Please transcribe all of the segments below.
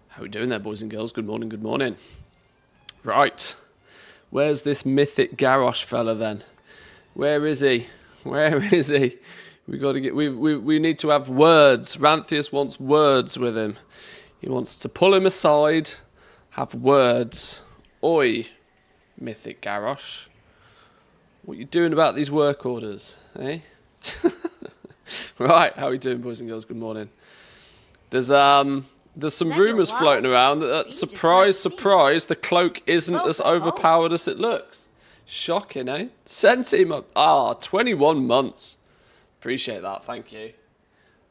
How we doing there, boys and girls? Good morning, good morning. Right. Where's this mythic Garrosh fella then? Where is he? Where is he? We got to get. We need to have words. Ranthius wants words with him. He wants to pull him aside, have words. Oi, mythic Garrosh. What you doing about these work orders, eh? Right, how we doing, boys and girls? Good morning. There's some rumours floating around that, surprise, surprise, the cloak isn't as overpowered as it looks. Shocking, eh? Centime. 21 months. Appreciate that, thank you.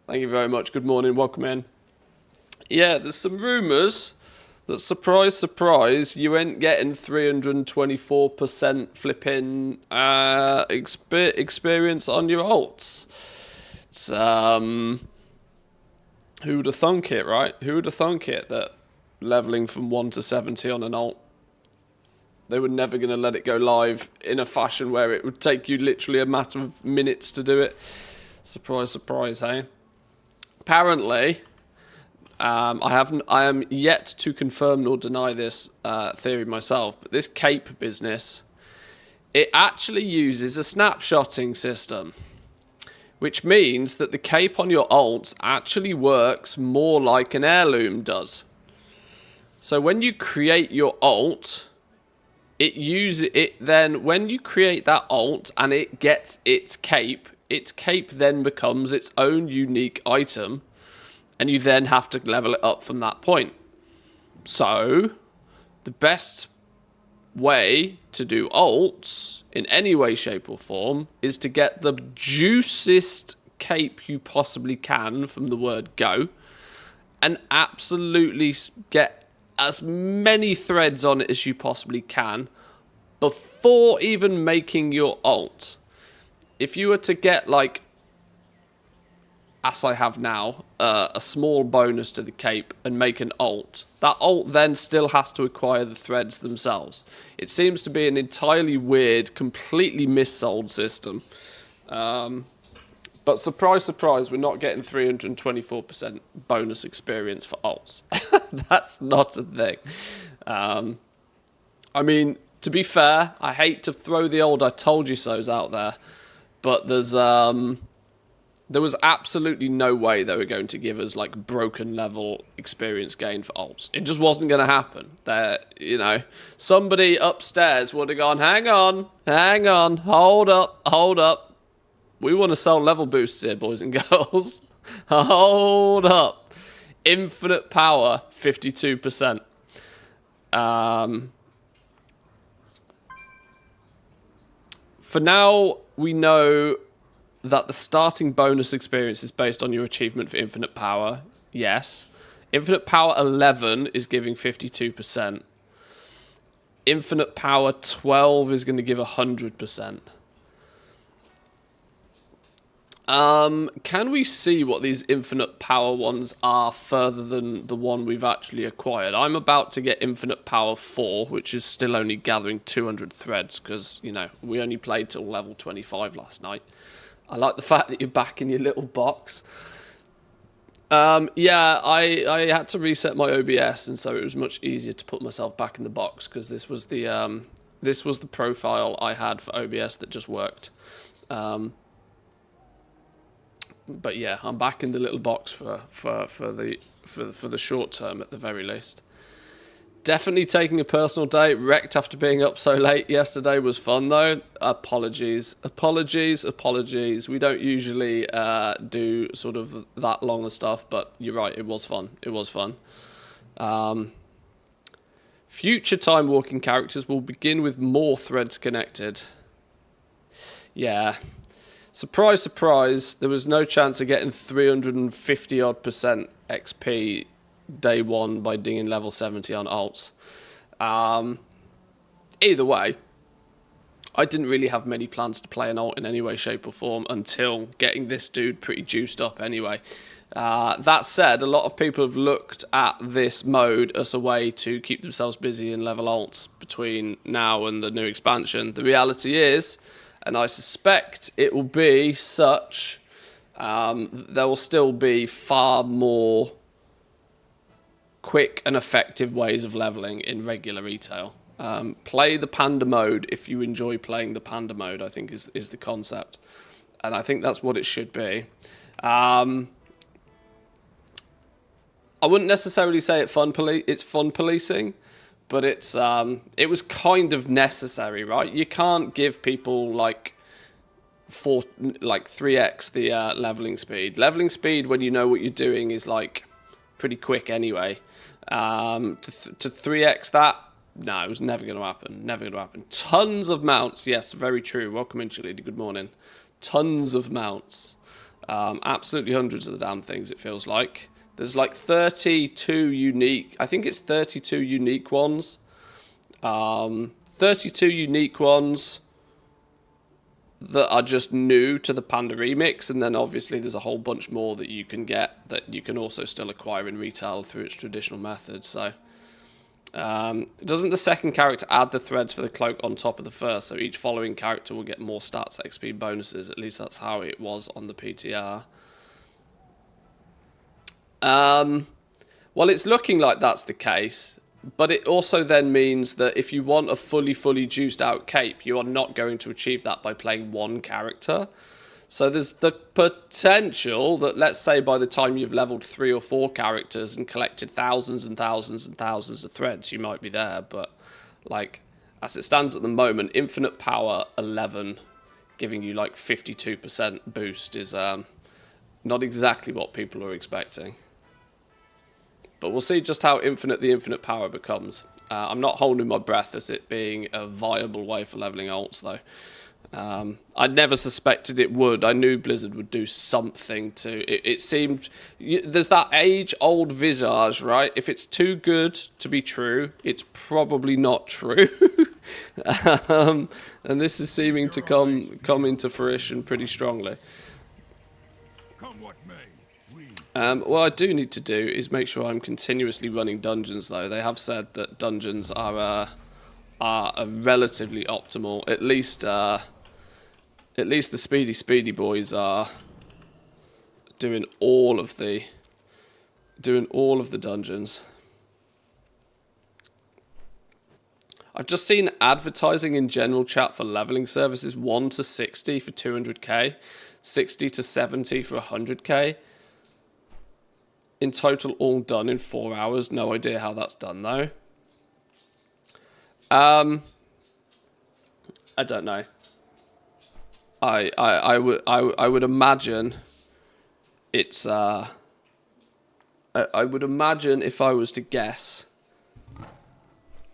Thank you very much. Good morning, welcome in. Yeah, there's some rumours that, surprise, surprise, you ain't getting 324% flipping experience on your ults. It's, who'd have thunk it, right? Who'd have thunk it that leveling from 1 to 70 on an ult, they were never going to let it go live in a fashion where it would take you literally a matter of minutes to do it. Surprise, surprise, hey? Apparently, I am yet to confirm nor deny this theory myself, but this cape business, it actually uses a snapshotting system, which means that the cape on your ult actually works more like an heirloom does. So when you create your ult, when you create that ult and it gets its cape then becomes its own unique item, and you then have to level it up from that point. So the best way to do ults in any way, shape or form is to get the juiciest cape you possibly can from the word go and absolutely get as many threads on it as you possibly can before even making your ult. If you were to get, like, as I have now, a small bonus to the cape and make an ult, that ult then still has to acquire the threads themselves. It seems to be an entirely weird, completely missold system. But surprise, surprise, we're not getting 324% bonus experience for ults. That's not a thing. I mean, to be fair, I hate to throw the old I told you so's out there, but there was absolutely no way they were going to give us, like, broken level experience gain for ults. It just wasn't going to happen. Somebody upstairs would have gone, hang on, hold up. We want to sell level boosts here, boys and girls. Hold up. Infinite power, 52%. For now, we know that the starting bonus experience is based on your achievement for infinite power. Yes. Infinite power 11 is giving 52%. Infinite power 12 is going to give 100%. Can we see what these infinite power ones are further than the one we've actually acquired? I'm about to get infinite power 4, which is still only gathering 200 threads because, we only played till level 25 last night. I like the fact that you're back in your little box. Yeah, I had to reset my OBS, and so it was much easier to put myself back in the box because this was the profile I had for OBS that just worked. But yeah, I'm back in the little box for the short term at the very least. Definitely taking a personal day. Wrecked after being up so late yesterday. Was fun though. Apologies. We don't usually do sort of that long of stuff, but you're right, it was fun. Future time walking characters will begin with more threads connected. Yeah. Surprise, surprise, there was no chance of getting 350 odd % XP day one by dinging level 70 on ults. Either way, I didn't really have many plans to play an ult in any way, shape or form until getting this dude pretty juiced up anyway. That said, a lot of people have looked at this mode as a way to keep themselves busy and level ults between now and the new expansion. The reality is, and I suspect it will be such, there will still be far more quick and effective ways of leveling in regular retail. Play the Panda mode if you enjoy playing the Panda mode, I think is the concept. And I think that's what it should be. I wouldn't necessarily say it's fun policing, but it was kind of necessary, right? You can't give people like 3x the leveling speed. Leveling speed, when you know what you're doing, is like pretty quick anyway. To 3x that, no, it was never going to happen. Never going to happen. Tons of mounts. Yes, very true. Welcome in, Chalidi. Good morning. Tons of mounts. Absolutely hundreds of the damn things, it feels like. There's like 32 unique... I think it's 32 unique ones. 32 unique ones that are just new to the Panda remix. And then obviously there's a whole bunch more that you can get that you can also still acquire in retail through its traditional methods. So... doesn't the second character add the threads for the cloak on top of the first, so each following character will get more stats XP bonuses? At least that's how it was on the PTR. Well, it's looking like that's the case, but it also then means that if you want a fully juiced out cape, you are not going to achieve that by playing one character. So there's the potential that, let's say, by the time you've leveled 3 or 4 characters and collected thousands and thousands and thousands of threads, you might be there. But, like, as it stands at the moment, Infinite Power 11 giving you, like, 52% boost is not exactly what people are expecting. But we'll see just how infinite the Infinite Power becomes. I'm not holding my breath as it being a viable way for leveling alts, though. I never suspected it would. I knew Blizzard would do something to it seemed there's that age-old visage, right? If it's too good to be true, it's probably not true. And this is seeming to come into fruition pretty strongly. What I do need to do is make sure I'm continuously running dungeons, though. They have said that dungeons are relatively optimal. At least the speedy boys are doing all of the dungeons. I've just seen advertising in general chat for leveling services 1 to 60 for 200k, 60 to 70 for 100k. In total, all done in 4 hours. No idea how that's done though. I don't know. I would imagine it's I would imagine, if I was to guess,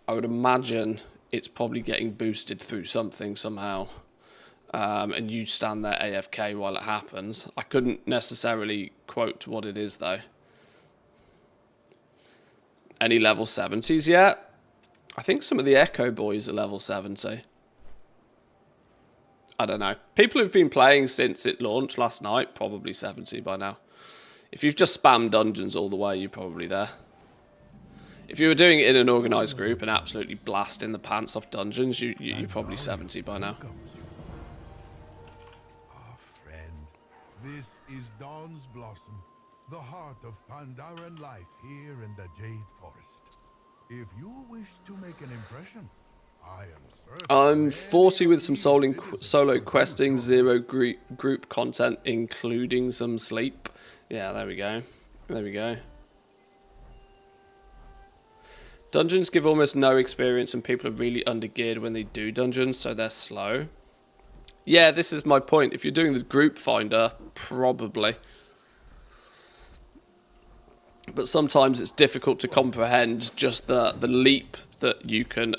I would imagine it's probably getting boosted through something somehow. And you stand there AFK while it happens. I couldn't necessarily quote what it is though. Any level 70s yet? I think some of the Echo boys are level 70. I don't know. People who've been playing since it launched last night, probably 70 by now. If you've just spammed dungeons all the way, you're probably there. If you were doing it in an organised group and absolutely blasting the pants off dungeons, you're probably 70 by now. Ah, friend, this is Dawn's Blossom, the heart of Pandaran life here in the Jade Forest. If you wish to make an impression, I'm 40 with some solo questing, 0 group content, including some sleep. Yeah, there we go. There we go. Dungeons give almost no experience and people are really undergeared when they do dungeons, so they're slow. Yeah, this is my point. If you're doing the group finder, probably. But sometimes it's difficult to comprehend just the leap that you can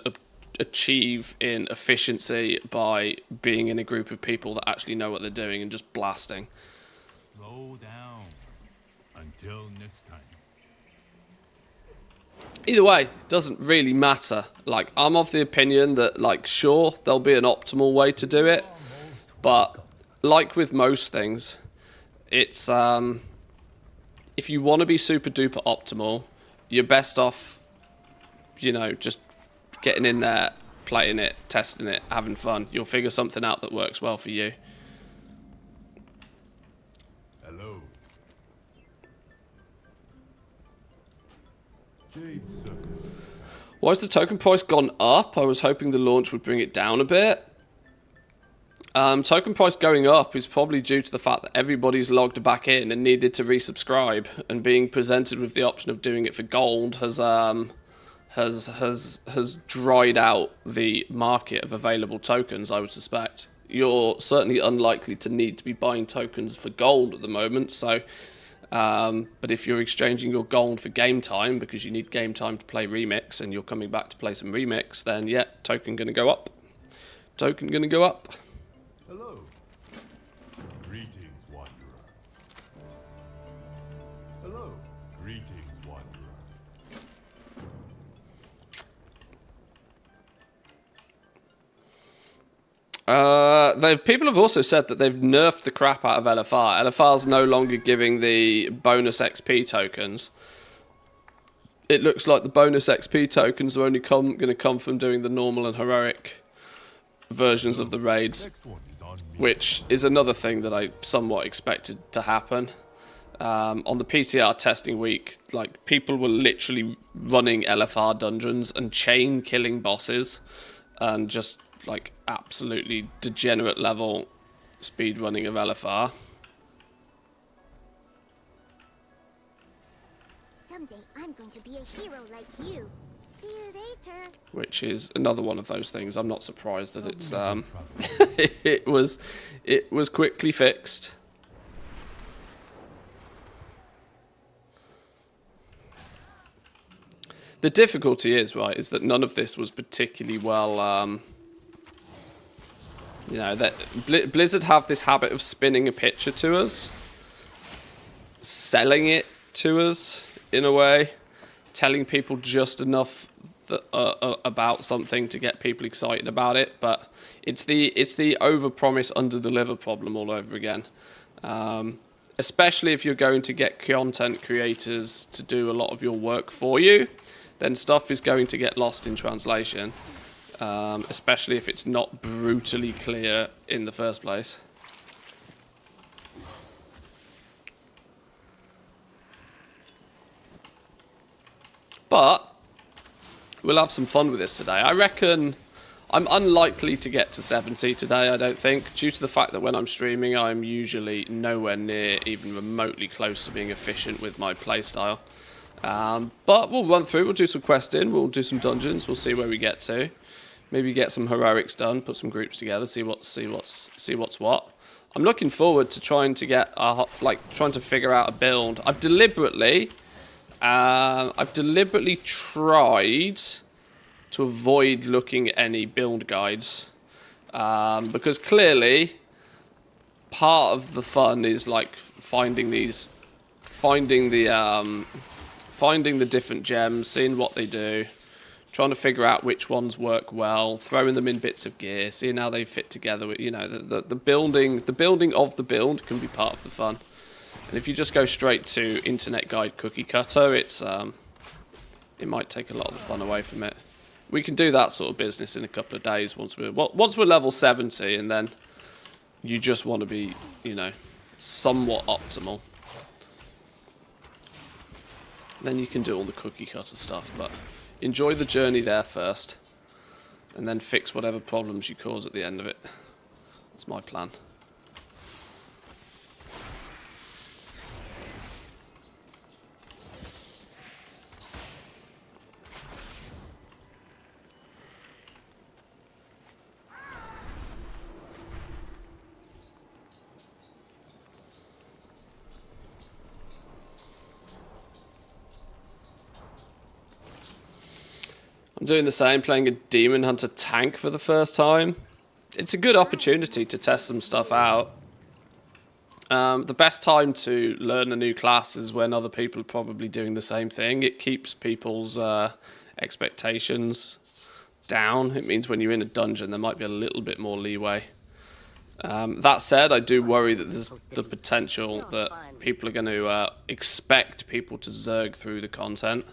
achieve in efficiency by being in a group of people that actually know what they're doing and just blasting. Slow down. Until next time. Either way, it doesn't really matter. Like, I'm of the opinion that, like, sure, there'll be an optimal way to do it, but like with most things, it's if you want to be super duper optimal, you're best off, you know, just getting in there, playing it, testing it, having fun. You'll figure something out that works well for you. Hello. Jade Serpent. Why has the token price gone up? I was hoping the launch would bring it down a bit. Token price going up is probably due to the fact that everybody's logged back in and needed to resubscribe, and being presented with the option of doing it for gold has dried out the market of available tokens, I would suspect. You're certainly unlikely to need to be buying tokens for gold at the moment, so but if you're exchanging your gold for game time because you need game time to play Remix and you're coming back to play some Remix, then yeah, token gonna go up. Token gonna go up. Hello. Greetings, wanderer. Hello. Greetings, wanderer. People have also said that they've nerfed the crap out of LFR. LFR's no longer giving the bonus XP tokens. It looks like the bonus XP tokens are only going to come from doing the normal and heroic versions of the raids, which is another thing that I somewhat expected to happen. On the PTR testing week, like, people were literally running LFR dungeons and chain killing bosses and just like absolutely degenerate level speed running of LFR. Someday I'm going to be a hero like you. See you later. Which is another one of those things. I'm not surprised that it's it was quickly fixed. The difficulty is, right, is that none of this was particularly well you know, that Blizzard have this habit of spinning a picture to us, selling it to us in a way, telling people just enough that, about something to get people excited about it. But it's the over-promise, under-deliver problem all over again. Especially if you're going to get content creators to do a lot of your work for you, then stuff is going to get lost in translation. Especially if it's not brutally clear in the first place. But we'll have some fun with this today. I reckon I'm unlikely to get to 70 today, I don't think, due to the fact that when I'm streaming, I'm usually nowhere near even remotely close to being efficient with my playstyle. But we'll run through, we'll do some questing, we'll do some dungeons, we'll see where we get to. Maybe get some heroics done, put some groups together, see what's what. I'm looking forward to trying to get trying to figure out a build. I've deliberately tried to avoid looking at any build guides, because clearly part of the fun is like finding the different gems, seeing what they do, trying to figure out which ones work well, throwing them in bits of gear, seeing how they fit together. You know, the building of the build can be part of the fun. And if you just go straight to internet guide cookie cutter, it might take a lot of the fun away from it. We can do that sort of business in a couple of days once we're level 70, and then you just want to be, you know, somewhat optimal. Then you can do all the cookie cutter stuff, but enjoy the journey there first, and then fix whatever problems you cause at the end of it. That's my plan. I'm doing the same, playing a Demon Hunter tank for the first time. It's a good opportunity to test some stuff out. The best time to learn a new class is when other people are probably doing the same thing. It keeps people's expectations down. It means when you're in a dungeon, there might be a little bit more leeway. That said, I do worry that there's the potential that people are going to expect people to zerg through the content.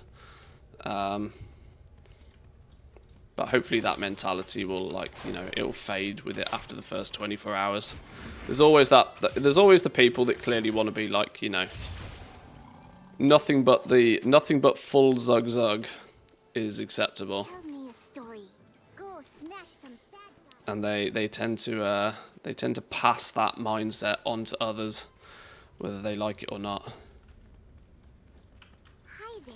But hopefully that mentality will, like, you know, it'll fade with it after the first 24 hours. There's always there's always the people that clearly want to be, like, you know, nothing but full Zug Zug is acceptable. Tell me a story. Go smash some bad guys. And they tend to pass that mindset on to others, whether they like it or not. Hi there.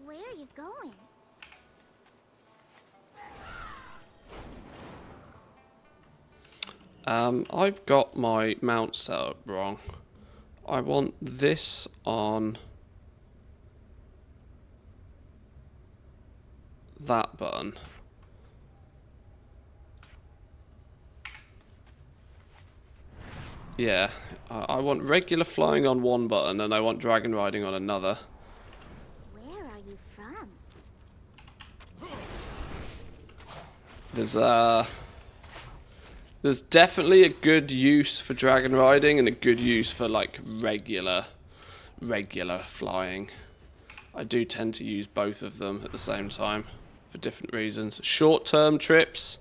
Where are you going? I've got my mount set up wrong. I want this on that button. Yeah, I want regular flying on one button and I want dragon riding on another. Where are you from? There's definitely a good use for dragon riding and a good use for like regular flying. I do tend to use both of them at the same time for different reasons. Short-term trips,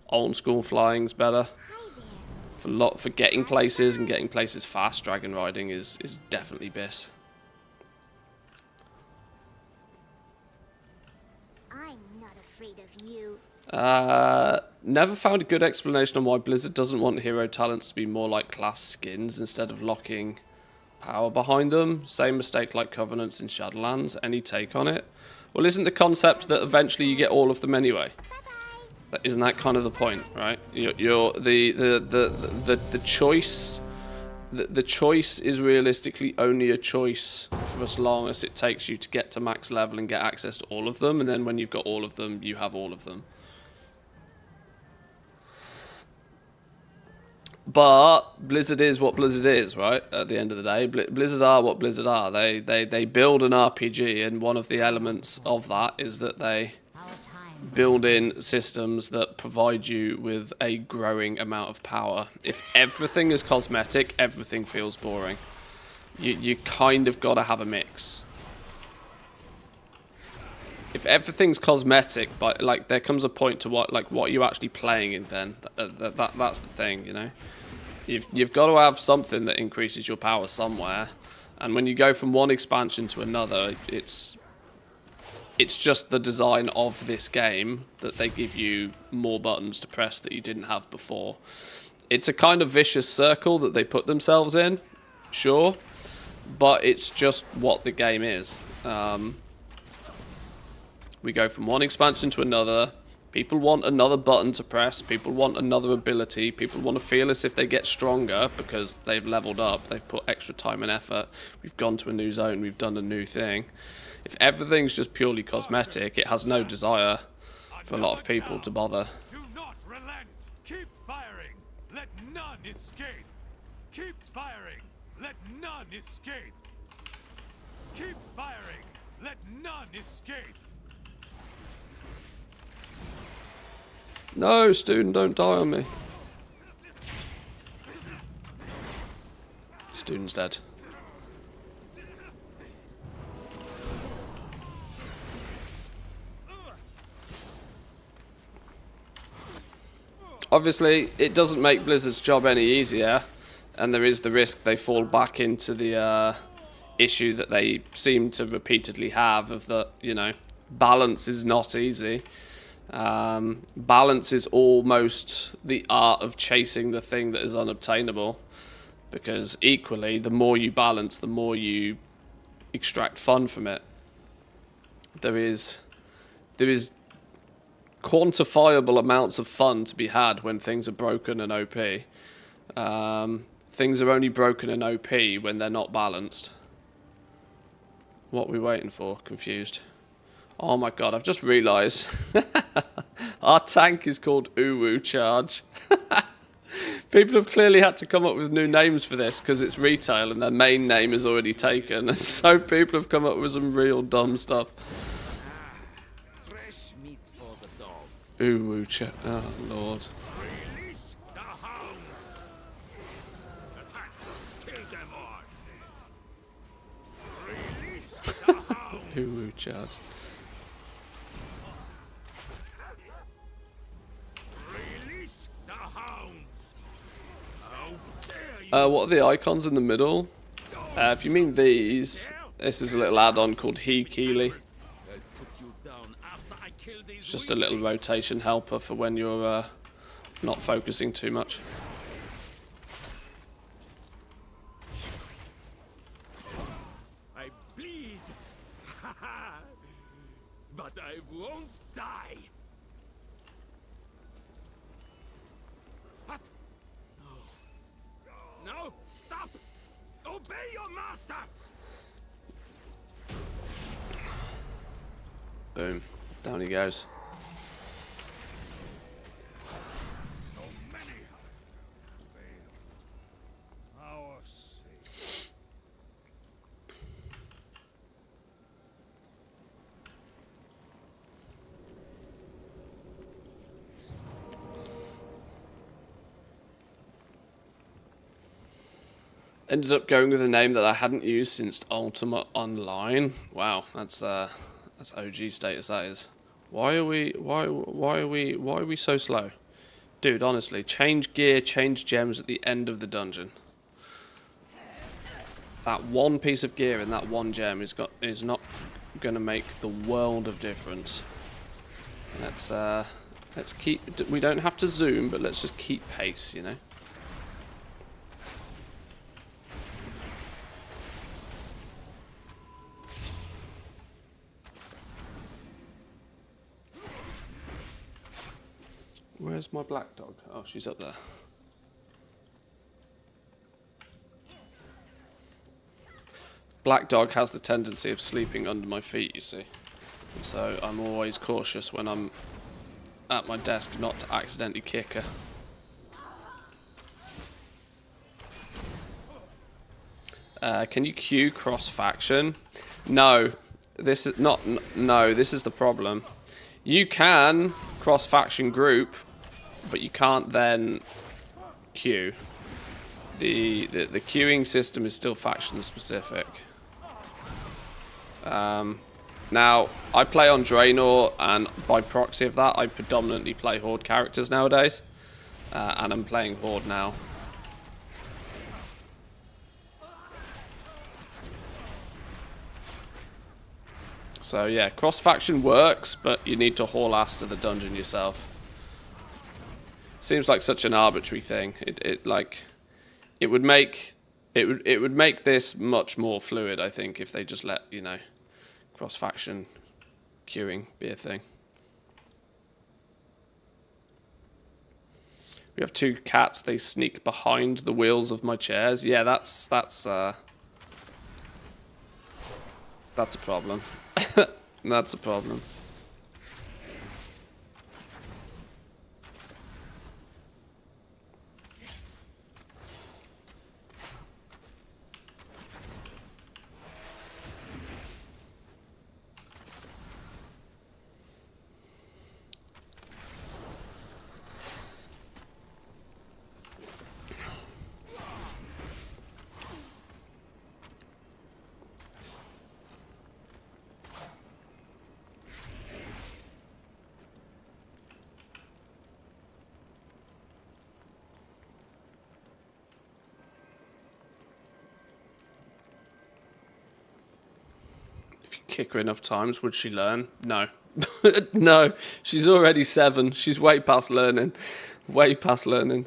old school flying's better. Hi there. For getting places and getting places fast, dragon riding is definitely best. I'm not afraid of you. Never found a good explanation on why Blizzard doesn't want hero talents to be more like class skins instead of locking power behind them. Same mistake like Covenants in Shadowlands. Any take on it? Well, isn't the concept that eventually you get all of them anyway? Isn't that kind of the point, right? The choice. The choice is realistically only a choice for as long as it takes you to get to max level and get access to all of them, and then when you've got all of them, you have all of them. But Blizzard is what Blizzard is, right? At the end of the day, Blizzard are what Blizzard are. They build an RPG, and one of the elements of that is that they build in systems that provide you with a growing amount of power. If everything is cosmetic, everything feels boring. You kind of got to have a mix. If everything's cosmetic, but like there comes a point to what are you actually playing in then? That's the thing, you know. You've got to have something that increases your power somewhere, and when you go from one expansion to another, it's just the design of this game that they give you more buttons to press that you didn't have before. It's a kind of vicious circle that they put themselves in, sure, but it's just what the game is. We go from one expansion to another. People want another button to press. People want another ability. People want to feel as if they get stronger because they've leveled up. They've put extra time and effort. We've gone to a new zone. We've done a new thing. If everything's just purely cosmetic, it has no desire for a lot of people to bother. Do not relent. Keep firing. Let none escape. Keep firing. Let none escape. Keep firing. Let none escape. No, student, don't die on me. Student's dead. Obviously, it doesn't make Blizzard's job any easier, and there is the risk they fall back into the issue that they seem to repeatedly have of that, you know, balance is not easy. Balance is almost the art of chasing the thing that is unobtainable, because equally, the more you balance, the more you extract fun from it. There is quantifiable amounts of fun to be had when things are broken and OP. Things are only broken and OP when they're not balanced. What are we waiting for? Confused. Oh my god, I've just realised our tank is called Uwu Charge. People have clearly had to come up with new names for this because it's retail and their main name is already taken. So people have come up with some real dumb stuff. Fresh meat for the dogs. Uwu Charge. Oh lord. Release the hounds. Attack. Kill them all. Release the hounds. Uwu Charge. Release the hounds. How dare you? What are the icons in the middle? Dogs. If you mean these, this is a little add-on called He Keely. It's just a little rotation helper for when you're not focusing too much. I bleed, but I won't die. What? No. No, stop! Obey your master! Boom. Down he goes. So many fail. Our sake. Ended up going with a name that I hadn't used since Ultima Online. Wow, that's OG status, that is. Why are we so slow? Dude, honestly, change gear, change gems at the end of the dungeon. That one piece of gear and that one gem is not gonna make the world of difference. Let's keep, we don't have to zoom, but let's just keep pace, you know. Where's my black dog? Oh, she's up there. Black dog has the tendency of sleeping under my feet, you see. So I'm always cautious when I'm at my desk not to accidentally kick her. Can you queue cross-faction? No. This is not... No, this is the problem. You can cross-faction group, but you can't then queue. The queuing system is still faction specific. Now, I play on Draenor, and by proxy of that, I predominantly play Horde characters nowadays. And I'm playing Horde now. So yeah, cross-faction works, but you need to haul ass to the dungeon yourself. Seems like such an arbitrary thing. It would make this much more fluid, I think, if they just let, you know, cross-faction queuing be a thing. We have two cats. They sneak behind the wheels of my chairs. Yeah, that's a problem. That's a problem. Kick her enough times, would she learn? No. No, she's already 7. She's way past learning. Way past learning.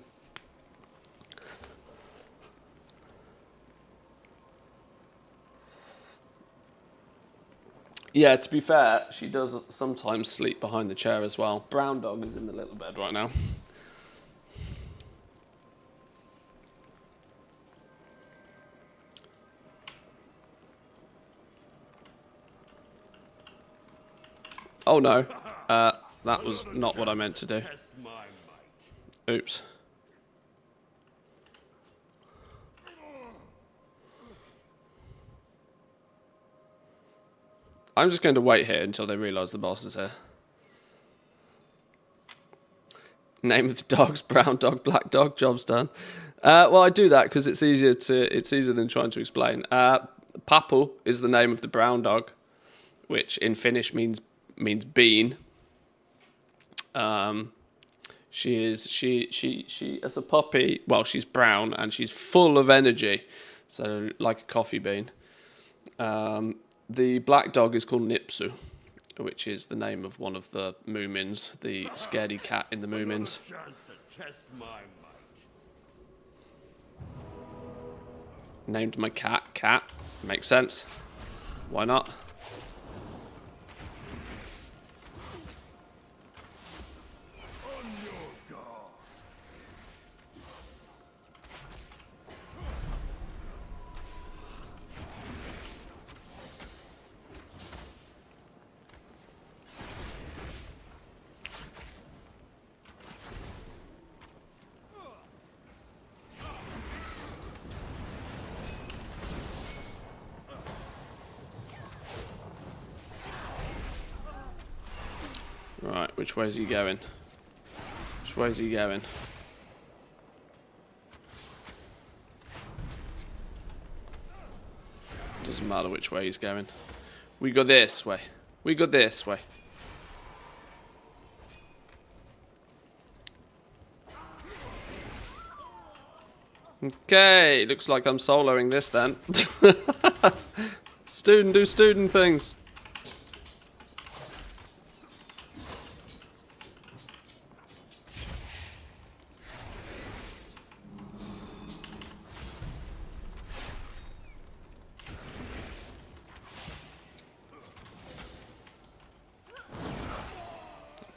Yeah, to be fair, she does sometimes sleep behind the chair as well. Brown dog is in the little bed right now. Oh no, that was not what I meant to do. Oops. I'm just going to wait here until they realise the boss is here. Name of the dogs: brown dog, black dog. Job's done. Well, I do that because it's easier than trying to explain. Papu is the name of the brown dog, which in Finnish means bean. She as a puppy, well, she's brown and she's full of energy, So like a coffee bean. The black dog is called Nipsu, which is the name of one of the Moomins, the scaredy cat in the Moomins. Chance to test my might. Named my cat Cat. Makes sense. Why not? On your guard. Right, which way is he going? Which way is he going? Doesn't matter which way he's going. We go this way. We go this way. Okay, looks like I'm soloing this then. Student do student things.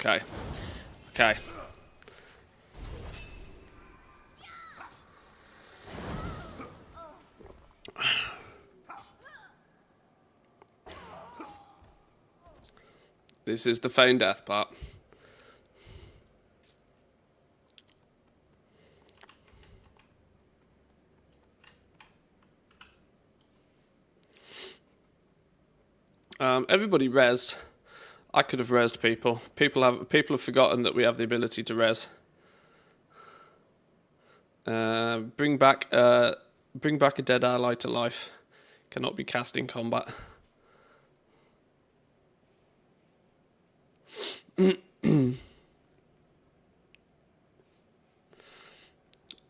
Okay. Okay. This is the feign death part. Everybody rezzed. I could have rezzed people. People have forgotten that we have the ability to res. Bring back a dead ally to life. Cannot be cast in combat.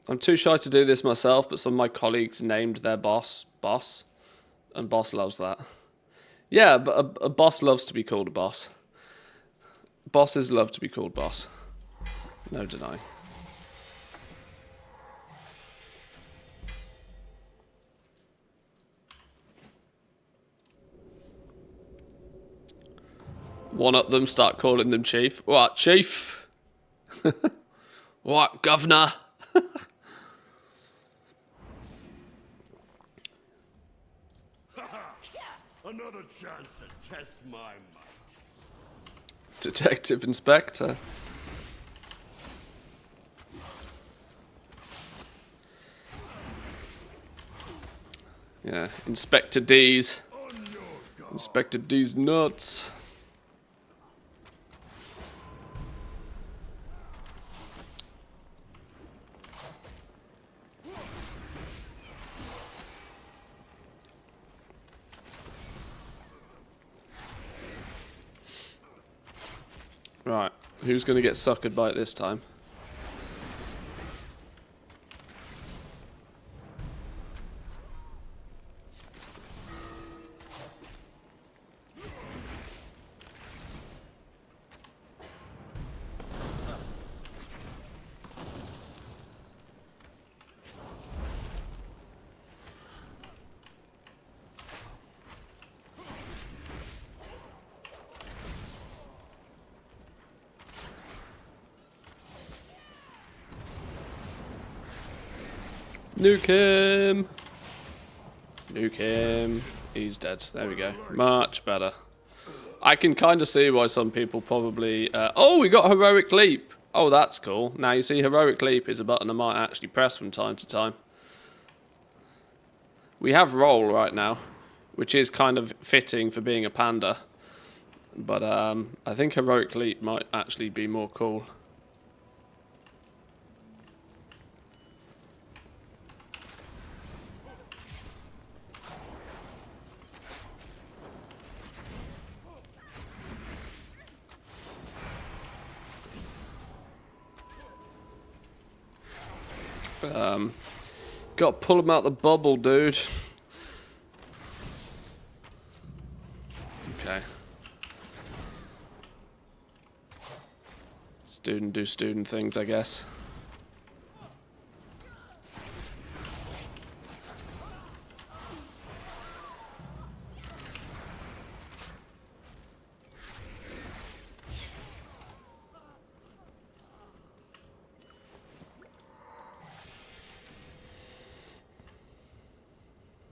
I'm too shy to do this myself, but some of my colleagues named their boss, and boss loves that. Yeah, but a boss loves to be called a boss. Bosses love to be called boss. No denying. One up them, start calling them chief. What, chief? What, governor? Another chance to test my might. Detective Inspector. Yeah, Inspector D's. Inspector D's nuts. Right, who's going to get suckered by it this time? Nuke him! Nuke him. He's dead. There we go. Much better. I can kind of see why some people probably... oh, we got Heroic Leap! Oh, that's cool. Now, you see, Heroic Leap is a button I might actually press from time to time. We have Roll right now, which is kind of fitting for being a panda. But I think Heroic Leap might actually be more cool. Got to pull him out the bubble, dude. Okay. Student do student things, I guess.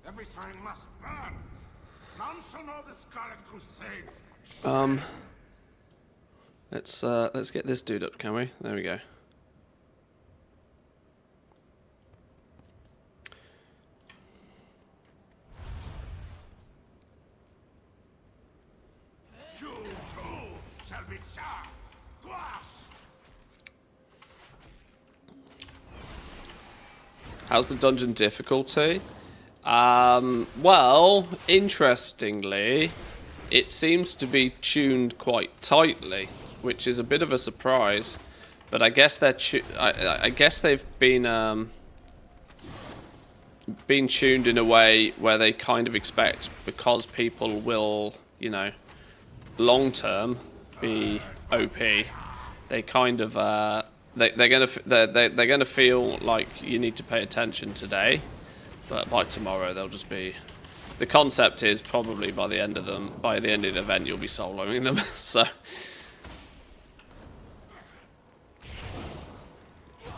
Every sign must burn. None shall know the Scarlet Crusades. Let's get this dude up, can we? There we go. You too shall be charged. Squash! How's the dungeon difficulty? Well, interestingly, it seems to be tuned quite tightly, which is a bit of a surprise. But I guess they're I guess they've been tuned in a way where they kind of expect, because people will, you know, long term be OP. They kind of they're gonna feel like you need to pay attention today. But by tomorrow, they'll just be... The concept is probably by the end of the event, you'll be soloing them. So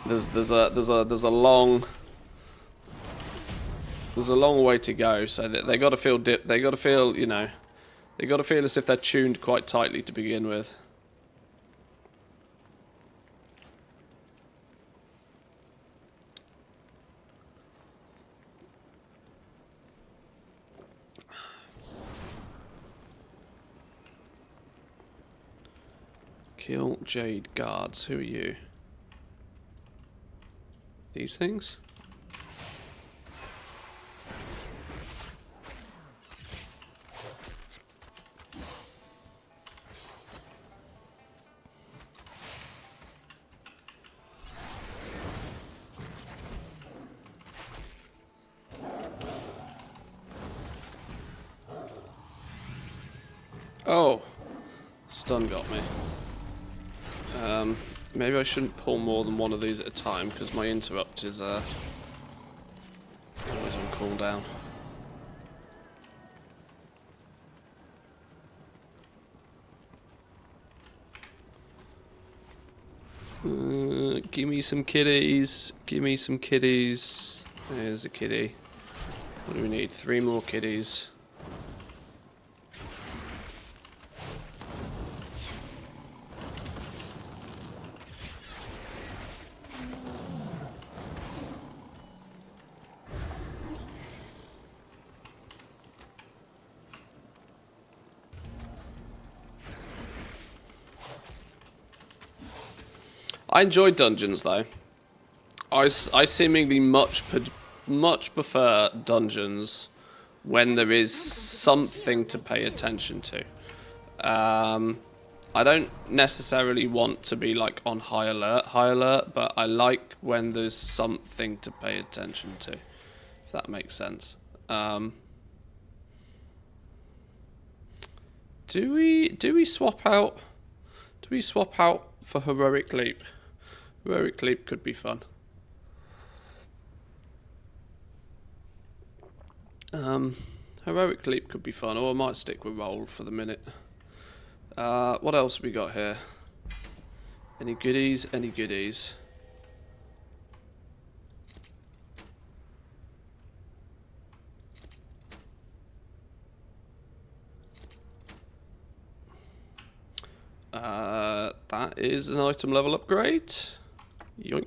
there's a long way to go. So they got to feel you know, they got to feel as if they're tuned quite tightly to begin with. Kill Jade guards. Who are you? These things? Oh, stun got me. Maybe I shouldn't pull more than one of these at a time, because my interrupt is always on cooldown. Give me some kitties. Give me some kitties. There's a kitty. What do we need? 3 more kitties. I enjoy dungeons though. I seemingly much prefer dungeons when there is something to pay attention to. I don't necessarily want to be like on high alert, but I like when there's something to pay attention to, if that makes sense. Do we swap out? Do we swap out for Heroic Leap? Heroic Leap could be fun. Heroic Leap could be fun, or I might stick with Roll for the minute. What else we got here? Any goodies? Any goodies? That is an item level upgrade. Yoink.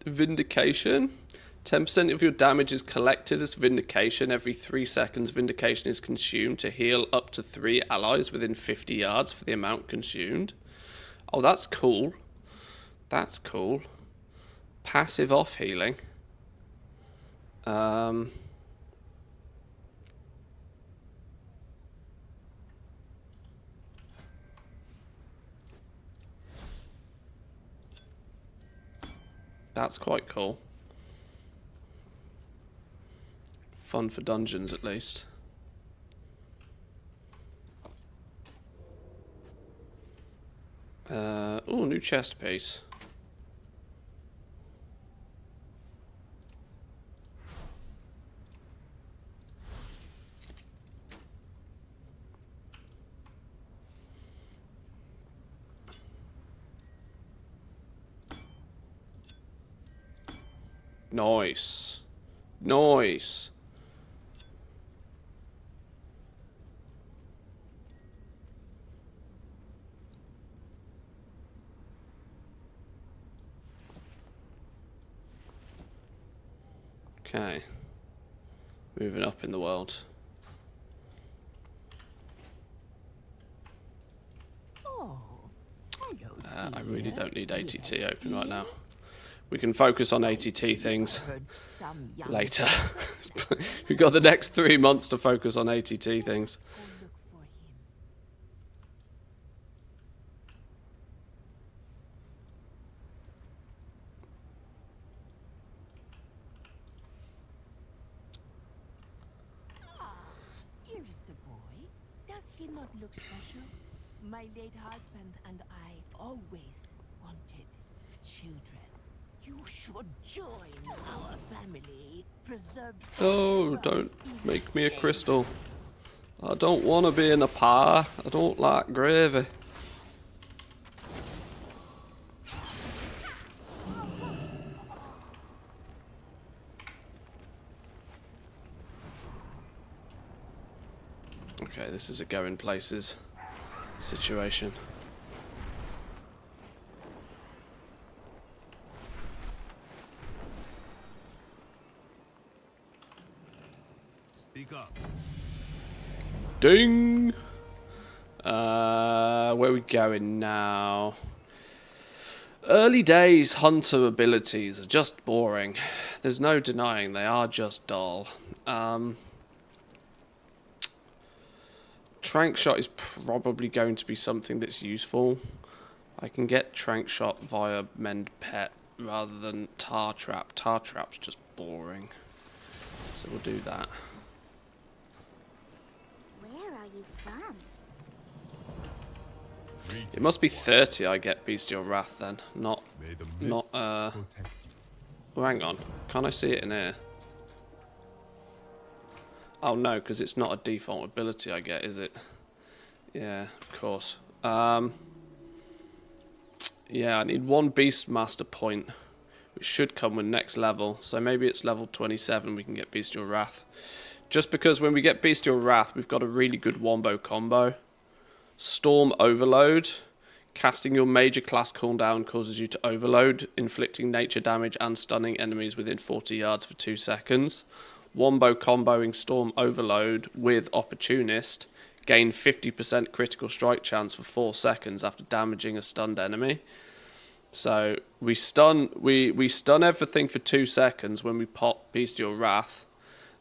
Vindication. 10% of your damage is collected as Vindication. Every 3 seconds, Vindication is consumed to heal up to 3 allies within 50 yards for the amount consumed. Oh, that's cool. That's cool. Passive off healing. That's quite cool. Fun for dungeons, at least. Oh, new chest piece. Nice. Nice. Okay. Moving up in the world. I really don't need ATT open right now. We can focus on ATT things later. We've got the next 3 months to focus on ATT things. Here is the boy. Does he not look special? My late husband and I always wanted children. You should join our family. Preserve. Oh, don't make me a crystal. I don't want to be in a pie. I don't like gravy. Okay, this is a going places situation. Speak up. Ding! Where are we going now? Early days hunter abilities are just boring. There's no denying they are just dull. Trank shot is probably going to be something that's useful. I can get trank shot via mend pet rather than tar trap. Tar trap's just boring. So we'll do that. Where are you from? It must be 30 I get Bestial Wrath then. Not, oh, hang on. Can't I see it in here? Oh no, because it's not a default ability I get, is it? Yeah, of course. Yeah, I need 1 Beastmaster point, which should come with next level. So maybe it's level 27 we can get Bestial Wrath. Just because when we get Bestial Wrath, we've got a really good wombo combo. Storm Overload. Casting your major class cooldown causes you to overload, inflicting nature damage and stunning enemies within 40 yards for 2 seconds. Wombo comboing Storm Overload with Opportunist. Gain 50% critical strike chance for 4 seconds after damaging a stunned enemy. So we stun everything for 2 seconds when we pop Bestial Wrath.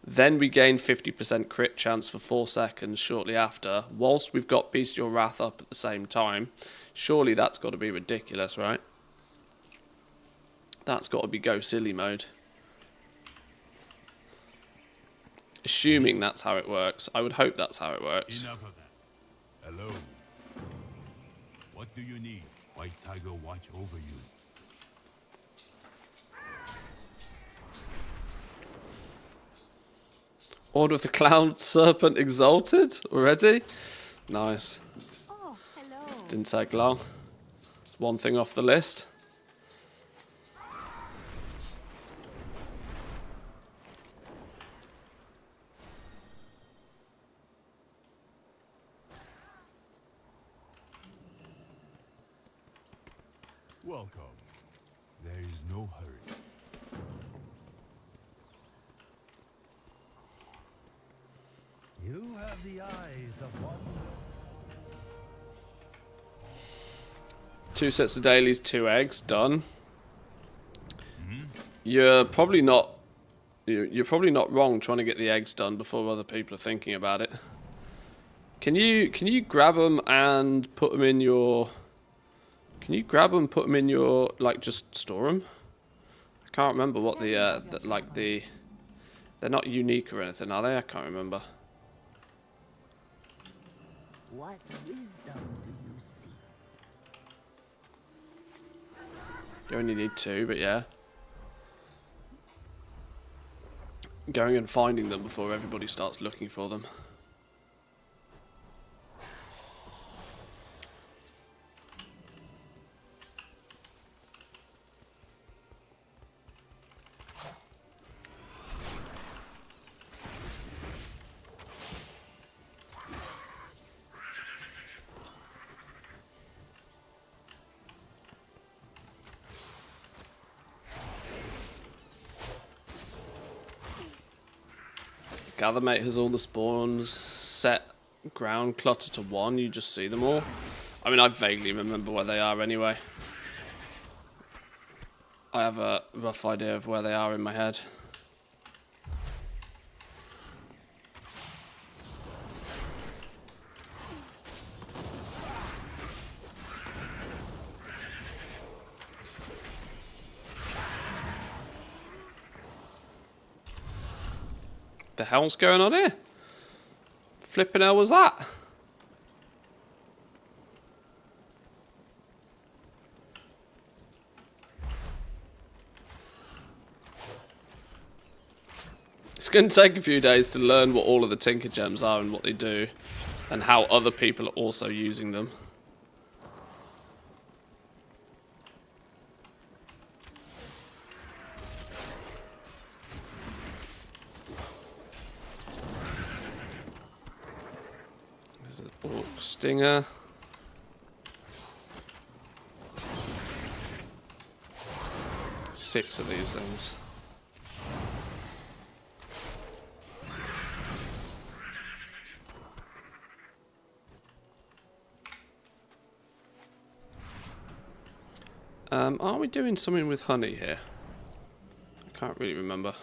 Then we gain 50% crit chance for 4 seconds shortly after, whilst we've got Bestial Wrath up at the same time. Surely that's got to be ridiculous, right? That's got to be go silly mode. Assuming that's how it works. I would hope that's how it works. Enough of that. Hello. What do you need? White Tiger watch over you. Order of the Cloud Serpent Exalted already? Nice. Oh, hello. Didn't take long. One thing off the list. Welcome. There is no hurry. You have the eyes of one. 2 sets of dailies, 2 eggs, done. You're probably not wrong trying to get the eggs done before other people are thinking about it. Can you grab them and put them in your? Can you grab them, put them in your, like, just store them? I can't remember what the they're not unique or anything, are they? I can't remember. What wisdom do you seek? You only need 2, but yeah. Going and finding them before everybody starts looking for them. Gather mate has all the spawns set ground clutter to 1. You just see them all. I mean, I vaguely remember where they are anyway. I have a rough idea of where they are in my head. The hell's going on here? Flipping hell was that? It's going to take a few days to learn what all of the Tinker Gems are and what they do, and how other people are also using them. There's an Orc Stinger. Six of these things. Are we doing something with honey here? I can't really remember.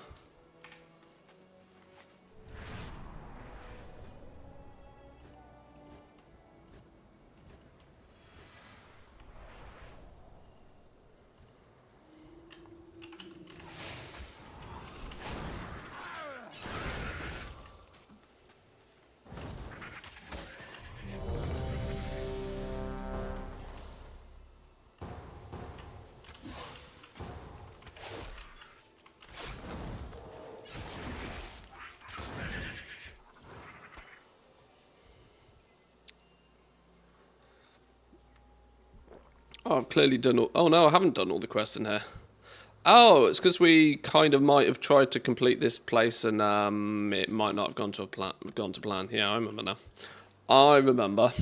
Oh, I've clearly done all... Oh, no, I haven't done all the quests in here. Oh, it's because we kind of might have tried to complete this place and it might not have gone to plan. Yeah, I remember now. I remember.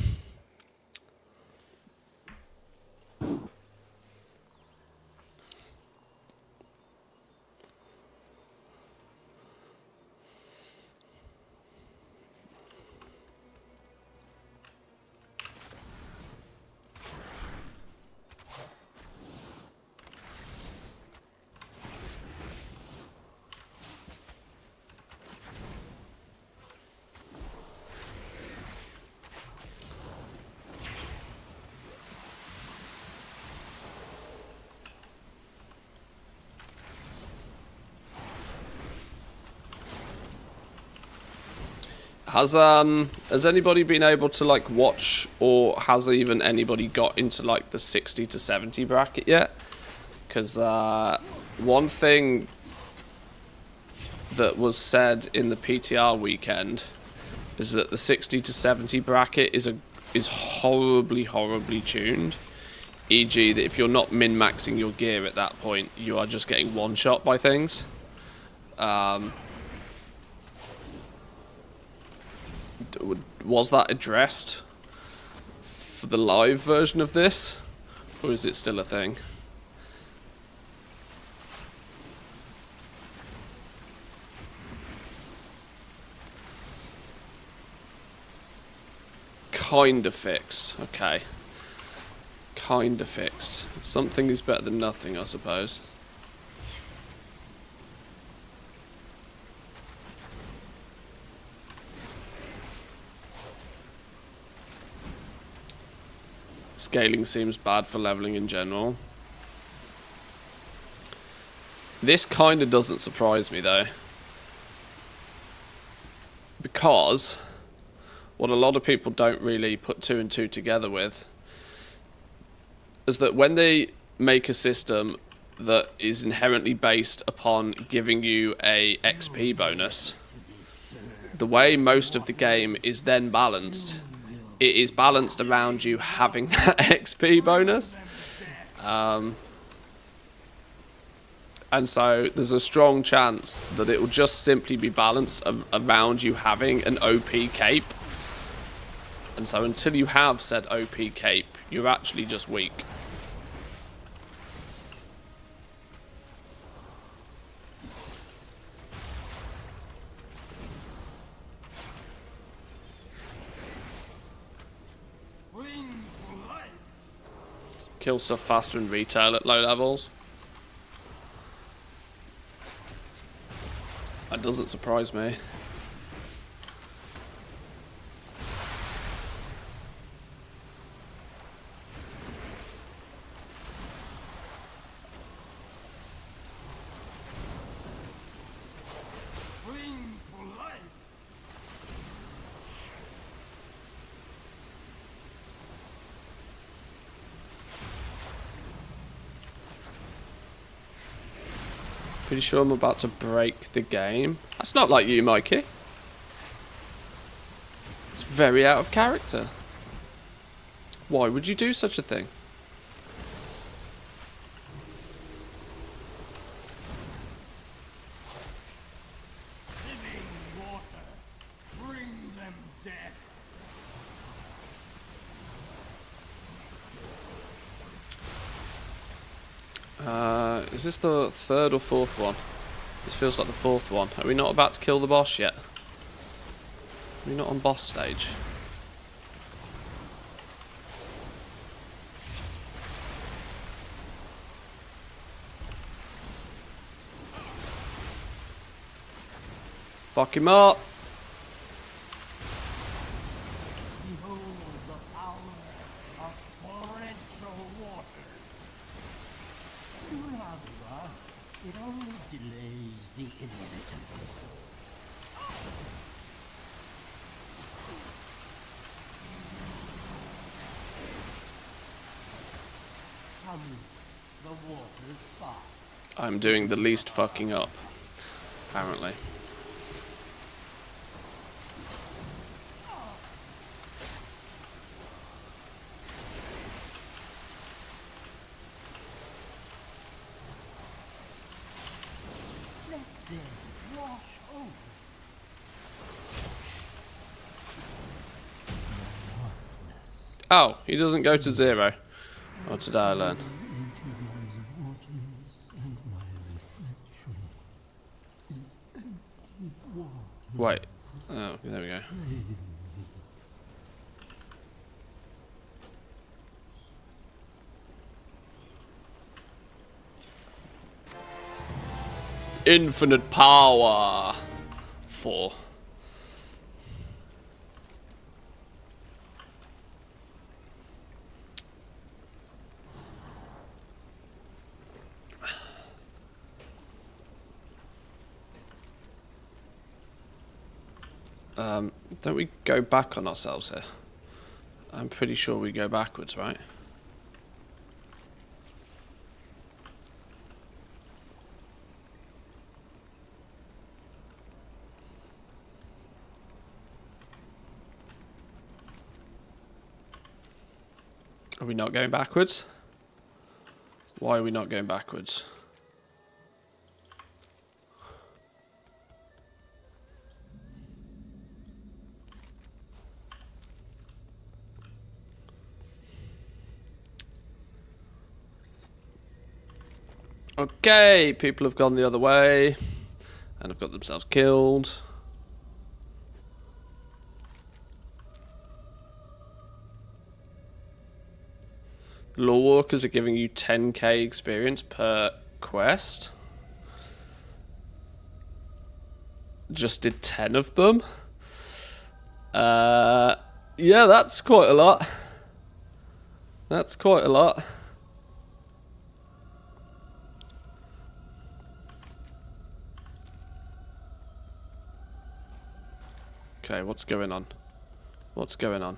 Has anybody been able to like watch, or has even anybody got into like the 60 to 70 bracket yet? Because one thing that was said in the PTR weekend is that the 60 to 70 bracket is horribly tuned. E.g. that if you're not min-maxing your gear at that point, you are just getting one-shot by things. Was that addressed for the live version of this, or is it still a thing? Kind of fixed. Okay. Kind of fixed. Something is better than nothing, I suppose. Scaling seems bad for leveling in general. This kind of doesn't surprise me, though. Because what a lot of people don't really put two and two together with is that when they make a system that is inherently based upon giving you a XP bonus, the way most of the game is then balanced, it is balanced around you having that XP bonus. And so there's a strong chance that it will just simply be balanced around you having an OP cape. And so until you have said OP cape, you're actually just weak. Kill stuff faster in retail at low levels. That doesn't surprise me. Pretty sure I'm about to break the game. That's not like you, Mikey. It's very out of character. Why would you do such a thing? Living water, bring them death. Is this the third or fourth one? This feels like the fourth one. Are we not about to kill the boss yet? Are we not on boss stage? Fuck him up! Behold the power of torrential water. Rather, it only delays the inevitable. Come, the water's far. I'm doing the least fucking up, apparently. Let them wash over. Oh, he doesn't go to zero. What did I learn? Wait. Oh, there we go. Infinite power. 4. Don't we go back on ourselves here? I'm pretty sure we go backwards, right? Are we not going backwards? Why are we not going backwards? Okay, people have gone the other way and have got themselves killed. Law workers are giving you 10k experience per quest. Just did 10 of them. Yeah, that's quite a lot. That's quite a lot. Okay, what's going on? What's going on?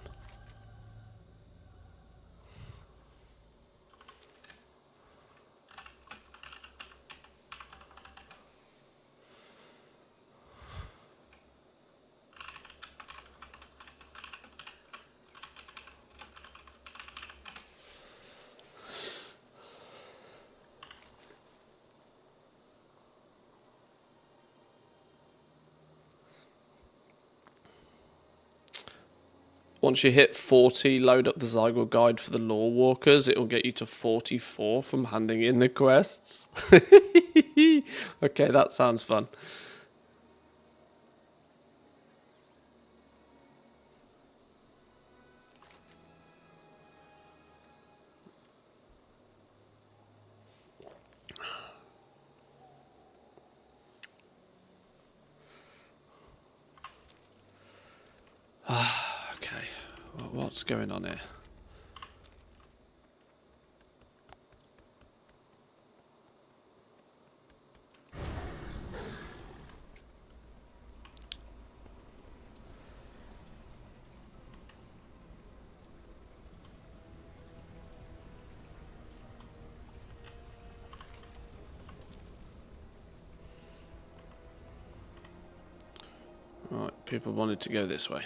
Once you hit 40, load up the Zygal guide for the Law Walkers. It will get you to 44 from handing in the quests. Okay, that sounds fun. Okay, what's going on here? Right, people wanted to go this way.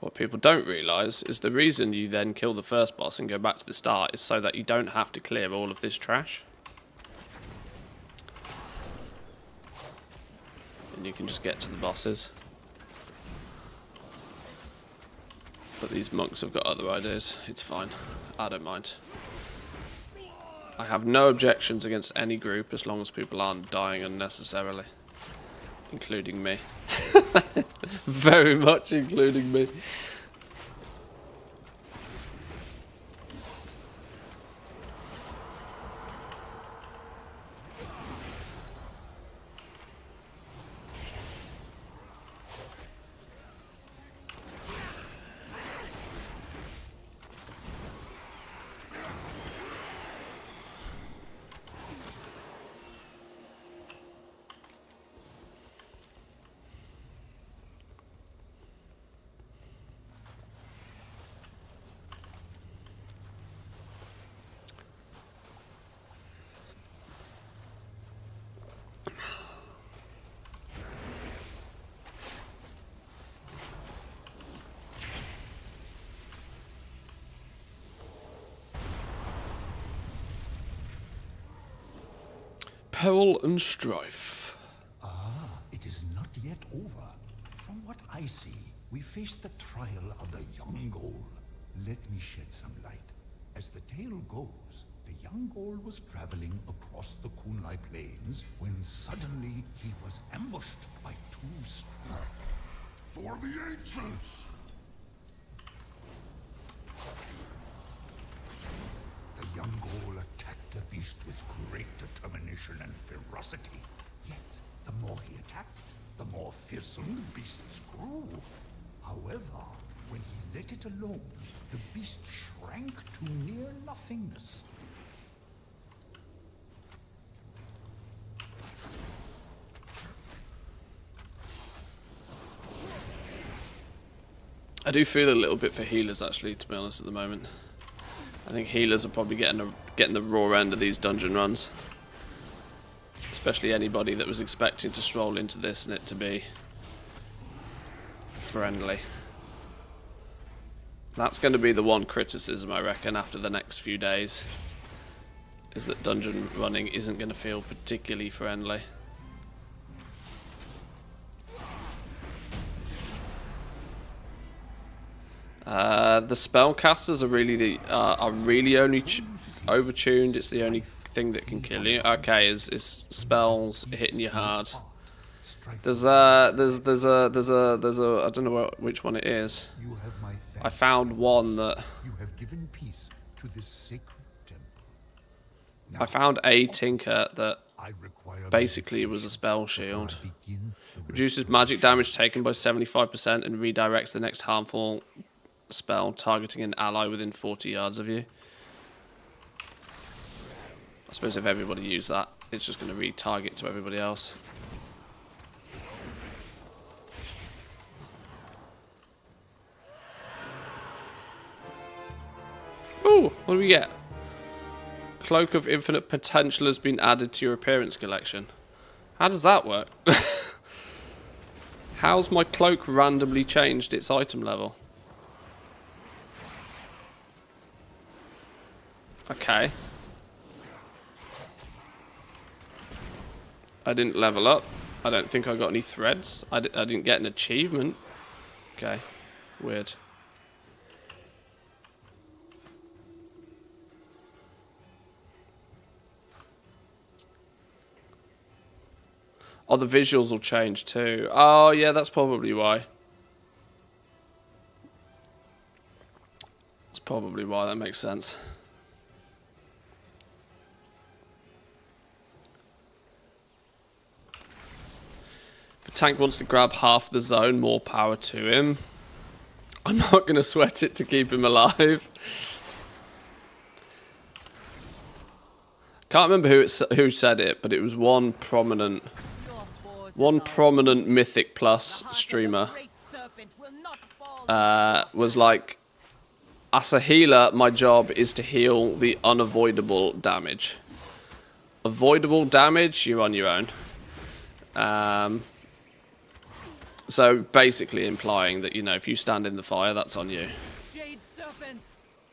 What people don't realise is the reason you then kill the first boss and go back to the start is so that you don't have to clear all of this trash. And you can just get to the bosses. But these monks have got other ideas. It's fine. I don't mind. I have no objections against any group as long as people aren't dying unnecessarily. Including me. Very much including me. Peril and strife. Ah, it is not yet over. From what I see, we face the trial of the young Ghoul. Let me shed some light. As the tale goes, the young Ghoul was traveling across the Kunlai Plains when suddenly he was ambushed by two strong. For the ancients! The young Ghoul attacked the beast with great determination and ferocity. Yet, the more he attacked, the more fearsome the beasts grew. However, when he let it alone, the beast shrank to near nothingness. I do feel a little bit for healers, actually, to be honest, at the moment. I think healers are probably getting the raw end of these dungeon runs. Especially anybody that was expecting to stroll into this and it to be friendly. That's going to be the one criticism, I reckon, after the next few days. Is that dungeon running isn't going to feel particularly friendly. The spellcasters are really only overtuned. It's the only thing that can kill you. Okay, is spells hitting you hard. There's a I don't know which one it is. You have my I thanks. found one that You have given peace to this sacred temple. Now, I found a tinker that I require basically was a spell shield. before I begin the Reduces magic damage taken by 75% and redirects the next harmful spell targeting an ally within 40 yards of you. I suppose if everybody used that, it's just going to retarget to everybody else. Ooh, what do we get? Cloak of Infinite Potential has been added to your appearance collection. How does that work? How's my cloak randomly changed its item level? Okay. I didn't level up. I don't think I got any threads. I didn't get an achievement. Okay. Weird. Oh, the visuals will change too. Oh, yeah, that's probably why. That's probably why. That makes sense. If a tank wants to grab half the zone, more power to him. I'm not going to sweat it to keep him alive. Can't remember who said it, but it was one prominent Mythic Plus streamer was like, as a healer, my job is to heal the unavoidable damage. Avoidable damage, you're on your own. So basically implying that, you know, if you stand in the fire, that's on you.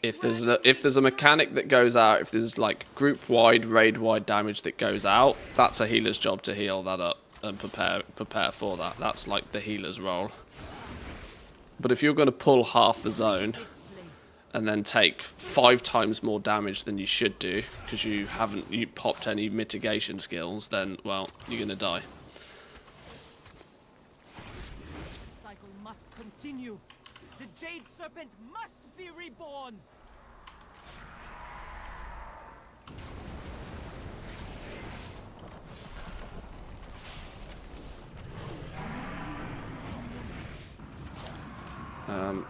If there's a mechanic that goes out, if there's like group-wide, raid-wide damage that goes out, that's a healer's job to heal that up and prepare for that. That's like the healer's role. But if you're going to pull half the zone and then take 5 times more damage than you should do because you popped any mitigation skills, then, well, you're going to die. Cycle must continue. The Jade Serpent must be reborn.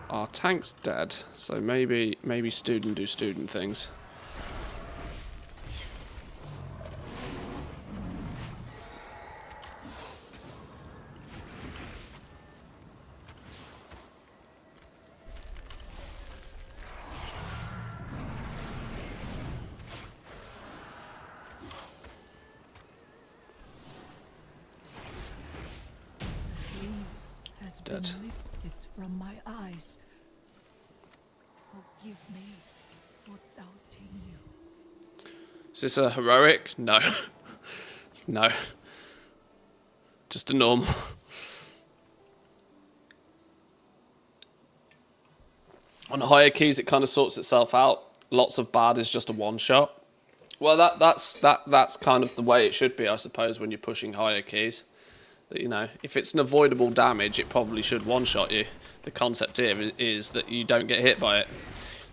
Our tank's dead, so maybe student do student things. Haze has Dead. been lifted from my eyes. Forgive me for doubting you. Is this a heroic? No. No. Just a normal. On higher keys, it kind of sorts itself out. Lots of bad is just a one-shot. Well, that's kind of the way it should be, I suppose, when you're pushing higher keys. That, you know, if it's an avoidable damage, it probably should one-shot you. The concept here is that you don't get hit by it.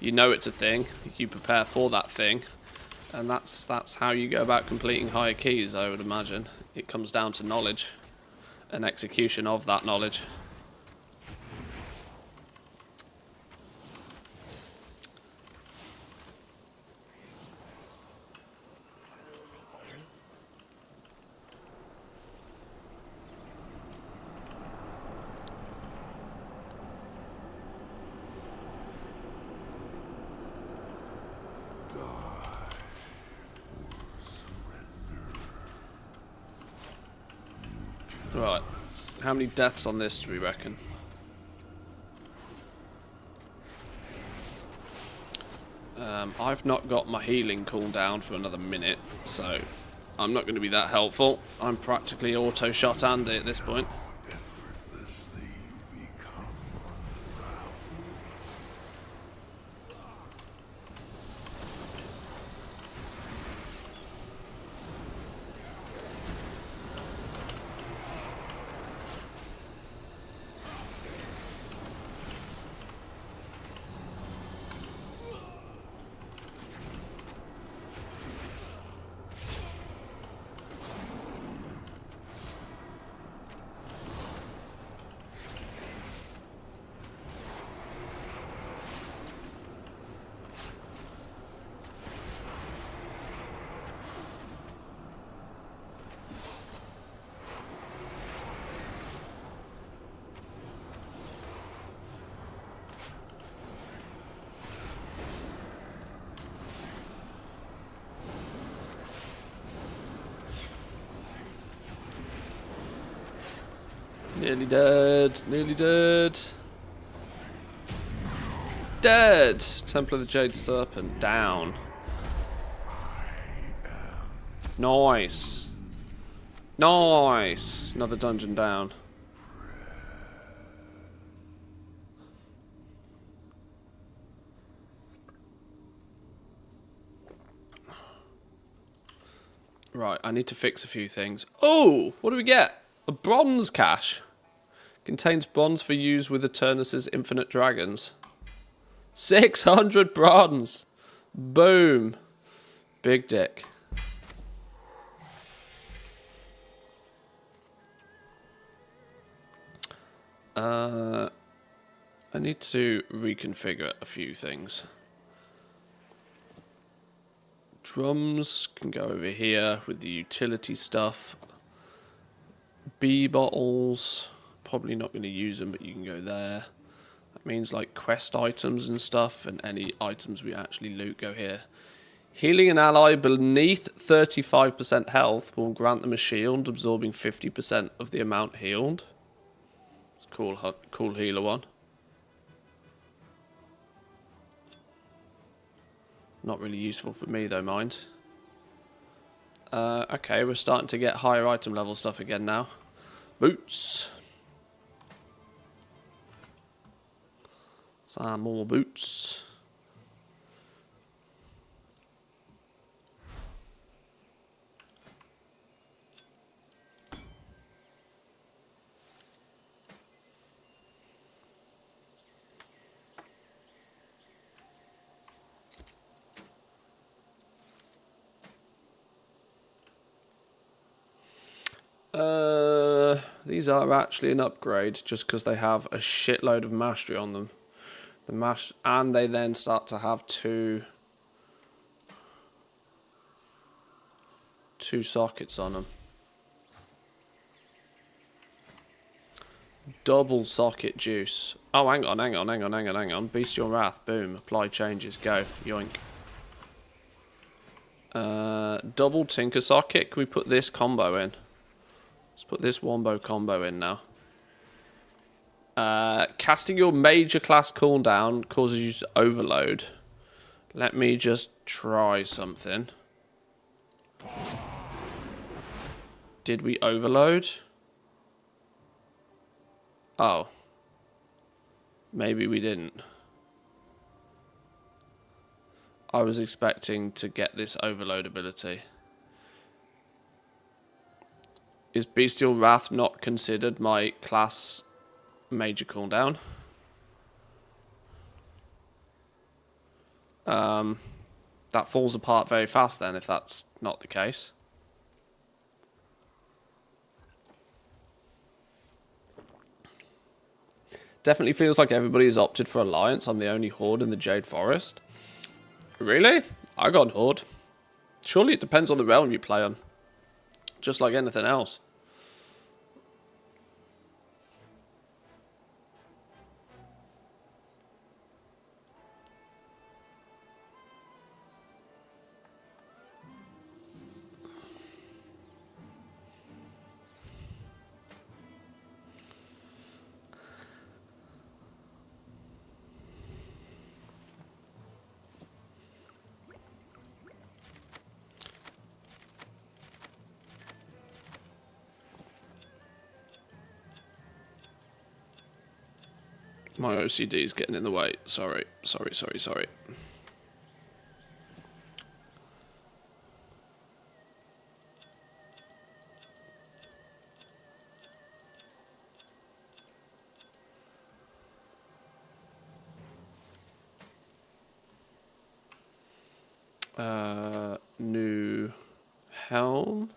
You know it's a thing. You prepare for that thing. And that's how you go about completing higher keys, I would imagine. It comes down to knowledge and execution of that knowledge. Right, how many deaths on this do we reckon? I've not got my healing cooldown for another minute, so I'm not going to be that helpful. I'm practically auto-shot Andy at this point. Effortlessly become unbound. Nearly dead. Nearly dead. Dead! Temple of the Jade Serpent. Down. Nice. Nice. Another dungeon down. Right, I need to fix a few things. Oh, what do we get? A bronze cache. Contains bronze for use with Eternus's infinite dragons. 600 bronze. Boom. Big dick. I need to reconfigure a few things. Drums can go over here with the utility stuff. Bee bottles, probably not going to use them, but you can go there. That means like quest items and stuff, and any items we actually loot go here. Healing an ally beneath 35% health will grant them a shield, absorbing 50% of the amount healed. It's a cool healer one. Not really useful for me though, mind. Okay, we're starting to get higher item level stuff again now. Boots. Some more boots. These are actually an upgrade just because they have a shitload of mastery on them. And they then start to have two sockets on them. Double socket juice. Oh, hang on. Bestial Wrath. Boom. Apply changes. Go. Yoink. Double Tinker socket. Can we put this combo in? Let's put this wombo combo in now. Casting your major class cooldown causes you to overload. Let me just try something. Did we overload? Oh. Maybe we didn't. I was expecting to get this overload ability. Is Bestial Wrath not considered my class major cooldown? That falls apart very fast then if that's not the case. Definitely feels like everybody has opted for Alliance. I'm the only Horde in the Jade Forest. Really? I got Horde. Surely it depends on the realm you play on. Just like anything else. My OCD is getting in the way. Sorry. New helm.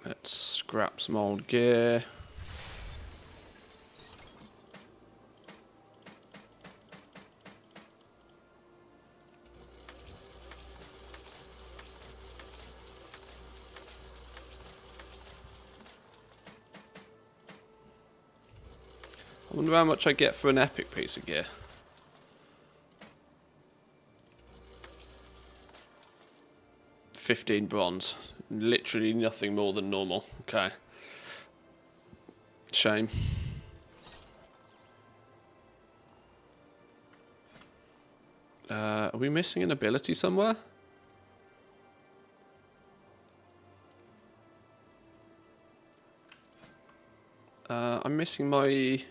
Let's scrap some old gear. Wonder how much I get for an epic piece of gear. $15 bronze. Literally nothing more than normal. Okay. Shame. Are we missing an ability somewhere? I'm missing my...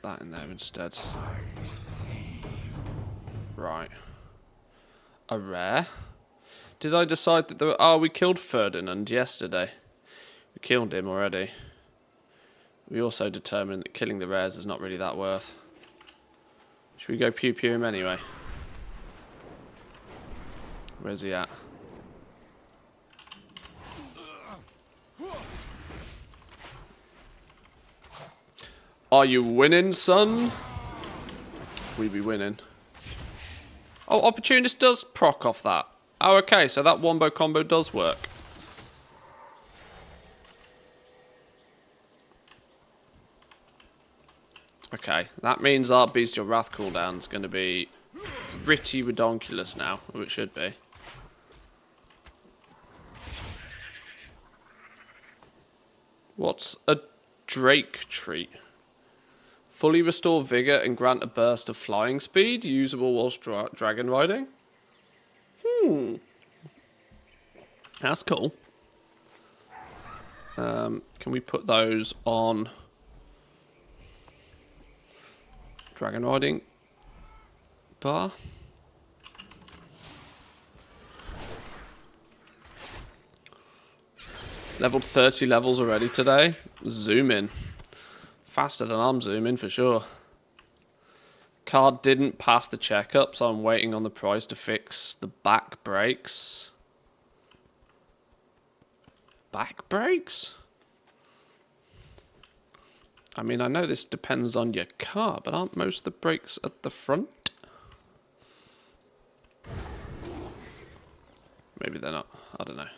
that in there instead. Right. A rare? Did I decide that there were... Oh, we killed Ferdinand yesterday. We killed him already. We also determined that killing the rares is not really that worth. Should we go pew-pew him anyway? Where's he at? Are you winning, son? We be winning. Oh, Opportunist does proc off that. Oh, okay, so that wombo combo does work. Okay, that means our Bestial Wrath cooldown is going to be pretty redonkulous now, or it should be. What's a Drake treat? Fully restore vigor and grant a burst of flying speed, usable whilst dragon riding. That's cool. Can we put those on dragon riding bar? Leveled 30 levels already today. Zoom in. Faster than I'm zooming for sure. Card didn't pass the checkup, so I'm waiting on the price to fix the back brakes. Back brakes? I mean, I know this depends on your car, but aren't most of the brakes at the front? Maybe they're not. I don't know.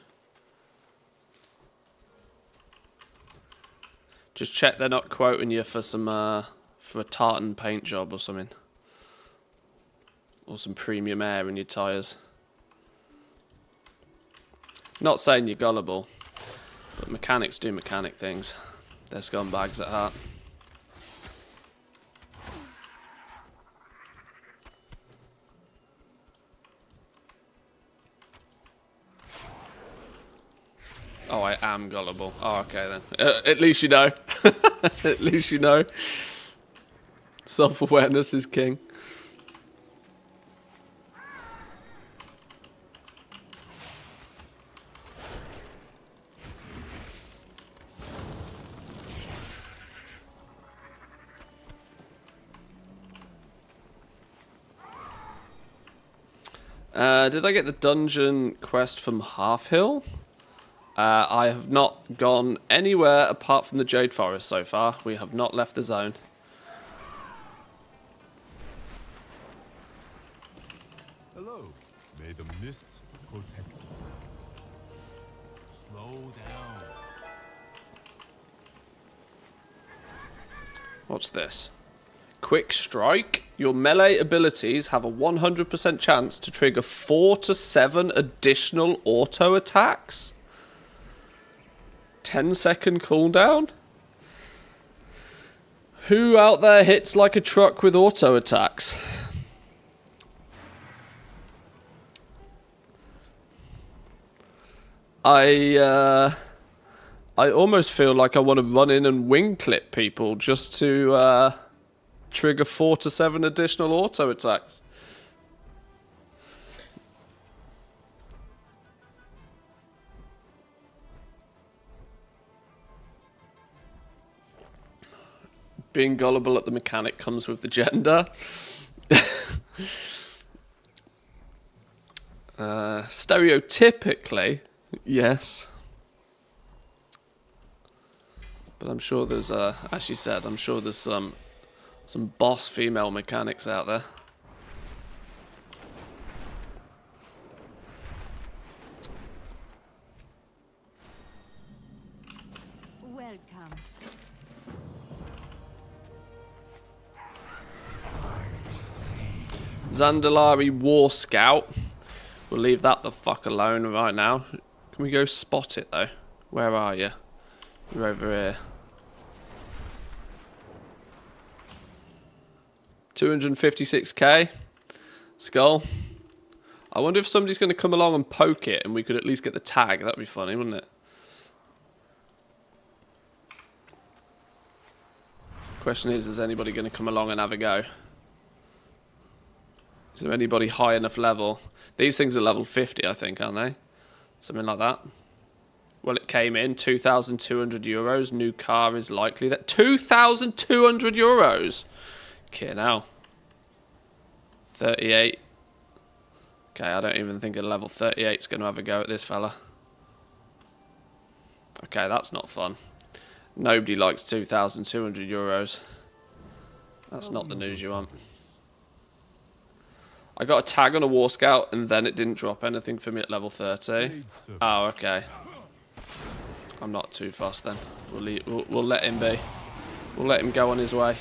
Just check they're not quoting you for some for a tartan paint job or something. Or some premium air in your tyres. Not saying you're gullible, but mechanics do mechanic things. They're scumbags at heart. Oh, I am gullible. Oh, okay then. At least you know. At least you know. Self-awareness is king. Did I get the dungeon quest from Half Hill? I have not gone anywhere apart from the Jade Forest so far. We have not left the zone. Hello. May the mists protect you. Slow down. What's this? Quick Strike. Your melee abilities have a 100% chance to trigger 4 to 7 additional auto attacks. 10-second cooldown? Who out there hits like a truck with auto attacks? I almost feel like I want to run in and wing clip people just to trigger 4 to 7 additional auto attacks. Being gullible at the mechanic comes with the gender. Stereotypically, yes. But I'm sure there's, as she said, I'm sure there's some boss female mechanics out there. come. Zandalari War Scout. We'll leave that the fuck alone right now. Can we go spot it though? Where are you? You're over here. 256k. Skull. I wonder if somebody's going to come along and poke it and we could at least get the tag. That'd be funny, wouldn't it? Question is anybody going to come along and have a go? Is there anybody high enough level? These things are level 50, I think, aren't they? Something like that. Well, it came in 2,200 euros. New car is likely. That 2,200 euros. Okay, now 38. Okay, I don't even think a level 38 is going to have a go at this fella. Okay, that's not fun. Nobody likes 2,200 euros. That's not the news you want. I got a tag on a War Scout and then it didn't drop anything for me at level 30. Oh, okay. I'm not too fussed then. We'll let him be. We'll let him go on his way.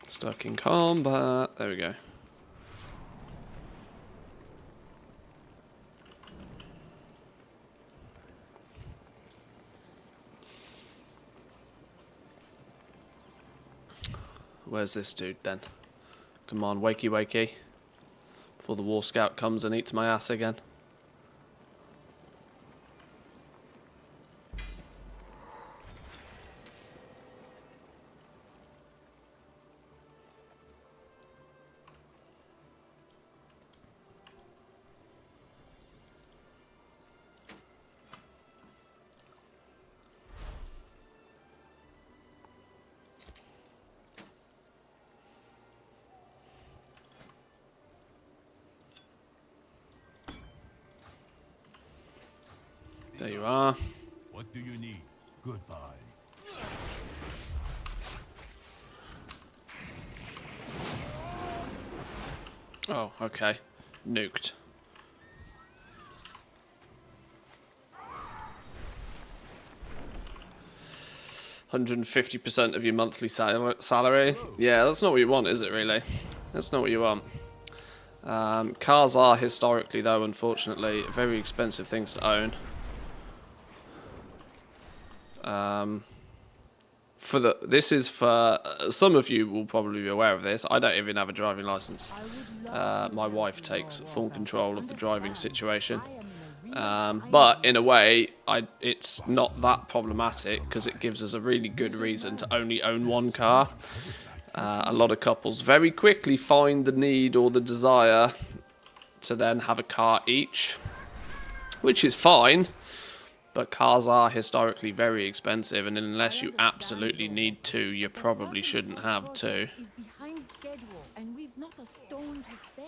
Stuck in combat. There we go. Where's this dude then? Come on, wakey wakey. Before the War Scout comes and eats my ass again. There you are. What do you need? Goodbye. Oh, okay. Nuked. $150% of your monthly salary. Yeah, that's not what you want, is it really? That's not what you want. Cars are historically, though, unfortunately, very expensive things to own. This is for some of you will probably be aware of this. I don't even have a driving license. My wife takes full control of the driving situation, but in a way, it's not that problematic because it gives us a really good reason to only own one car. A lot of couples very quickly find the need or the desire to then have a car each, which is fine. But cars are historically very expensive, and unless you absolutely need to, you probably shouldn't have two. Is behind schedule, and we've not a stone to spare.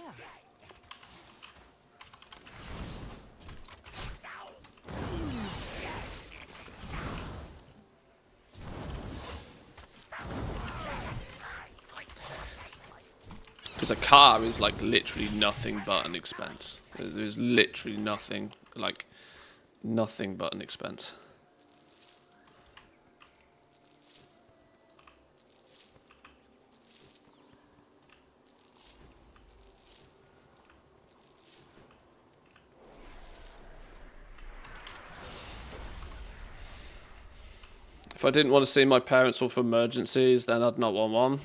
Because a car is like literally nothing but an expense. There's literally nothing like nothing but an expense. If I didn't want to see my parents or for emergencies, then I'd not want one.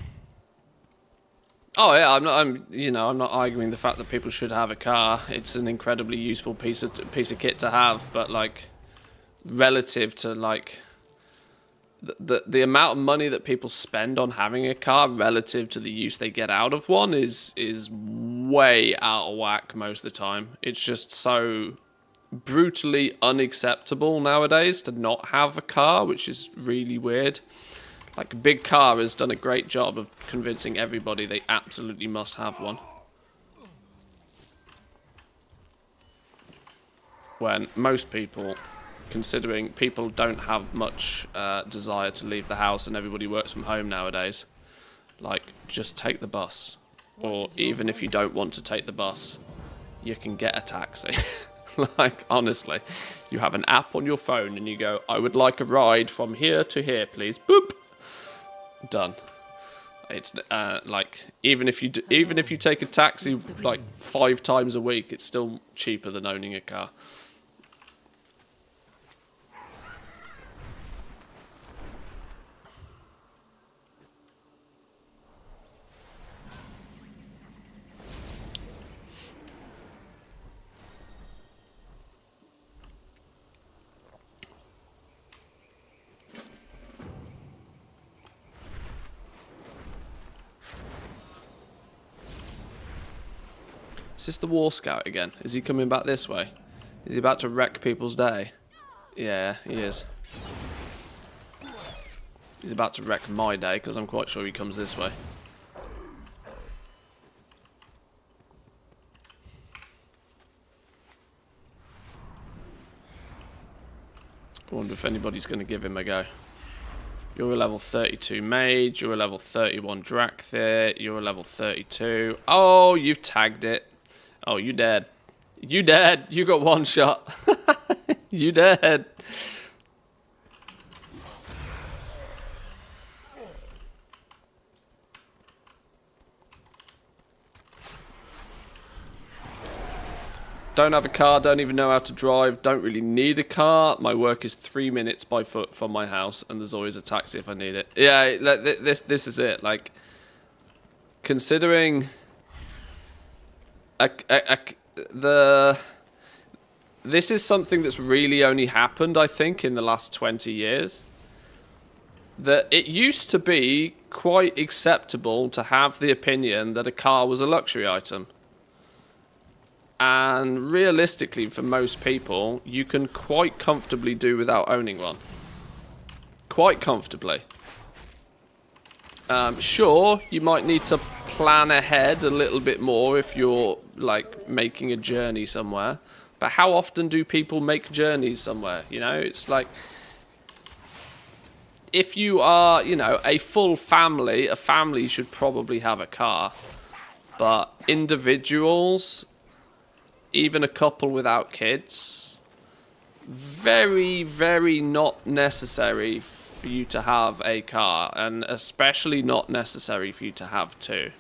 Oh yeah, I'm not arguing the fact that people should have a car. It's an incredibly useful piece of kit to have, but like relative to like the amount of money that people spend on having a car relative to the use they get out of one is way out of whack most of the time. It's just so brutally unacceptable nowadays to not have a car, which is really weird. Like, a big car has done a great job of convincing everybody they absolutely must have one. When most people, considering people don't have much desire to leave the house and everybody works from home nowadays, like, just take the bus. Or even if you don't want to take the bus, you can get a taxi. Like, honestly, you have an app on your phone and you go, I would like a ride from here to here, please. Boop. Done. It's like, even if you take a taxi like 5 times a week, it's still cheaper than owning a car. Is this the War Scout again? Is he coming back this way? Is he about to wreck people's day? Yeah, he is. He's about to wreck my day, because I'm quite sure he comes this way. I wonder if anybody's going to give him a go. You're a level 32 mage, you're a level 31 Drakthir, you're a level 32. Oh, you've tagged it. Oh, you dead. You dead. You got one shot. You dead. Don't have a car, don't even know how to drive, don't really need a car. My work is 3 minutes by foot from my house, and there's always a taxi if I need it. Yeah, this is it. Like, considering this is something that's really only happened, I think, in the last 20 years. That it used to be quite acceptable to have the opinion that a car was a luxury item. And realistically, for most people, you can quite comfortably do without owning one. Quite comfortably. Sure, you might need to plan ahead a little bit more if you're, like, making a journey somewhere. But how often do people make journeys somewhere? You know, it's like, if you are, you know, a full family, a family should probably have a car. But individuals, even a couple without kids, very, very not necessary for you to have a car, and especially not necessary for you to have two.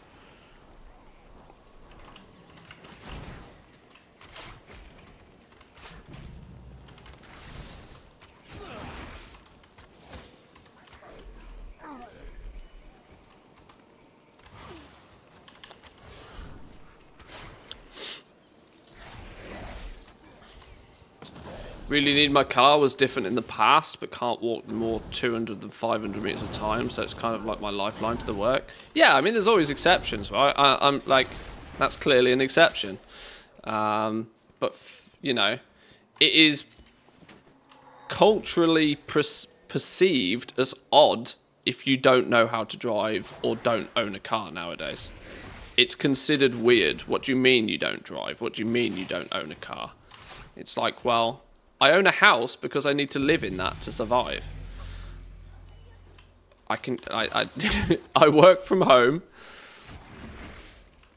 Really need my car was different in the past, but can't walk more 200 than 500 meters of time, so it's kind of like my lifeline to the work. Yeah, I mean, there's always exceptions, right? I'm like, that's clearly an exception. But, you know, it is culturally perceived as odd if you don't know how to drive or don't own a car nowadays. It's considered weird. What do you mean you don't drive? What do you mean you don't own a car? It's like, well, I own a house because I need to live in that to survive. I work from home.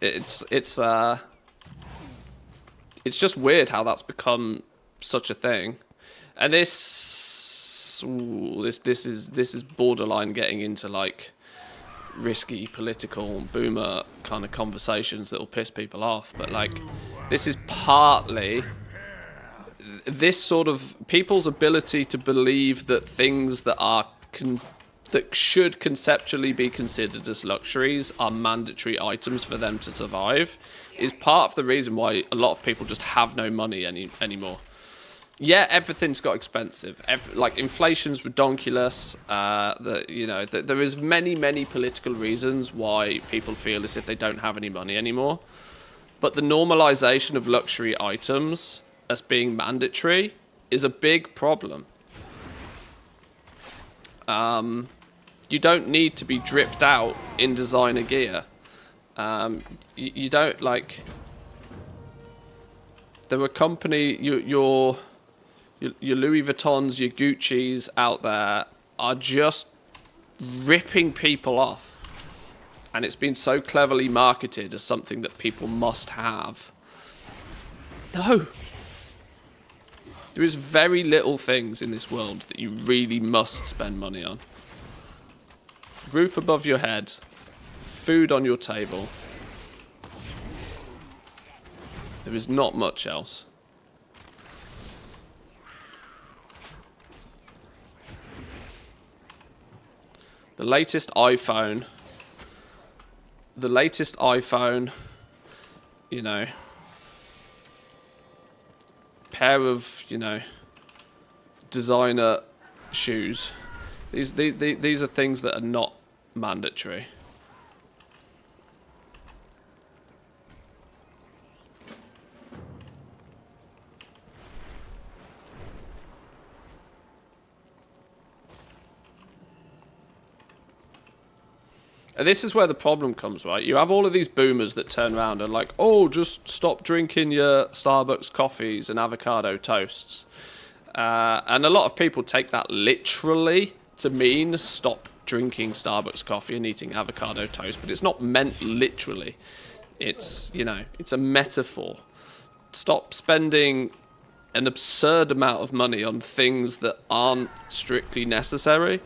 It's just weird how that's become such a thing. And this is borderline getting into, like, risky political boomer kind of conversations that will piss people off, but, like, this is partly this sort of people's ability to believe that things that are that should conceptually be considered as luxuries are mandatory items for them to survive is part of the reason why a lot of people just have no money anymore. Yeah, everything's got expensive. Like, inflation's redonkulous. There is many political reasons why people feel as if they don't have any money anymore. But the normalization of luxury items as being mandatory is a big problem. You don't need to be dripped out in designer gear. You don't, like... There are company... Your Louis Vuittons, your Gucci's out there are just ripping people off. And it's been so cleverly marketed as something that people must have. No. There is very little things in this world that you really must spend money on. Roof above your head. Food on your table. There is not much else. The latest iPhone, you know, pair of, you know, designer shoes. These are things that are not mandatory. And this is where the problem comes, right? You have all of these boomers that turn around and like, oh, just stop drinking your Starbucks coffees and avocado toasts. And a lot of people take that literally to mean stop drinking Starbucks coffee and eating avocado toast, but it's not meant literally. It's, you know, it's a metaphor. Stop spending an absurd amount of money on things that aren't strictly necessary.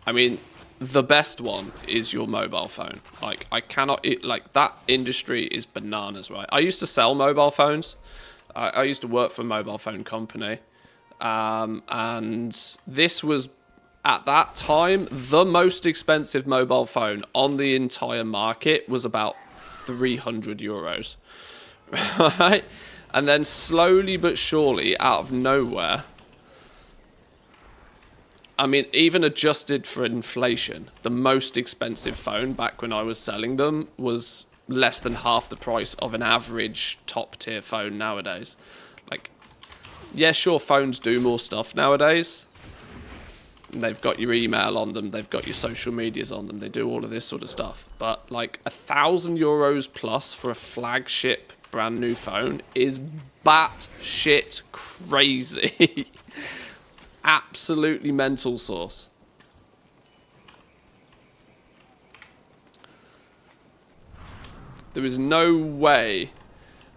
I mean, the best one is your mobile phone. Like, I cannot... like, that industry is bananas, right? I used to sell mobile phones. I used to work for a mobile phone company. And this was, at that time, the most expensive mobile phone on the entire market was about 300 euros. Right? And then slowly but surely, out of nowhere... I mean, even adjusted for inflation, the most expensive phone back when I was selling them was less than half the price of an average top-tier phone nowadays. Like, yeah, sure, phones do more stuff nowadays. They've got your email on them, they've got your social medias on them, they do all of this sort of stuff. But, like, €1,000 plus for a flagship brand new phone is batshit crazy. Absolutely mental sauce. There is no way,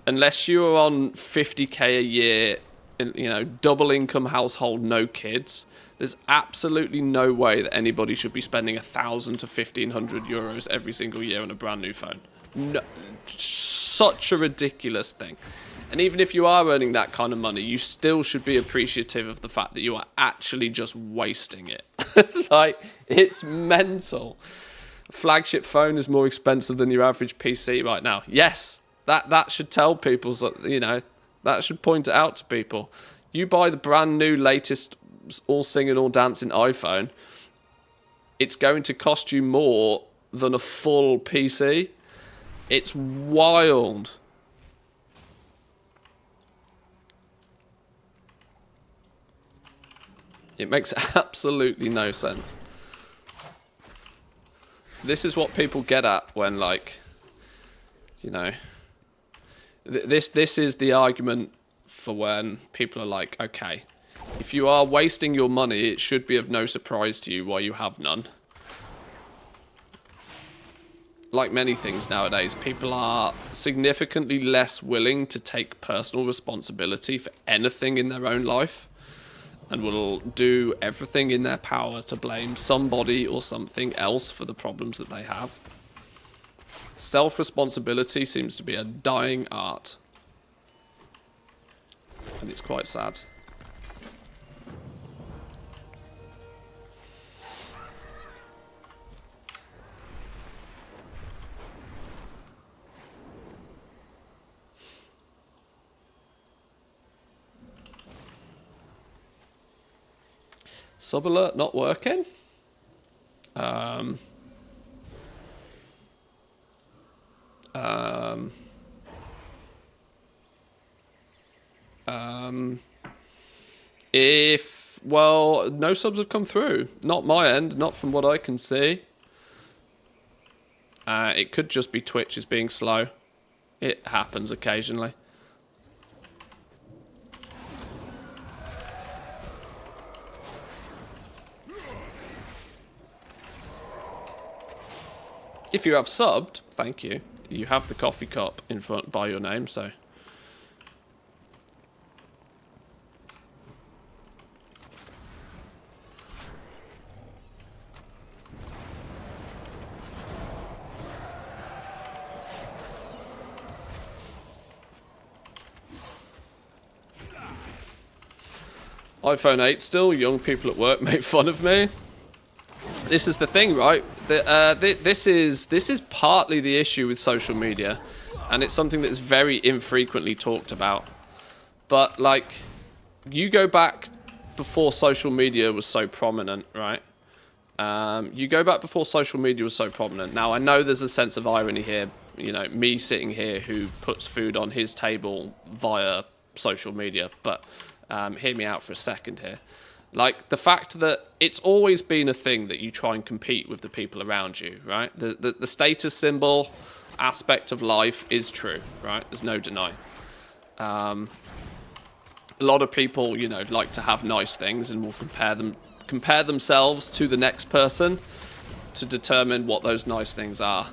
unless you're on 50k a year, you know, double income household, no kids, there's absolutely no way that anybody should be spending 1,000 to 1,500 euros every single year on a brand new phone. No, such a ridiculous thing. And even if you are earning that kind of money, you still should be appreciative of the fact that you are actually just wasting it. Like, it's mental. A flagship phone is more expensive than your average PC right now. Yes, that should tell people, you know, that should point it out to people. You buy the brand new latest all singing, all dancing iPhone, it's going to cost you more than a full PC. It's wild. It makes absolutely no sense. This is what people get at when, like, you know, this is the argument for when people are like, okay, if you are wasting your money, it should be of no surprise to you why you have none. Like many things nowadays, people are significantly less willing to take personal responsibility for anything in their own life, and will do everything in their power to blame somebody or something else for the problems that they have. Self-responsibility seems to be a dying art. And it's quite sad. Sub alert not working. Well, no subs have come through. Not my end, not from what I can see. It could just be Twitch is being slow. It happens occasionally. If you have subbed, thank you. You have the coffee cup in front by your name, so... iPhone 8 still, young people at work make fun of me. This is the thing, right? This is partly the issue with social media, and it's something that's very infrequently talked about. But, like, you go back before social media was so prominent, right? You go back before social media was so prominent. Now, I know there's a sense of irony here. You know, me sitting here who puts food on his table via social media, but hear me out for a second here. Like, the fact that it's always been a thing that you try and compete with the people around you, right? The status symbol aspect of life is true, right? There's no denying. A lot of people, you know, like to have nice things and will compare themselves to the next person to determine what those nice things are.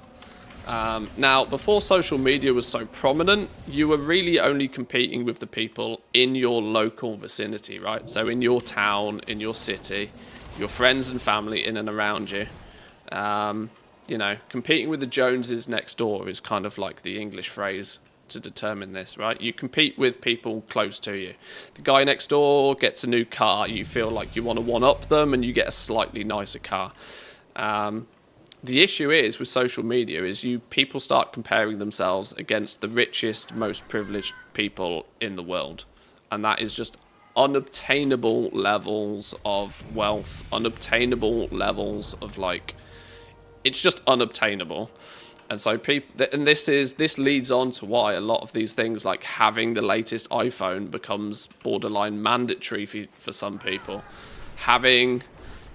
Now, before social media was so prominent, you were really only competing with the people in your local vicinity, right? So in your town, in your city, your friends and family in and around you. You know, competing with the Joneses next door is kind of like the English phrase to determine this, right? You compete with people close to you. The guy next door gets a new car, you feel like you want to one-up them, and you get a slightly nicer car. The issue is with social media is people start comparing themselves against the richest, most privileged people in the world. And that is just unobtainable levels of wealth, unobtainable levels of, like, it's just unobtainable. And so this leads on to why a lot of these things, like having the latest iPhone, becomes borderline mandatory for some people. Having,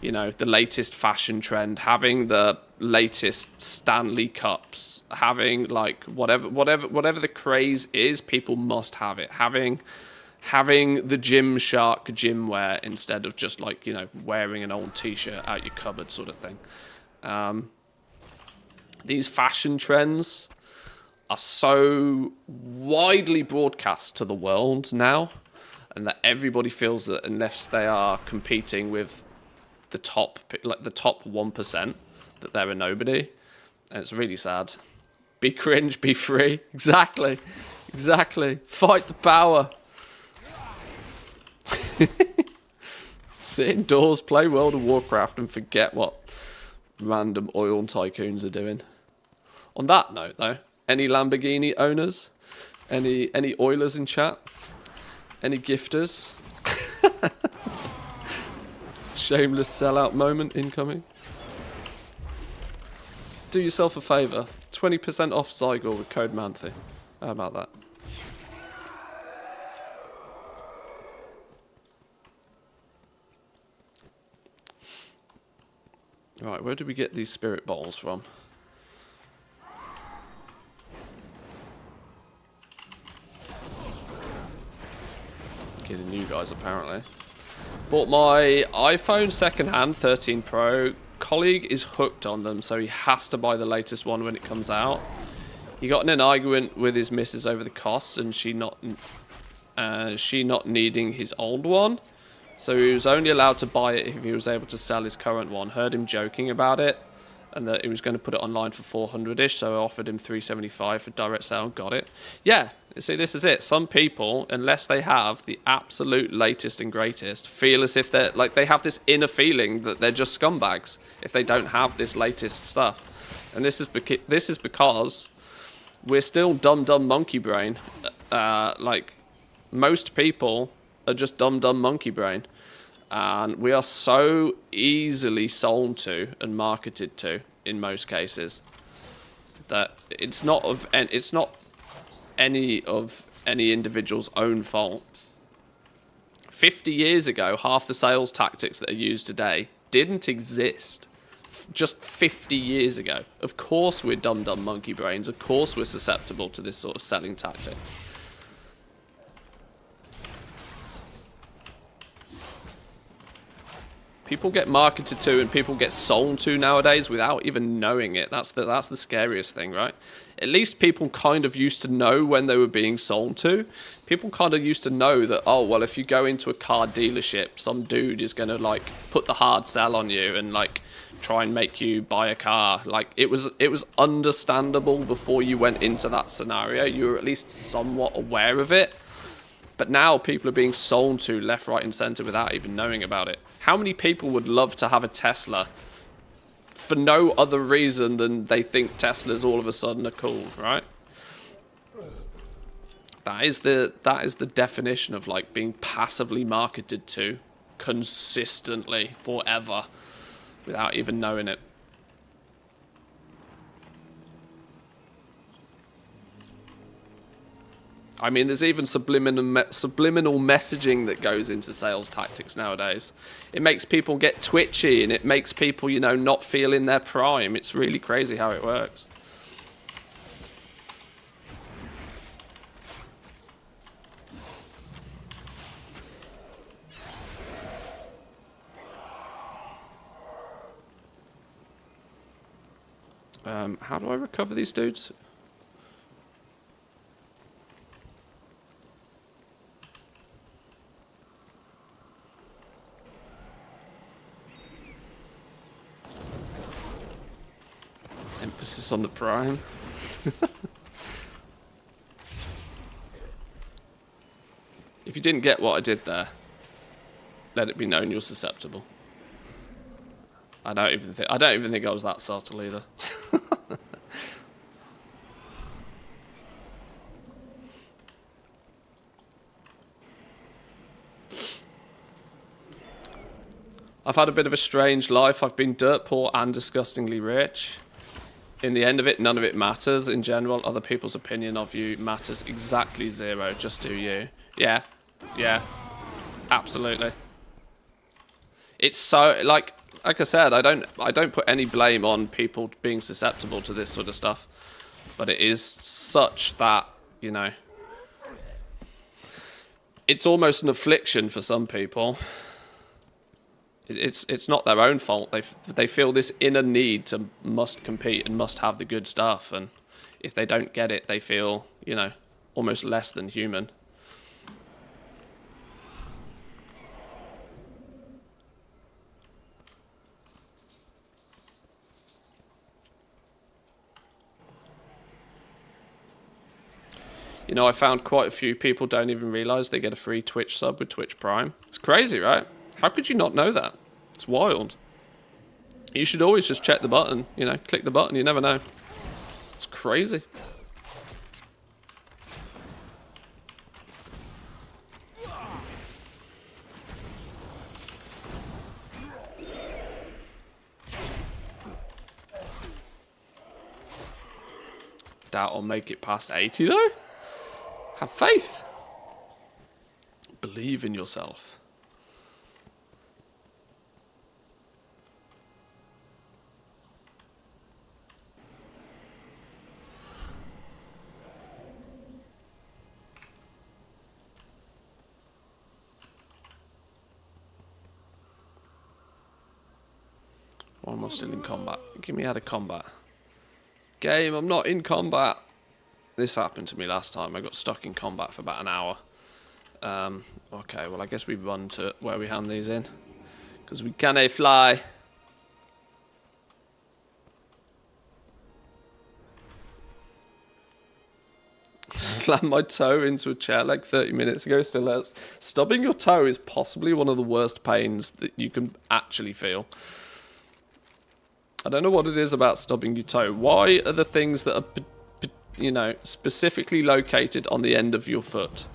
you know, the latest fashion trend, having the latest Stanley Cups, having, like, whatever the craze is, people must have it. Having the Gymshark gym wear instead of just, like, you know, wearing an old t-shirt out your cupboard sort of thing. These fashion trends are so widely broadcast to the world now, and that everybody feels that unless they are competing with the top 1%, that they're a nobody. And it's really sad. Be cringe, be free. Exactly. Fight the power. Sit indoors, play World of Warcraft, and forget what random oil tycoons are doing. On that note, though, any Lamborghini owners? Any Oilers in chat? Any gifters? Shameless sellout moment incoming. Do yourself a favour. 20% off Zygor with code Manthe. How about that? Right, where did we get these spirit bottles from? Getting you guys, apparently. Bought my iPhone secondhand, 13 Pro. Colleague is hooked on them, so he has to buy the latest one when it comes out. He got in an argument with his missus over the cost, and she not needing his old one. So he was only allowed to buy it if he was able to sell his current one. Heard him joking about it, and that he was going to put it online for 400-ish, so I offered him 375 for direct sale and got it. Yeah, see, this is it. Some people, unless they have the absolute latest and greatest, feel as if they're, like, they have this inner feeling that they're just scumbags if they don't have this latest stuff. And this is because we're still dumb monkey brain. Like, most people are just dumb monkey brain. And we are so easily sold to and marketed to, in most cases, that it's not any of any individual's own fault. 50 years ago, half the sales tactics that are used today didn't exist just 50 years ago. Of course we're dumb monkey brains. Of course we're susceptible to this sort of selling tactics. People get marketed to and people get sold to nowadays without even knowing it. That's the scariest thing, right? At least people kind of used to know when they were being sold to. People kind of used to know that, oh, well, if you go into a car dealership, some dude is going to, like, put the hard sell on you and, like, try and make you buy a car. Like, it was understandable before you went into that scenario. You were at least somewhat aware of it. But now people are being sold to left, right, and center without even knowing about it. How many people would love to have a Tesla for no other reason than they think Teslas all of a sudden are cool, right? That is the definition of, like, being passively marketed to consistently forever without even knowing it. I mean, there's even subliminal messaging that goes into sales tactics nowadays. It makes people get twitchy and it makes people, you know, not feel in their prime. It's really crazy how it works. How do I recover these dudes? Emphasis on the prime. If you didn't get what I did there, let it be known you're susceptible. I don't even think I was that subtle either. I've had a bit of a strange life. I've been dirt poor and disgustingly rich. In the end of it, none of it matters. In general, other people's opinion of you matters exactly zero. Just do you. Yeah. Yeah. Absolutely. It's so, like I said, I don't put any blame on people being susceptible to this sort of stuff. But it is such that, you know, it's almost an affliction for some people. It's not their own fault. They feel this inner need to must compete and must have the good stuff, and if they don't get it, they feel, you know, almost less than human. You know, I found quite a few people don't even realize they get a free Twitch sub with Twitch Prime. It's crazy, right? How could you not know that? It's wild. You should always just check the button, you know, click the button, you never know. It's crazy. Doubt I'll make it past 80 though. Have faith. Believe in yourself. Why am I still in combat? Give me out of combat. Game, I'm not in combat. This happened to me last time. I got stuck in combat for about an hour. Okay, well I guess we run to where we hand these in. Because we can't fly. Slammed my toe into a chair like 30 minutes ago. Still hurts. Stubbing your toe is possibly one of the worst pains that you can actually feel. I don't know what it is about stubbing your toe. Why are the things that are, you know, specifically located on the end of your foot?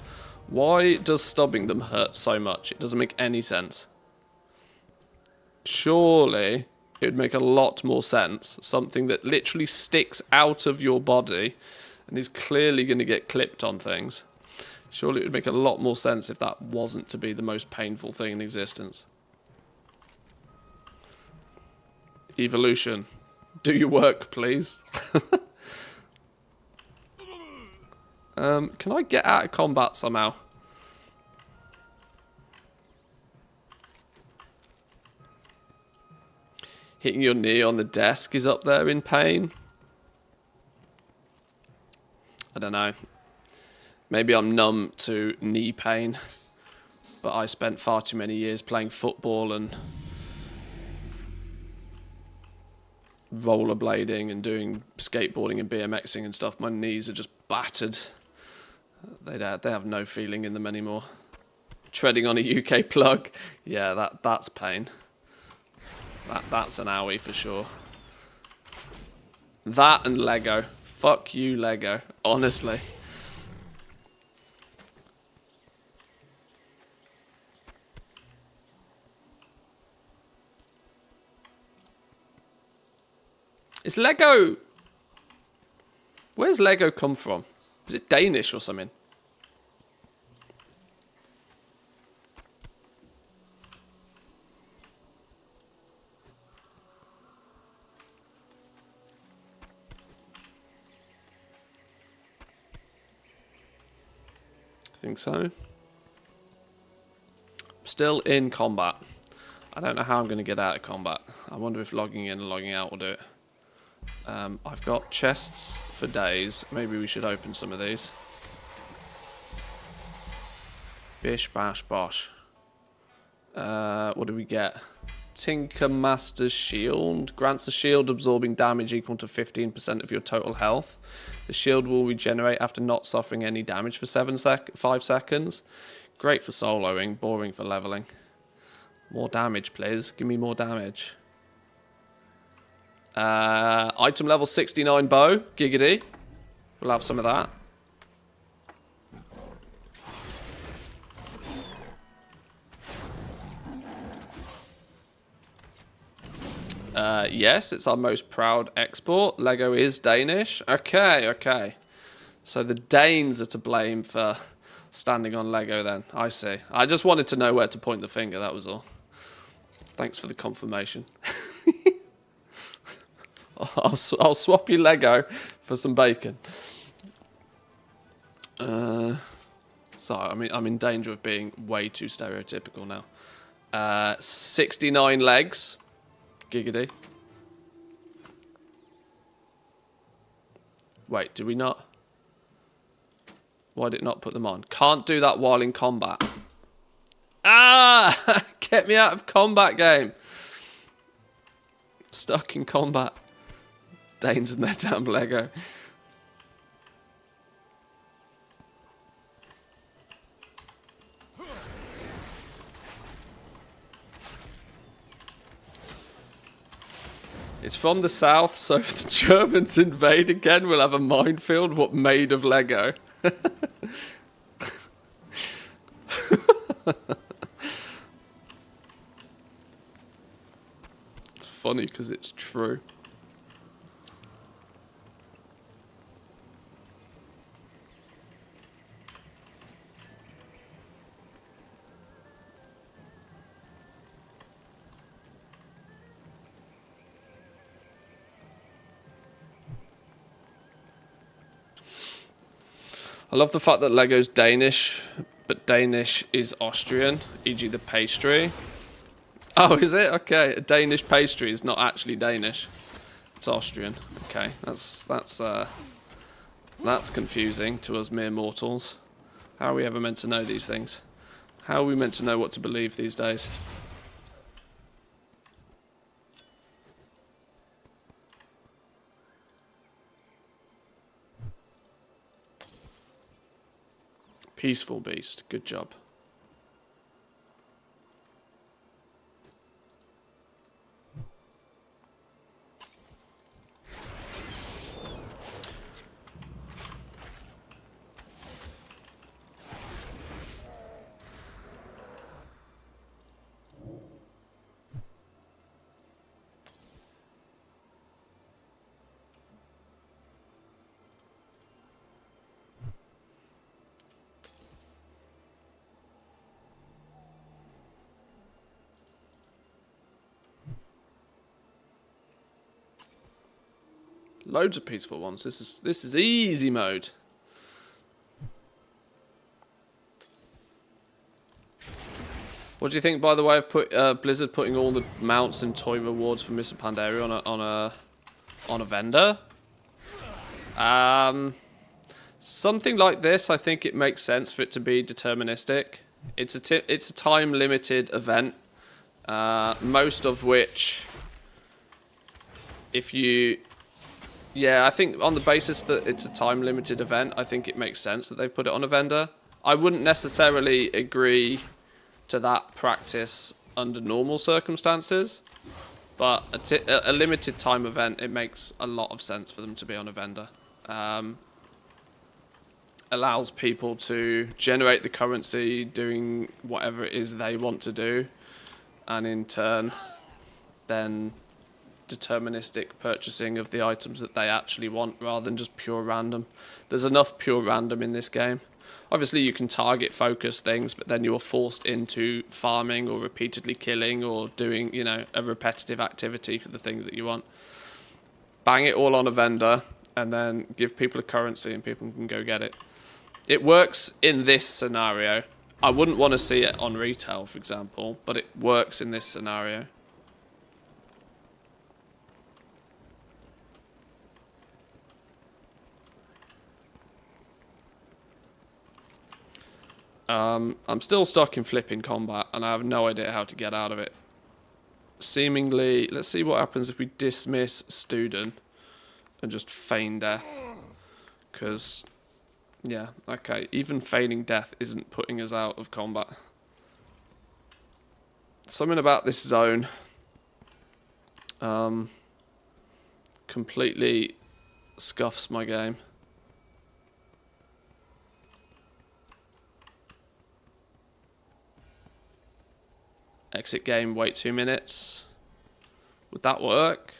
Why does stubbing them hurt so much? It doesn't make any sense. Surely it would make a lot more sense. Something that literally sticks out of your body and is clearly going to get clipped on things. Surely it would make a lot more sense if that wasn't to be the most painful thing in existence. Evolution. Do your work, please. Can I get out of combat somehow? Hitting your knee on the desk is up there in pain. I don't know. Maybe I'm numb to knee pain. But I spent far too many years playing football and rollerblading and doing skateboarding and BMXing and stuff. My knees are just battered. They have no feeling in them anymore. Treading on a UK plug. Yeah, that's pain. That's an owie for sure. That and Lego. Fuck you, Lego. Honestly. It's Lego! Where's Lego come from? Is it Danish or something? I think so. Still in combat. I don't know how I'm going to get out of combat. I wonder if logging in and logging out will do it. I've got chests for days. Maybe we should open some of these. Bish, bash, bosh. What do we get? Tinker Master's Shield. Grants a shield absorbing damage equal to 15% of your total health. The shield will regenerate after not suffering any damage for 5 seconds. Great for soloing, boring for leveling. More damage, please. Give me more damage. Item level 69 bow. Giggity. We'll have some of that. Yes, it's our most proud export. Lego is Danish. Okay, okay. So the Danes are to blame for standing on Lego then. I see. I just wanted to know where to point the finger, that was all. Thanks for the confirmation. I'll swap you Lego for some bacon. Sorry, I'm in danger of being way too stereotypical now. 69 legs. Giggity. Wait, did we not? Why did it not put them on? Can't do that while in combat. Ah! Get me out of combat, game. Stuck in combat. Danes and their damn Lego. It's from the south, so if the Germans invade again, we'll have a minefield, what made of Lego. It's funny because it's true. I love the fact that Lego's Danish, but Danish is Austrian, e.g. the pastry. Oh, is it? Okay, a Danish pastry is not actually Danish. It's Austrian. Okay, that's confusing to us mere mortals. How are we ever meant to know these things? How are we meant to know what to believe these days? Peaceful beast. Good job. Loads of peaceful ones. This is easy mode. What do you think, by the way, of Blizzard putting all the mounts and toy rewards for Mr. Pandaria on a vendor? Something like this, I think it makes sense for it to be deterministic. It's a time limited event, most of which, I think on the basis that it's a time limited event, I think it makes sense that they've put it on a vendor. I wouldn't necessarily agree to that practice under normal circumstances, but a limited time event, it makes a lot of sense for them to be on a vendor. Allows people to generate the currency doing whatever it is they want to do, and in turn then deterministic purchasing of the items that they actually want rather than just pure random. There's enough pure random in this game. Obviously you can target focus things, but then you're forced into farming or repeatedly killing or doing, you know, a repetitive activity for the thing that you want. Bang it all on a vendor and then give people a currency and people can go get it. It works in this scenario. I wouldn't want to see it on retail, for example, but it works in this scenario. I'm still stuck in flipping combat, and I have no idea how to get out of it. Seemingly, let's see what happens if we dismiss student and just feign death. Because, yeah, okay, even feigning death isn't putting us out of combat. Something about this zone completely scuffs my game. Exit game, wait 2 minutes. Would that work?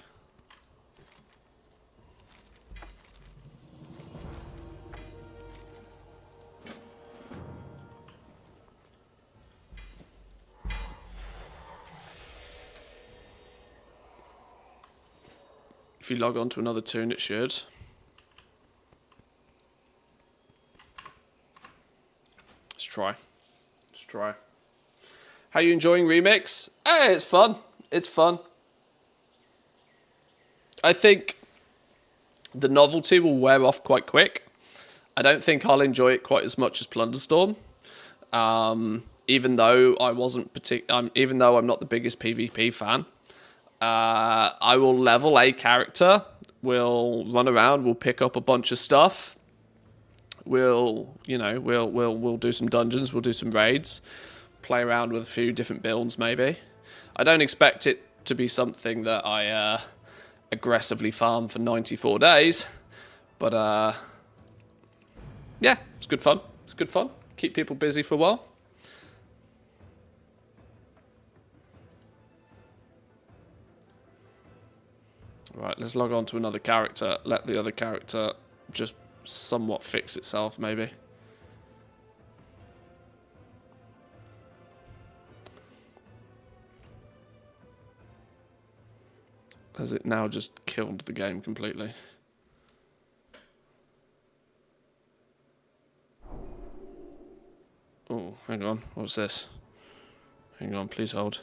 If you log on to another tune, it should. Let's try. Let's try. How are you enjoying Remix? Hey, it's fun. It's fun. I think the novelty will wear off quite quick. I don't think I'll enjoy it quite as much as Plunderstorm. Even though even though I'm not the biggest PvP fan. I will level a character. We'll run around. We'll pick up a bunch of stuff. We'll do some dungeons. We'll do some raids. Play around with a few different builds, maybe. I don't expect it to be something that I aggressively farm for 94 days, but yeah, it's good fun. It's good fun. Keep people busy for a while. Right, let's log on to another character. Let the other character just somewhat fix itself, maybe. Has it now just killed the game completely? Oh, hang on. What's this? Hang on, please hold.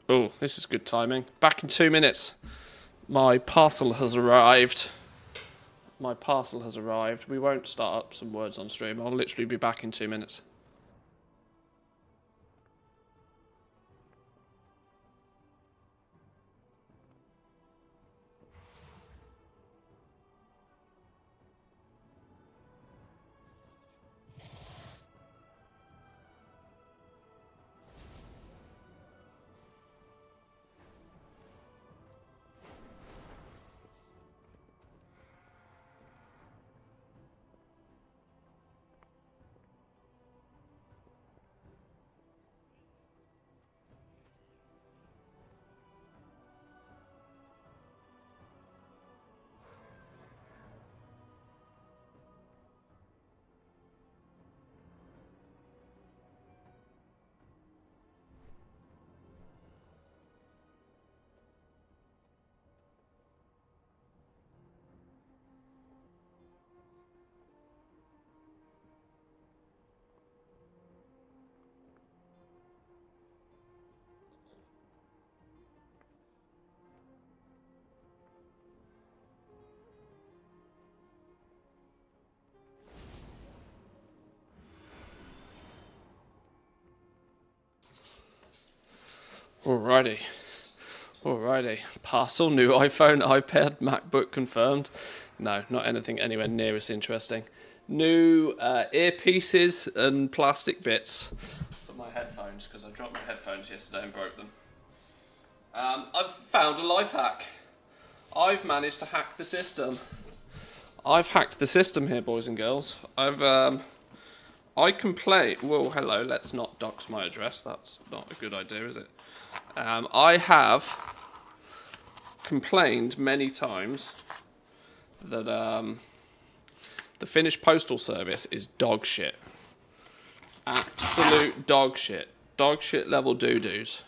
Oh, this is good timing. Back in 2 minutes. My parcel has arrived. My parcel has arrived. We won't start up some words on stream. I'll literally be back in 2 minutes. Alrighty. Alrighty. Parcel, new iPhone, iPad, MacBook confirmed. No, not anything anywhere near as interesting. New earpieces and plastic bits for my headphones, because I dropped my headphones yesterday and broke them. I've found a life hack. I've managed to hack the system. I've hacked the system here, boys and girls. I can play... Whoa, hello, let's not dox my address. That's not a good idea, is it? I have complained many times that the Finnish postal service is dog shit. Absolute dog shit. Dog shit level doo-doos.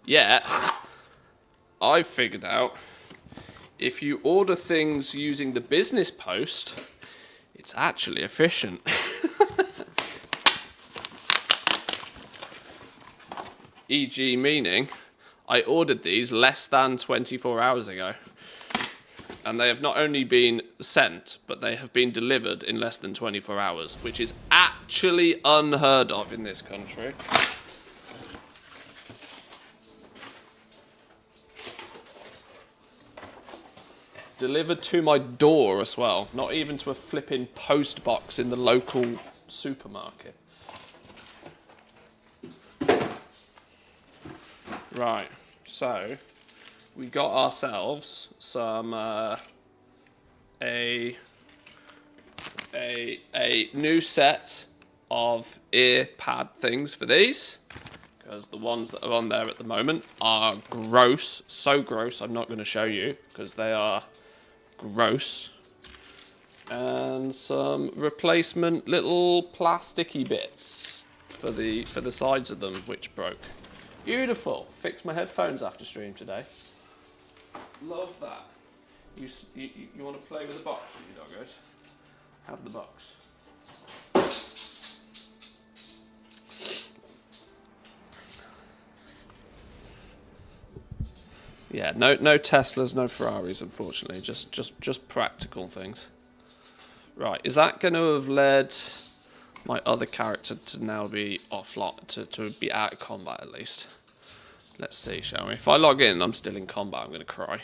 Yet, I've figured out if you order things using the business post, it's actually efficient. E.g. meaning, I ordered these less than 24 hours ago. And they have not only been sent, but they have been delivered in less than 24 hours, which is actually unheard of in this country. Delivered to my door as well, not even to a flipping post box in the local supermarket. Right, so we got ourselves some a new set of ear pad things for these, because the ones that are on there at the moment are gross, so gross I'm not going to show you because they are gross. And some replacement little plasticky bits for the sides of them which broke. Beautiful. Fixed my headphones after stream today. Love that. You want to play with the box, you doggos? Have the box. Yeah, no Teslas, no Ferraris, unfortunately. Just practical things. Right, is that going to have led my other character to now be offline, to be out of combat at least? Let's see, shall we? If I log in and I'm still in combat, I'm going to cry.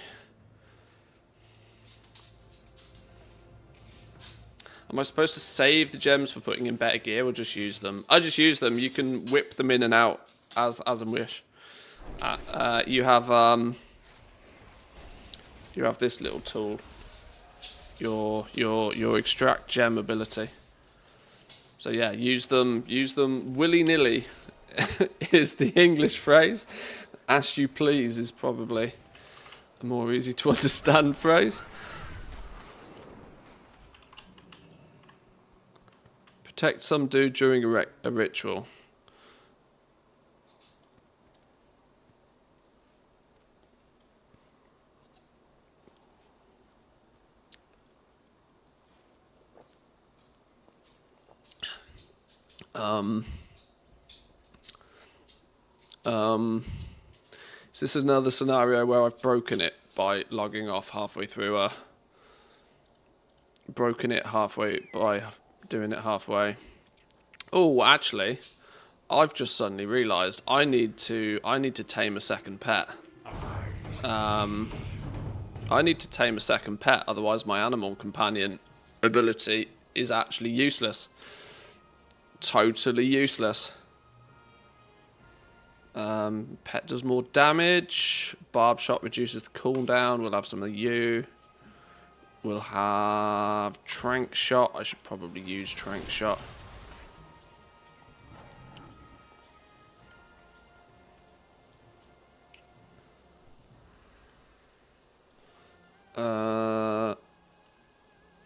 Am I supposed to save the gems for putting in better gear or just use them? I just use them. You can whip them in and out as and wish. You have this little tool. Your extract gem ability. So yeah, use them willy-nilly is the English phrase. As you please is probably a more easy to understand phrase. Protect some dude during a ritual. Is this another scenario where I've broken it by logging off halfway through broken it halfway by doing it halfway? Oh, actually, I've just suddenly realised I need to tame a second pet. I need to tame a second pet, otherwise my animal companion ability is actually useless. Totally useless. Pet does more damage. Barb shot reduces the cooldown. We'll have some of you. We'll have trank shot. I should probably use trank shot.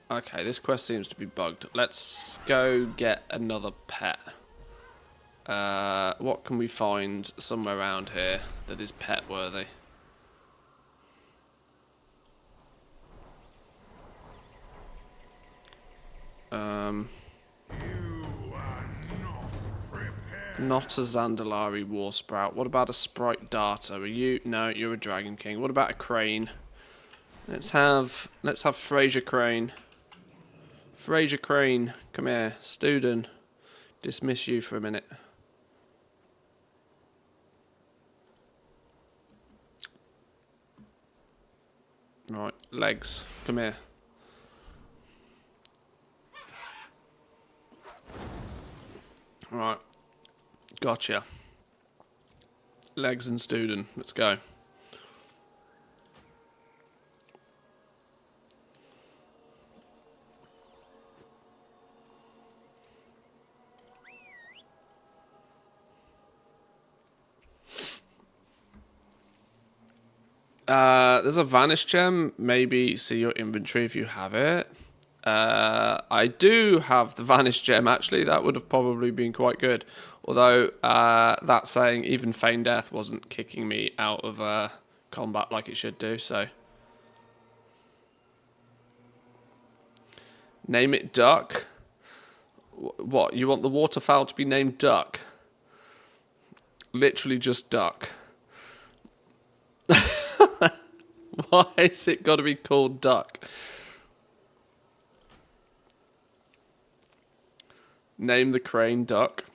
Okay, this quest seems to be bugged. Let's go get another pet. What can we find somewhere around here that is pet worthy? Not a Zandalari War Sprout. What about a Sprite Darter? Are you? No, you're a Dragon King. What about a Crane? Let's have Fraser Crane. Fraser Crane, come here. Student, dismiss you for a minute. Right, legs. Come here. Right. Gotcha. Legs and student. Let's go. There's a vanish gem. Maybe see your inventory if you have it. I do have the vanish gem, actually. That would have probably been quite good. Although, that saying, even feign death wasn't kicking me out of combat like it should do, so. Name it Duck. What? You want the waterfowl to be named Duck? Literally just Duck. Why is it got to be called Duck? Name the crane Duck.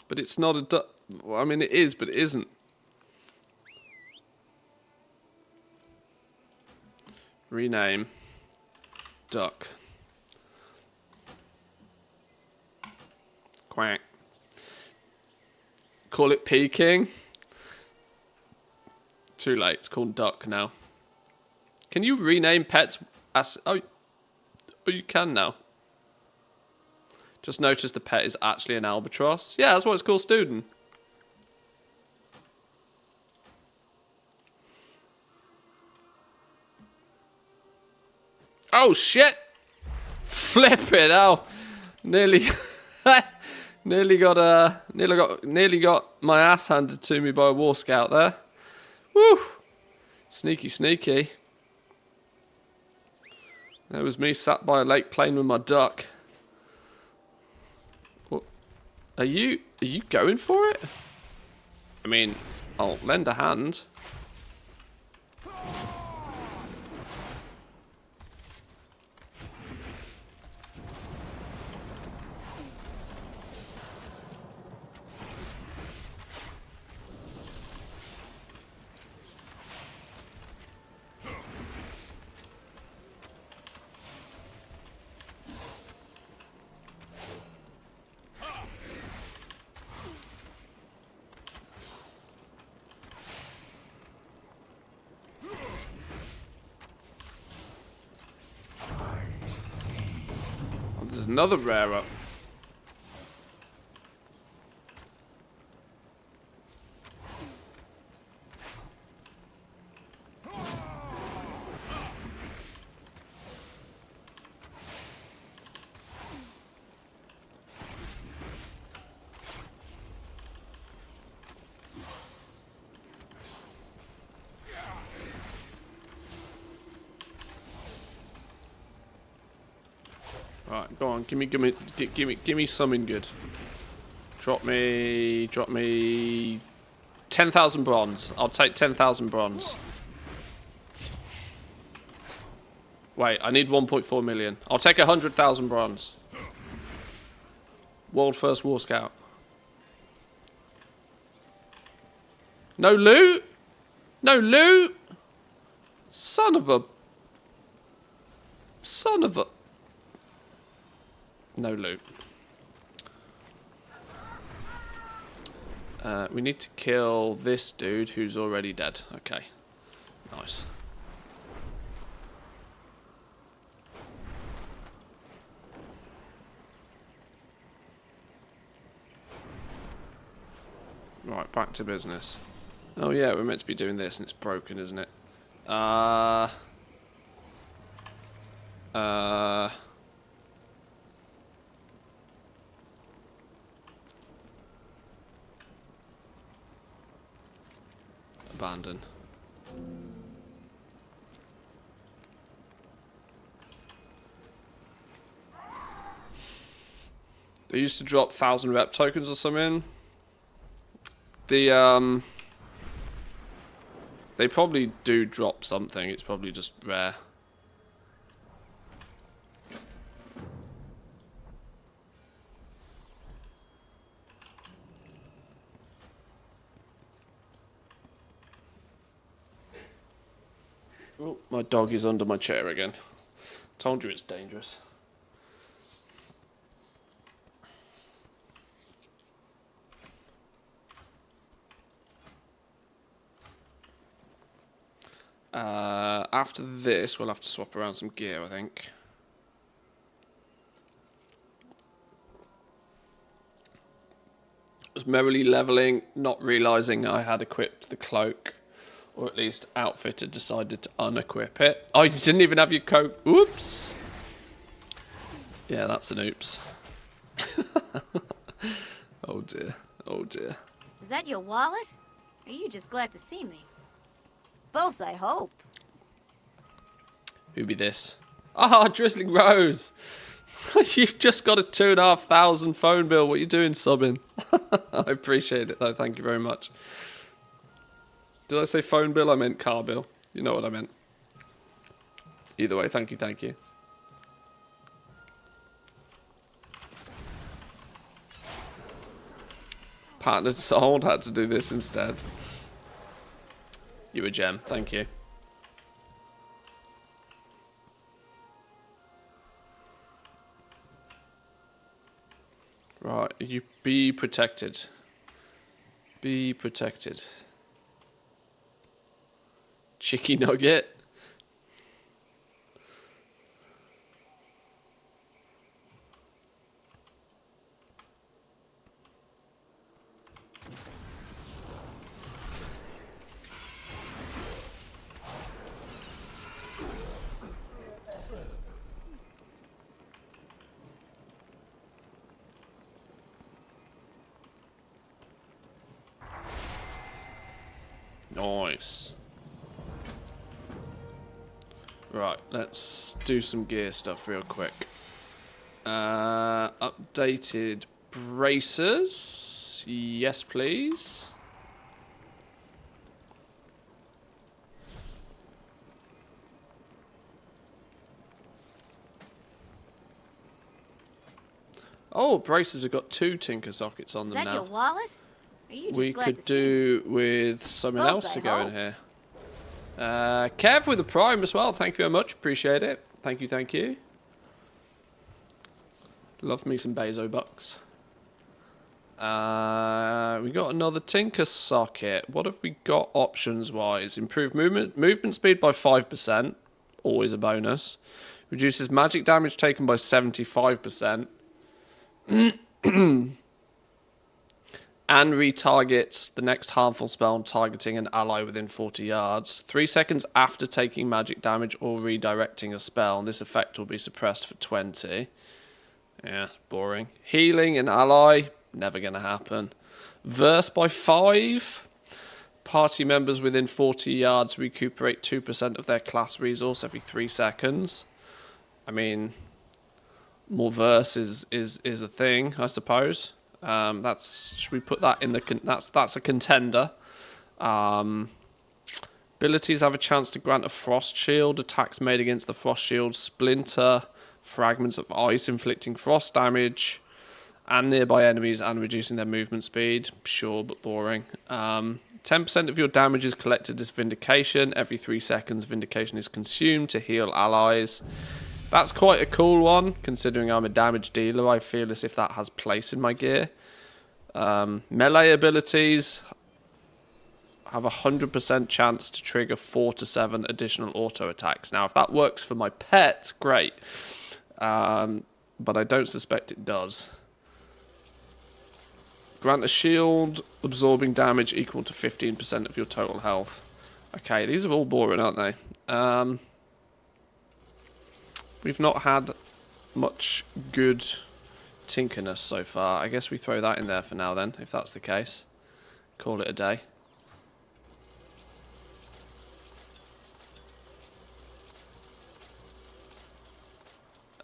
But it's not a duck. Well, I mean, it is, but it isn't. Rename Duck. Quack. Call it Peking. Too late. It's called Duck now. Can you rename pets as... Oh, you can now. Just notice the pet is actually an albatross. Yeah, that's what it's called, student. Oh, shit! Flip it, oh. Nearly... nearly got my ass handed to me by a war scout there. Woo! Sneaky, sneaky. There was me sat by a lake playing with my duck. What? Are you going for it? I mean, I'll lend a hand. There's another rare up. Right, go on, give me something good. Drop me 10,000 bronze. I'll take 10,000 bronze. Wait, I need 1.4 million. I'll take 100,000 bronze. World first war scout. No loot? No loot? Son of a... No loot. We need to kill this dude who's already dead. Okay. Nice. Right, back to business. Oh yeah, we're meant to be doing this and it's broken, isn't it? Abandon. They used to drop 1,000 rep tokens or something. They probably do drop something. It's probably just rare. Oh, my dog is under my chair again. Told you it's dangerous. After this, we'll have to swap around some gear, I think. I was merrily leveling, not realising I had equipped the cloak. Or at least outfitted, decided to unequip it. Oh, you didn't even have your coat. Oops. Yeah, that's an oops. Oh dear. Oh dear. Is that your wallet? Or are you just glad to see me? Both, I hope. Who be this? Ah, Drizzling Rose. You've just got a 2,500 phone bill. What are you doing, subbing? I appreciate it, though. Thank you very much. Did I say phone bill? I meant car bill. You know what I meant. Either way, thank you, thank you. Partnered sold, had to do this instead. You a gem, thank you. Right, you be protected. Be protected. Chicky nugget. Nice. Right, let's do some gear stuff real quick. Updated bracers. Yes, please. Oh, bracers have got 2 tinker sockets on Is them that now. your wallet? Or are you just We glad could to see me? do with something Both, else to I go in hope. here. Kev with the Prime as well. Thank you very much. Appreciate it. Thank you, thank you. Love me some Bezo bucks. We got another tinker socket. What have we got options wise? Improved movement speed by 5%. Always a bonus. Reduces magic damage taken by 75%. And retargets the next harmful spell on targeting an ally within 40 yards. 3 seconds after taking magic damage or redirecting a spell. And this effect will be suppressed for 20. Yeah, boring. Healing an ally. Never going to happen. Verse by 5. Party members within 40 yards recuperate 2% of their class resource every 3 seconds. I mean, more verse is a thing, I suppose. Should we put that in the that's a contender. Abilities have a chance to grant a frost shield. Attacks made against the frost shield splinter fragments of ice, inflicting frost damage and nearby enemies and reducing their movement speed. Sure, but boring. 10% of your damage is collected as vindication. Every 3 seconds, vindication is consumed to heal allies. That's quite a cool one, considering I'm a damage dealer. I feel as if that has place in my gear. Melee abilities have a 100% chance to trigger 4 to 7 additional auto attacks. Now, if that works for my pet, great. But I don't suspect it does. Grant a shield, absorbing damage equal to 15% of your total health. Okay, these are all boring, aren't they? We've not had much good tinkerness so far. I guess we throw that in there for now then, if that's the case. Call it a day.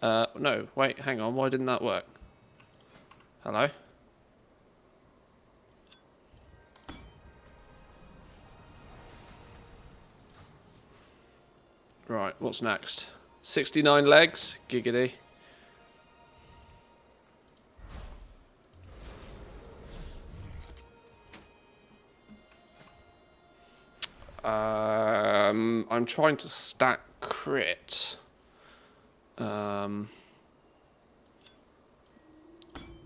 No, wait, hang on. Why didn't that work? Hello? Right, what's next? 69 legs, giggity. I'm trying to stack crit. In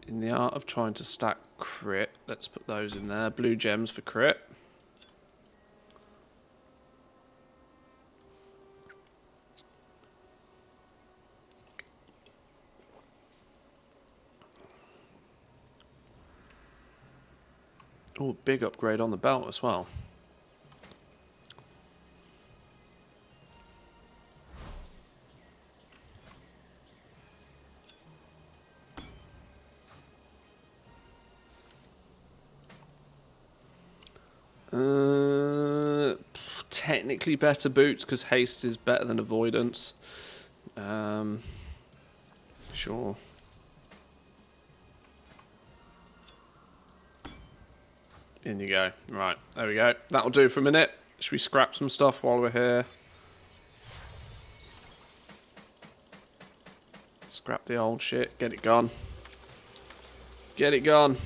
the art of trying to stack crit, let's put those in there. Blue gems for crit. Oh, big upgrade on the belt as well. Technically better boots because haste is better than avoidance. Sure. In you go. Right, there we go. That'll do for a minute. Should we scrap some stuff while we're here? Scrap the old shit. Get it gone. Get it gone.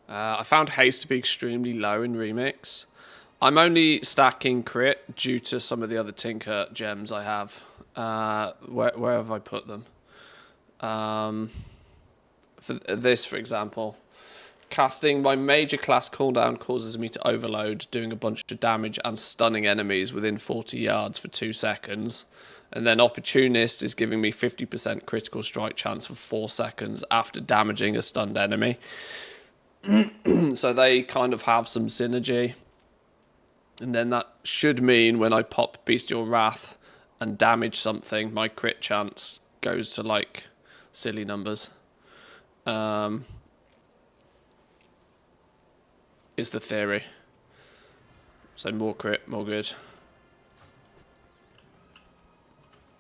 I found haste to be extremely low in Remix. I'm only stacking crit due to some of the other Tinker gems I have. Where have I put them? For this, for example, casting my major class cooldown causes me to overload, doing a bunch of damage and stunning enemies within 40 yards for 2 seconds. And then Opportunist is giving me 50% critical strike chance for 4 seconds after damaging a stunned enemy. So they kind of have some synergy. And then that should mean when I pop Bestial Wrath and damage something, my crit chance goes to like silly numbers. Is the theory. So more crit, more good.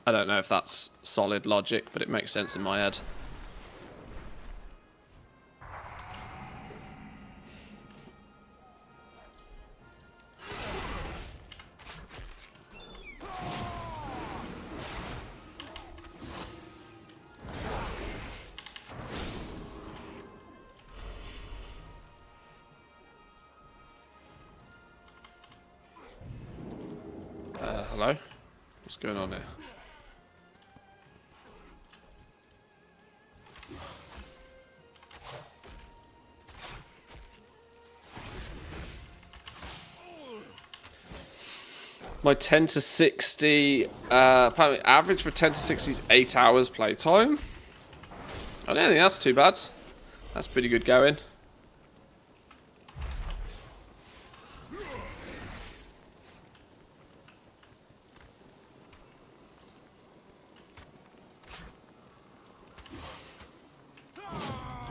I don't know if that's solid logic, but it makes sense in my head. Hello? What's going on here? My 10 to 60, apparently average for 10 to 60 is 8 hours playtime. I don't think that's too bad. That's pretty good going.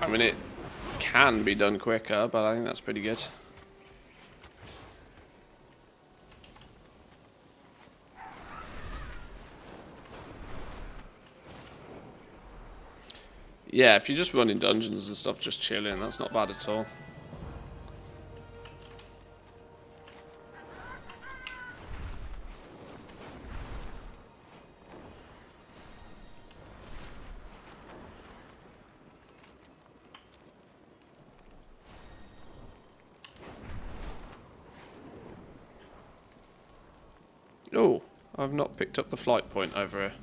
I mean, it can be done quicker, but I think that's pretty good. Yeah, if you're just running dungeons and stuff, just chilling, that's not bad at all. Oh, I've not picked up the flight point over here.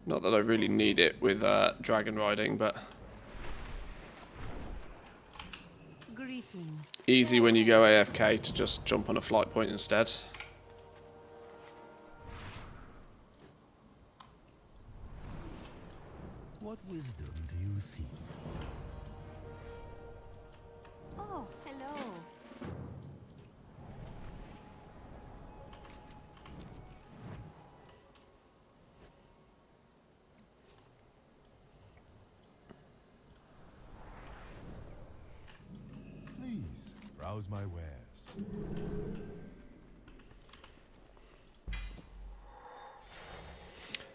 Not that I really need it with dragon riding, but Greetings. easy when you go AFK to just jump on a flight point instead. What wisdom do you seek? Oh, hello. Please, browse my wares.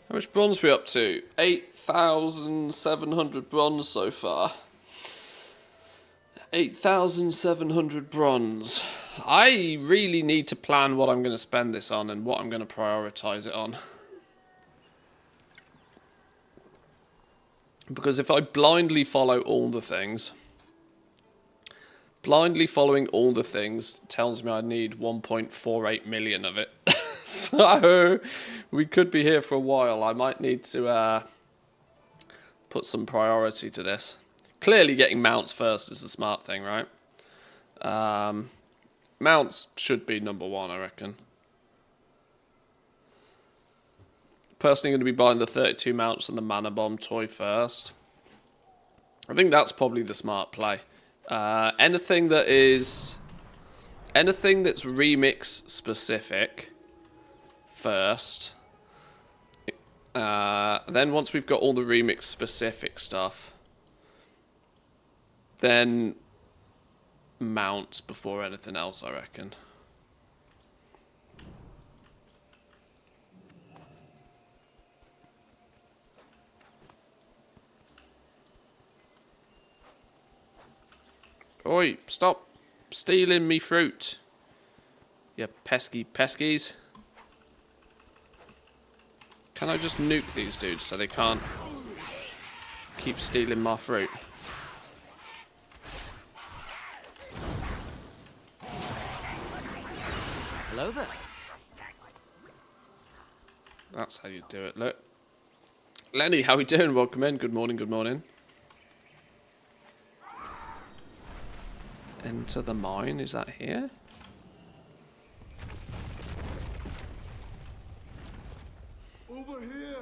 How much bronze are we up to? 8,700 bronze so far. 8,700 bronze. I really need to plan what I'm going to spend this on and what I'm going to prioritize it on. Because if I blindly follow all the things, Blindly following all the things tells me I need 1.48 million of it. So we could be here for a while. I might need to put some priority to this. Clearly getting mounts first is the smart thing, right? Mounts should be number one, I reckon. Personally going to be buying the 32 mounts and the mana bomb toy first. I think that's probably the smart play. Anything that's remix specific first. Then once we've got all the remix specific stuff, then mounts before anything else, I reckon. Oi, stop stealing me fruit. You pesky peskies. Can I just nuke these dudes so they can't keep stealing my fruit? Hello there. That's how you do it, look. Lenny, how we doing? Welcome in. Good morning, good morning. Enter the mine, is that here? Over here.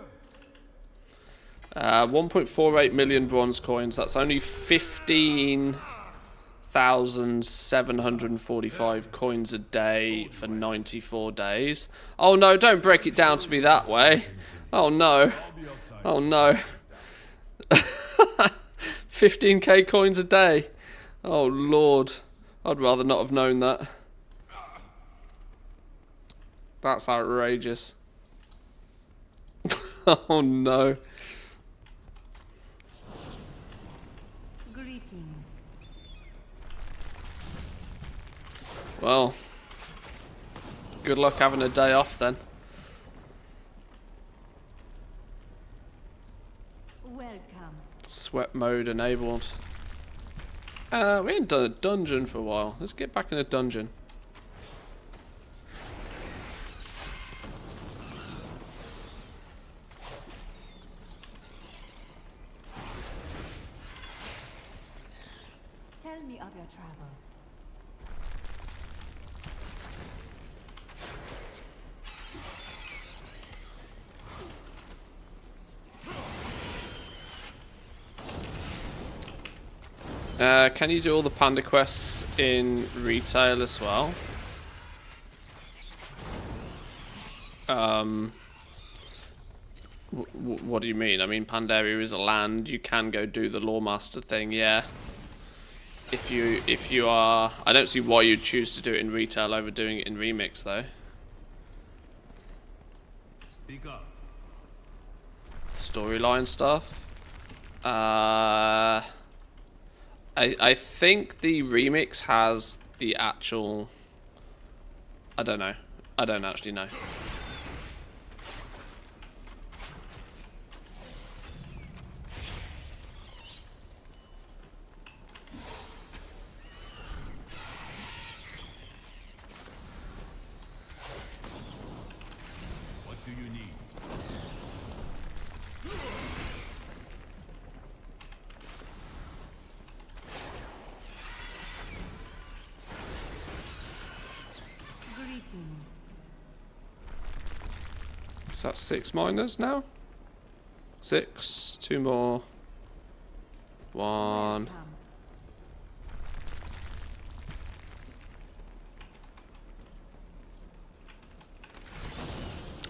1.48 million bronze coins. That's only 15,745 coins a day for 94 days. Oh no, don't break it down to me that way. Oh no. Oh no. 15k coins a day. Oh lord. I'd rather not have known that. That's outrageous. Oh no. Greetings. Well, good luck having a day off then. Welcome. Sweat mode enabled. We ain't done a dungeon for a while. Let's get back in a dungeon. Tell me of your travels. Can you do all the panda quests in retail as well? What do you mean? I mean, Pandaria is a land. You can go do the Lawmaster thing, yeah. If you are, I don't see why you'd choose to do it in retail over doing it in remix though. Speak up. Storyline stuff. I think the remix has the actual. I don't know. I don't actually know. What do you need? Greetings. Is that 6 miners now? 6. 2 more. 1. Welcome.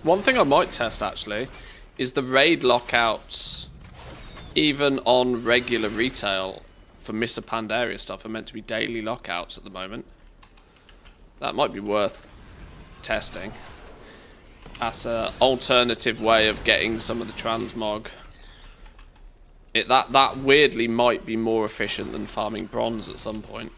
One thing I might test actually is the raid lockouts, even on regular retail for Mr. Pandaria stuff, are meant to be daily lockouts at the moment. That might be worth testing as an alternative way of getting some of the transmog. That weirdly might be more efficient than farming bronze at some point.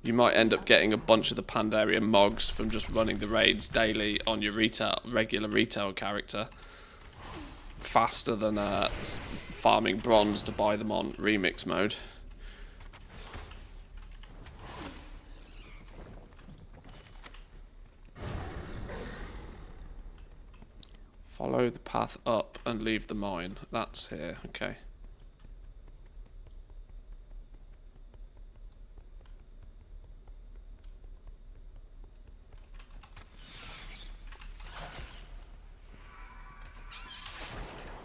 You might end up getting a bunch of the Pandaria mogs from just running the raids daily on your regular retail character faster than farming bronze to buy them on remix mode. Follow the path up and leave the mine. That's here, okay.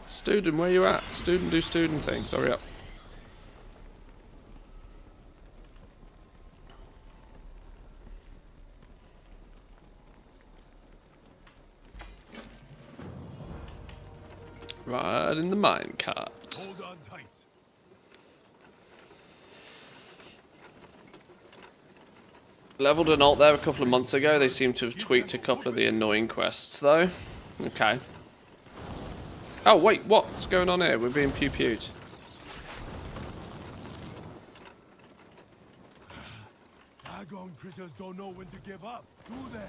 Student, where you at? Student, do student things. Hurry up. Right in the minecart. Hold on tight. Leveled an alt there a couple of months ago. They seem to have tweaked a couple of the annoying quests, though. Okay. Oh, wait, what's going on here? We're being pew-pewed. Daggone critters don't know when to give up, do they?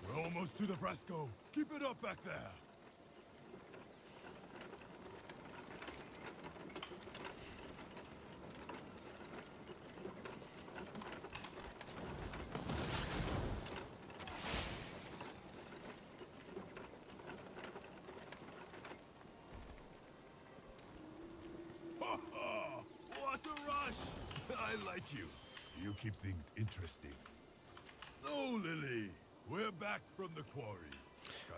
We're almost to the fresco. Keep it up back there. What a rush! I like you. You keep things interesting. Snow Lily, we're back from the quarry.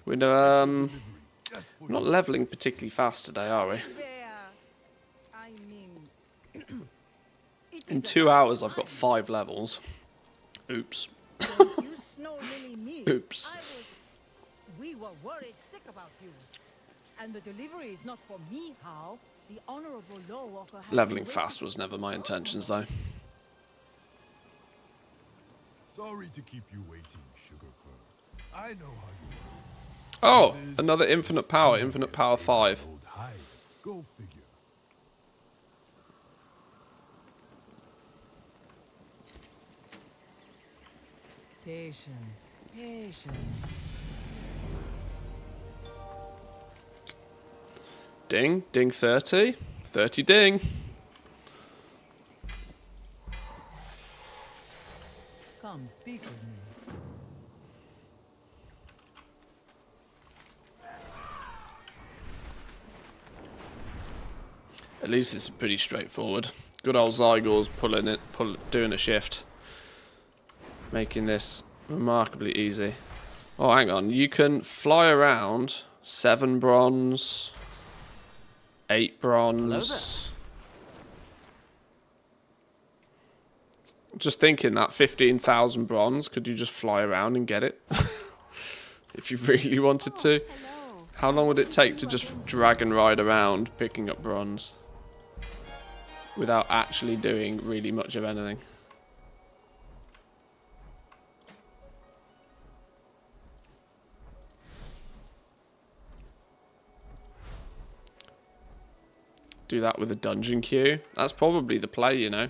We're not leveling particularly fast today, are we? I mean, In 2 hours, I've got 5 levels. Oops. you snow lily me. Oops. We were worried sick about you. And the delivery is not for me, how? The honorable law walker has Leveling been fast was never my intentions, though. Sorry to keep you waiting, Sugarfur. I know how you are. Oh, another infinite power 5. Old hide. Go figure. Patience, patience. Ding, ding 30. 30 ding. Come, speak with me. At least it's pretty straightforward. Good old Zygor's doing a shift. Making this remarkably easy. Oh, hang on. You can fly around. 7 bronze. 8 bronze. Just thinking that 15,000 bronze, could you just fly around and get it? If you really wanted to. How long would it take to just drag and ride around picking up bronze? Without actually doing really much of anything. Do that with a dungeon queue. That's probably the play, you know.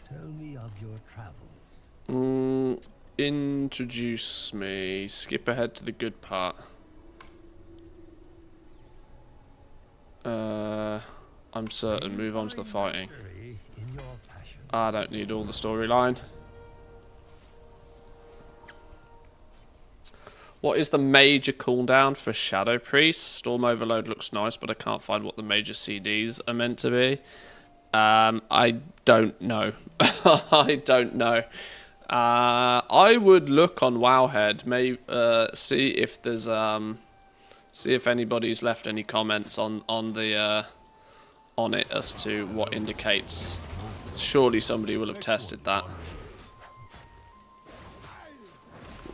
Tell me of your travels. Introduce me. Skip ahead to the good part. I'm certain. Move on to the fighting. In your passion. I don't need all the storyline. What is the major cooldown for Shadow Priest? Storm Overload looks nice, but I can't find what the major CDs are meant to be. I don't know. I don't know. I would look on Wowhead, maybe see if there's see if anybody's left any comments on it as to what indicates. Surely somebody will have tested that.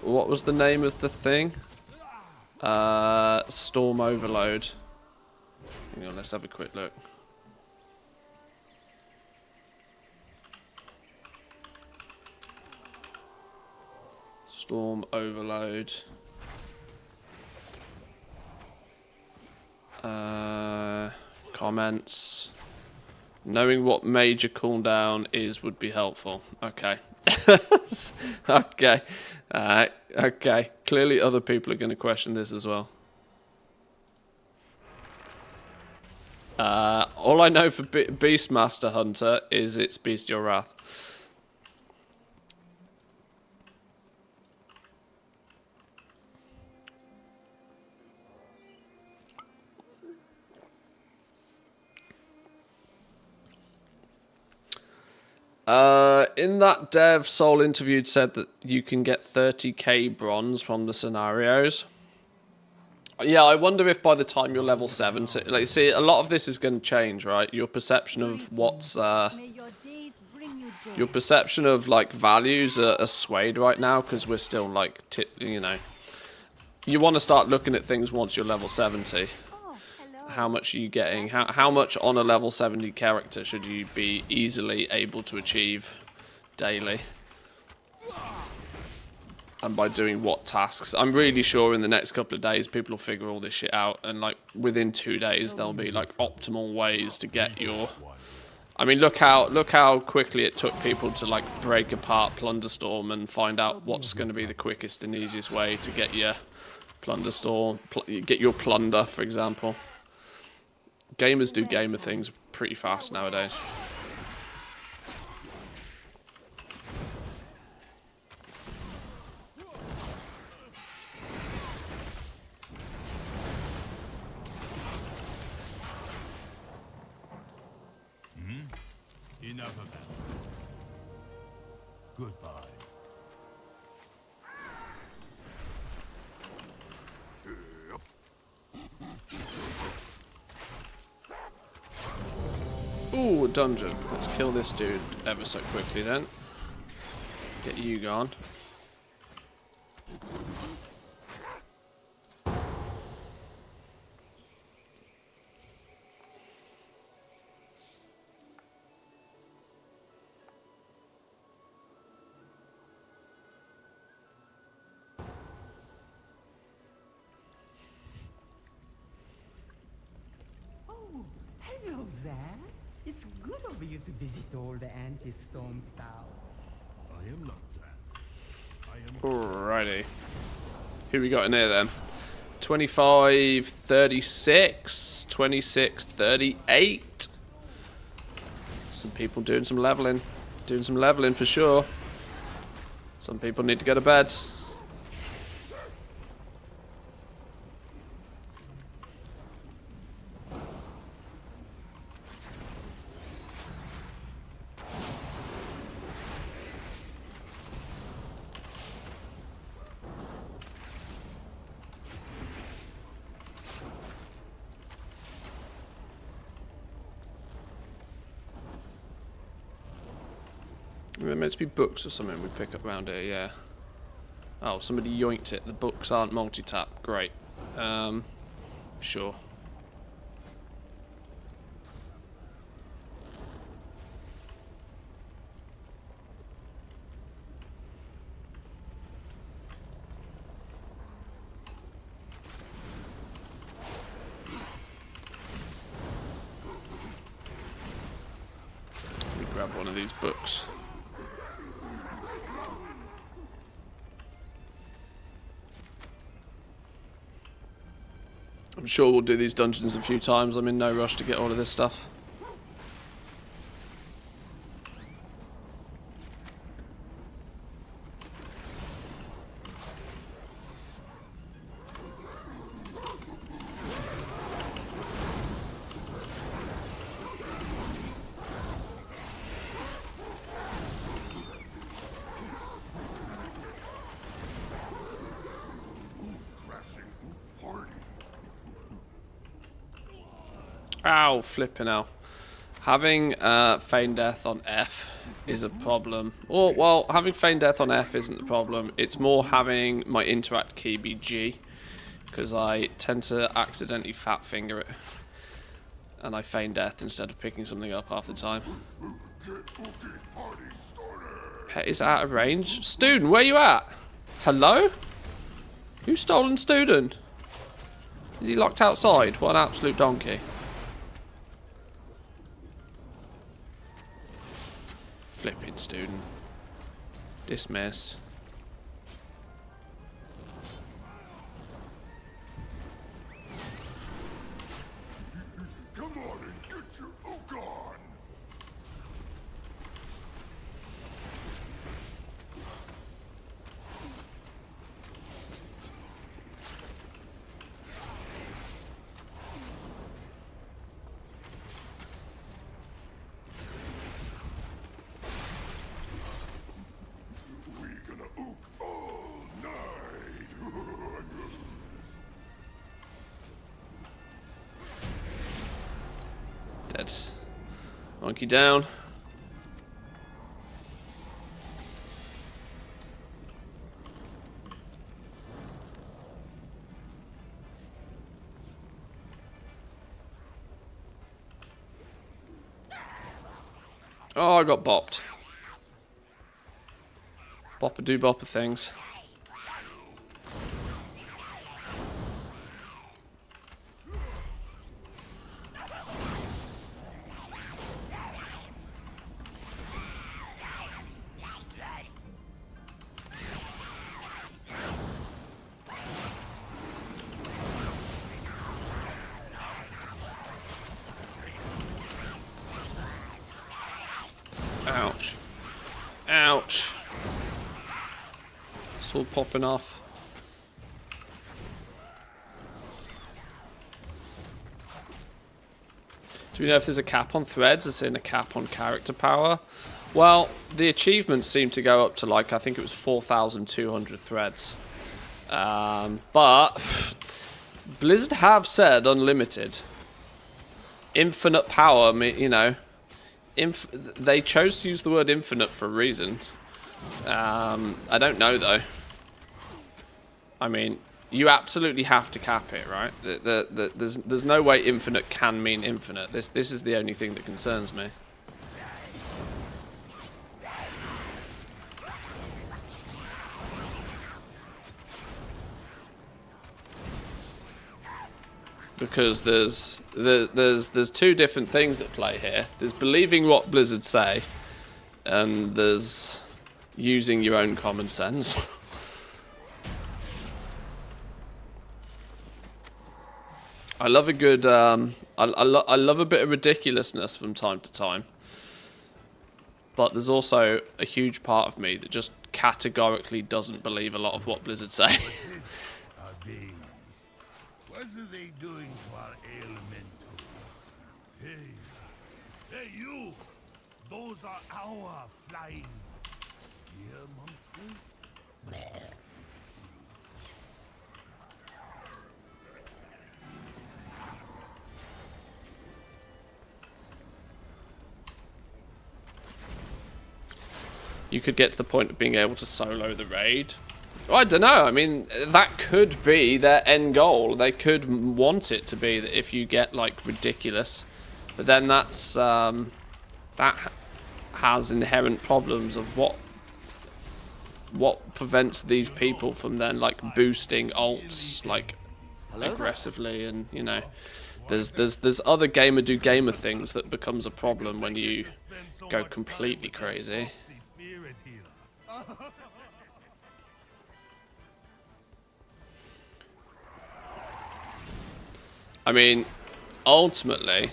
What was the name of the thing? Storm Overload. Hang on, let's have a quick look. Storm overload. Comments. Knowing what major cooldown is would be helpful. Okay. Okay. Okay. Clearly other people are going to question this as well. All I know for Beastmaster Hunter is it's Bestial Wrath. In that dev, Soul interviewed said that you can get 30k bronze from the scenarios. Yeah, I wonder if by the time you're level 7, like, see, a lot of this is going to change, right? Your perception of what's, your perception of, like, values are swayed right now, because we're still, like, you know. You want to start looking at things once you're level 70. How much are you getting? How much on a level 70 character should you be easily able to achieve daily? And by doing what tasks? I'm really sure in the next couple of days people will figure all this shit out, and like within 2 days there'll be like optimal ways to get your... I mean, look how quickly it took people to like break apart Plunderstorm and find out what's going to be the quickest and easiest way to get your Plunderstorm, get your plunder, for example. Gamers do gamer things pretty fast nowadays. Enough of that. Goodbye. Ooh, a dungeon. Let's kill this dude ever so quickly then. Get you gone. Oh, hello there. It's good of you to visit all the anti-storm stout. I am not that. I am Alrighty. Who we got in here then? 25, 36, 26, 38. Some people doing some leveling. Doing some leveling for sure. Some people need to go to bed. There meant to be books or something we pick up around here, yeah. Oh, somebody yoinked it. The books aren't multi-tap. Great. Sure. Let me grab one of these books. I'm sure we'll do these dungeons a few times. I'm in no rush to get all of this stuff. Ow, flipping out. Having Feign Death on F is a problem. Or, well, having Feign Death on F isn't the problem. It's more having my interact key be G. Because I tend to accidentally fat finger it. And I Feign Death instead of picking something up half the time. Pet is out of range. Student, where you at? Hello? Who's stolen student? Is he locked outside? What an absolute donkey. Flipping student. Dismiss. Come on and get your ook on! We gonna ook all night! Dead. Monkey down. Oh, I got bopped. Bopper do bopper things. Ouch. Ouch. It's all popping off. Do we know if there's a cap on threads? Is in a cap on character power? Well, the achievements seem to go up to, like, I think it was 4,200 threads. But Blizzard have said unlimited. Infinite power, you know. They chose to use the word infinite for a reason. I don't know, though. I mean, you absolutely have to cap it, right? There's no way infinite can mean infinite. This is the only thing that concerns me. Because there's two different things at play here. There's believing what Blizzard say, and there's using your own common sense. I love a good I love a bit of ridiculousness from time to time, but there's also a huge part of me that just categorically doesn't believe a lot of what Blizzard say. What are they doing to our elemental? Hey, you! Those are our flying. Here, monster? You could get to the point of being able to solo the raid. Well, I don't know. I mean, that could be their end goal. They could want it to be that if you get, like, ridiculous. But then that's, that has inherent problems of what prevents these people from then, like, boosting ults, like, aggressively. And, you know, there's other gamer do gamer things that becomes a problem when you go completely crazy. I mean, ultimately,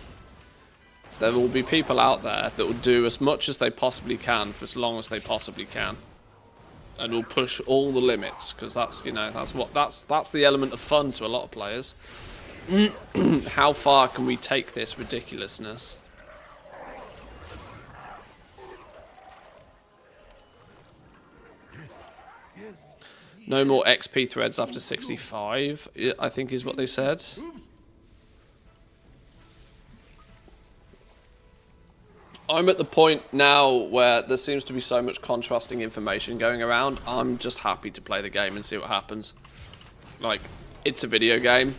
there will be people out there that will do as much as they possibly can for as long as they possibly can, and will push all the limits, because that's, you know, that's the element of fun to a lot of players. How far can we take this ridiculousness? No more XP threads after 65, I think is what they said. I'm at the point now where there seems to be so much contrasting information going around. I'm just happy to play the game and see what happens. Like, it's a video game.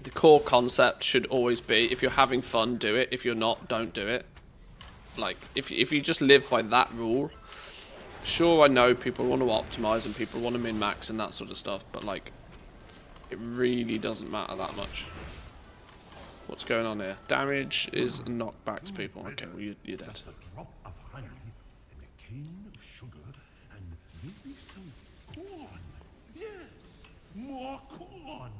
The core concept should always be, if you're having fun, do it. If you're not, don't do it. Like, if you just live by that rule, Sure, I know people want to optimize and people want to min-max and that sort of stuff, but like, it really doesn't matter that much. What's going on here? Damage is knocked back to people. Okay, well, you're dead. Just a drop of honey and a cane of sugar and maybe some corn. Yes, more corn.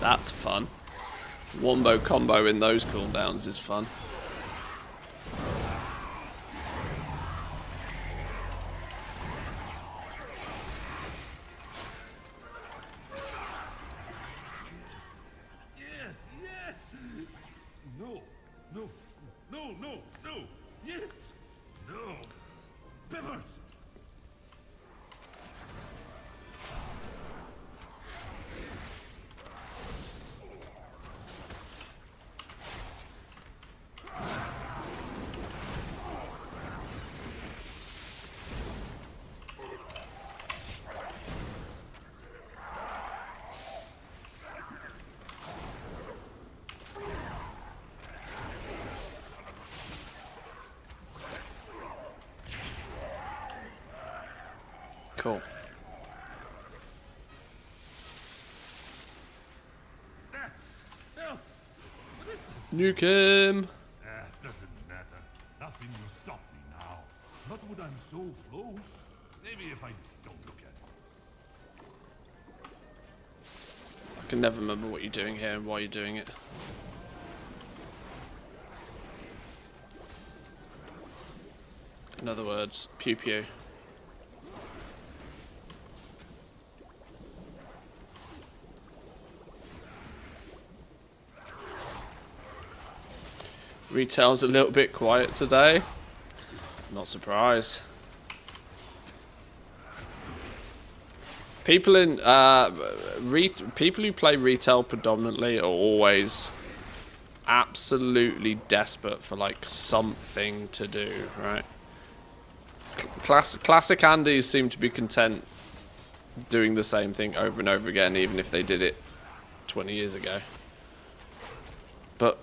That's fun. Wombo combo in those cooldowns is fun. Yes, yes. No, no, no, no, no. Yes, no. Peppers. Cool. Nuke him. Doesn't matter. Nothing will stop me now. Not when I'm so close. Maybe if I don't look at it. I can never remember what you're doing here and why you're doing it. In other words, pew pew. Retail's a little bit quiet today. Not surprised. People in people who play retail predominantly are always absolutely desperate for like something to do, right? Classic Andes seem to be content doing the same thing over and over again, even if they did it 20 years ago. But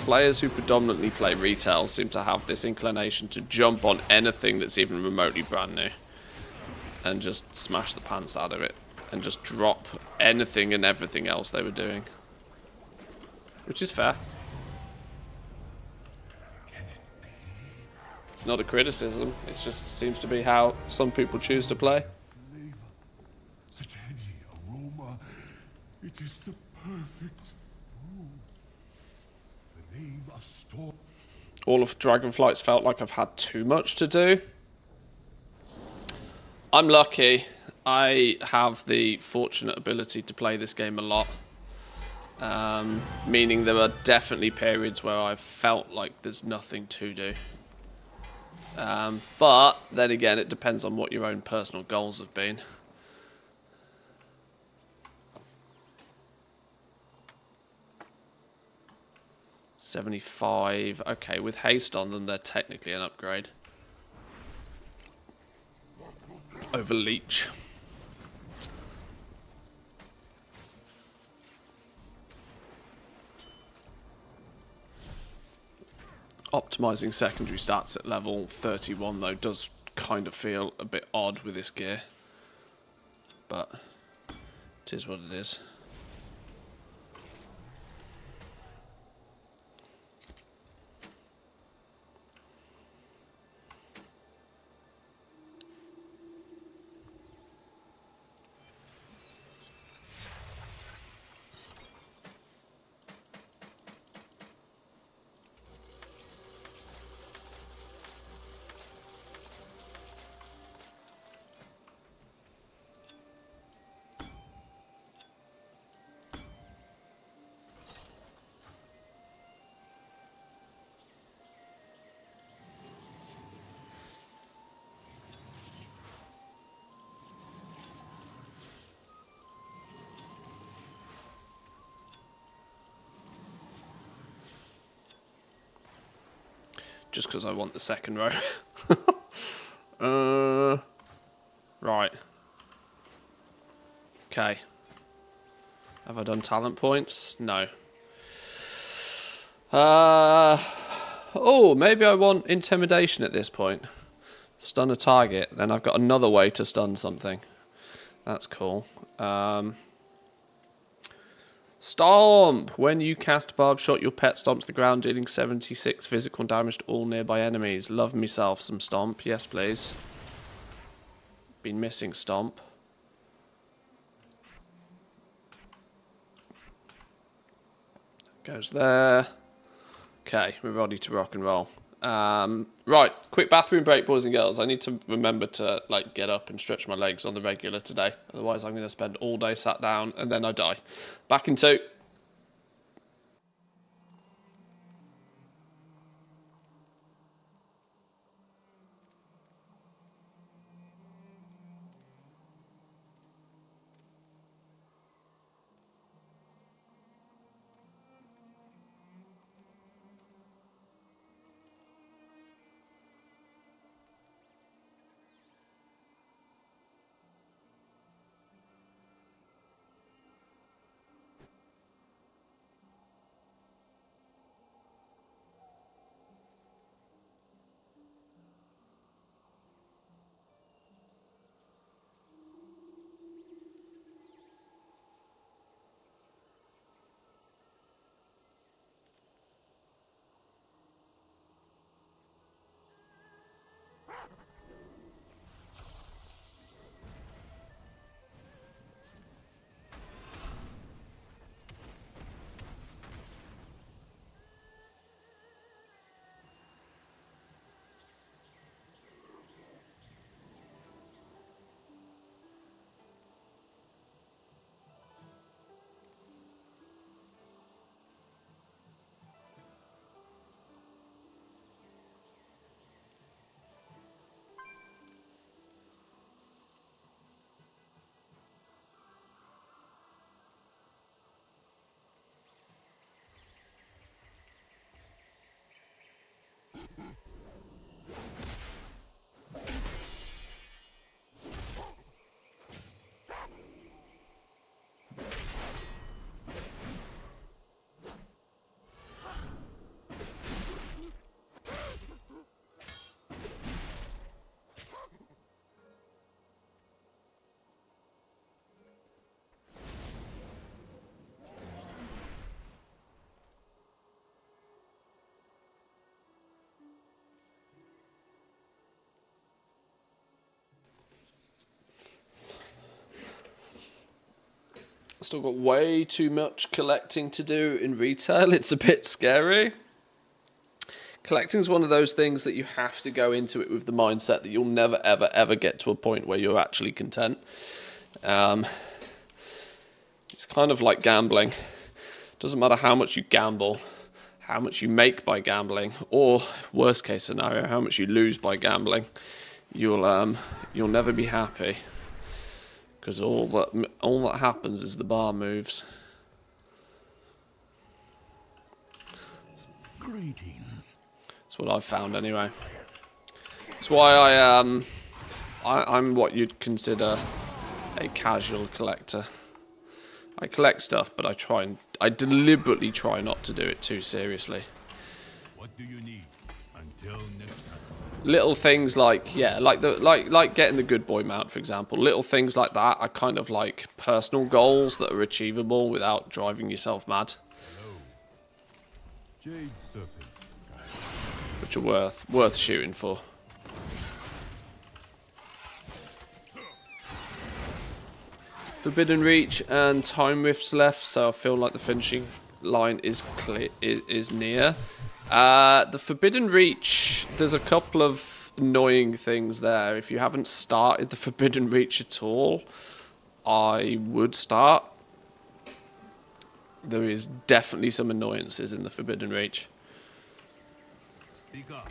players who predominantly play retail seem to have this inclination to jump on anything that's even remotely brand new and just smash the pants out of it and just drop anything and everything else they were doing. Which is fair. It's not a criticism, it just seems to be how some people choose to play. Flavor. Such heady aroma. It is the perfect brew. The name of storm. All of Dragonflight's felt like I've had too much to do. I'm lucky. I have the fortunate ability to play this game a lot. Meaning there are definitely periods where I've felt like there's nothing to do. But then again, it depends on what your own personal goals have been. $75. Okay, with haste on them, they're technically an upgrade. Over leech. Optimizing secondary stats at level 31 though does kind of feel a bit odd with this gear. But it is what it is. Just because I want the second row. Right. Okay. Have I done talent points? No. Oh, maybe I want intimidation at this point. Stun a target. Then I've got another way to stun something. That's cool. Stomp! When you cast Barb Shot, your pet stomps the ground, dealing 76 physical damage to all nearby enemies. Love myself some Stomp. Yes, please. Been missing Stomp. Goes there. Okay, we're ready to rock and roll. Right, quick bathroom break, boys and girls. I need to remember to like get up and stretch my legs on the regular today. Otherwise, I'm going to spend all day sat down and then I die. Back in 2. Still got way too much collecting to do in retail. It's a bit scary. Collecting is one of those things that you have to go into it with the mindset that you'll never, ever, ever get to a point where you're actually content. It's kind of like gambling. Doesn't matter how much you gamble, how much you make by gambling, or worst case scenario, how much you lose by gambling. You'll never be happy. Because all that happens is the bar moves. Greetings. That's what I've found anyway. That's why I'm what you'd consider a casual collector. I collect stuff, but I deliberately try not to do it too seriously. What do you need? Until next time. Little things like like getting the good boy mount, for example. Little things like that are kind of like personal goals that are achievable without driving yourself mad, Jade Serpent. which are worth shooting for. Forbidden Reach and Time Rifts left, so I feel like the finishing line is near. The Forbidden Reach, there's a couple of annoying things there. If you haven't started the Forbidden Reach at all, I would start. There is definitely some annoyances in the Forbidden Reach. Speak up.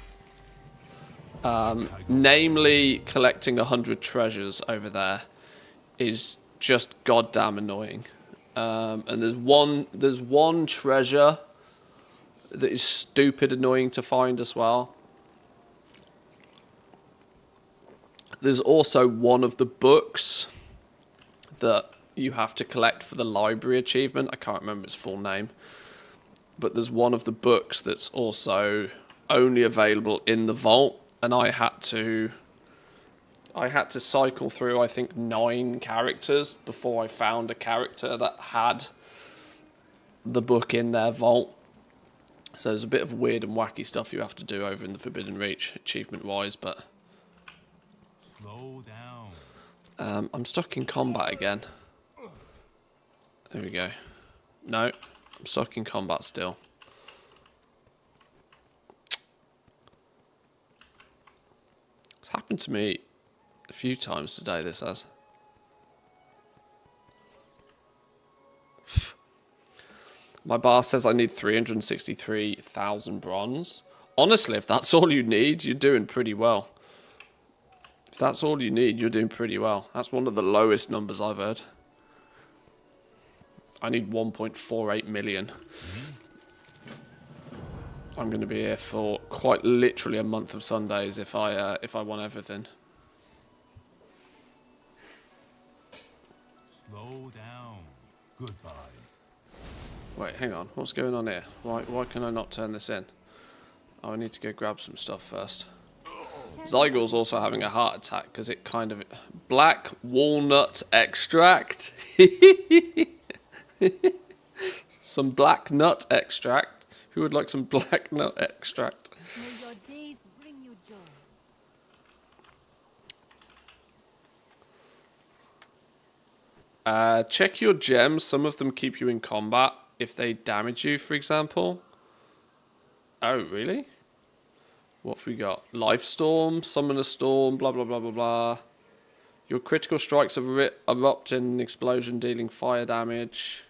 Namely, collecting 100 treasures over there is just goddamn annoying. And there's one treasure that is stupid annoying to find as well. There's also one of the books that you have to collect for the library achievement. I can't remember its full name. But there's one of the books that's also only available in the vault, and I had to cycle through, I think, 9 characters before I found a character that had the book in their vault. So there's a bit of weird and wacky stuff you have to do over in the Forbidden Reach, achievement-wise, but... Slow down. I'm stuck in combat again. There we go. No, I'm stuck in combat still. It's happened to me a few times today, this has. My bar says I need 363,000 bronze. Honestly, if that's all you need, you're doing pretty well. If that's all you need, you're doing pretty well. That's one of the lowest numbers I've heard. I need 1.48 million. I'm going to be here for quite literally a month of Sundays if I want everything. Slow down. Goodbye. Wait, hang on. What's going on here? Why can I not turn this in? Oh, I need to go grab some stuff first. Zygore's also having a heart attack because it kind of... Black walnut extract. Some black nut extract. Who would like some black nut extract? May your days bring you joy. Check your gems. Some of them keep you in combat if they damage you, for example. Oh, really? What have we got? Life Storm, Summon a Storm, blah, blah, blah, blah, blah. Your critical strikes erupt in an explosion, dealing fire damage.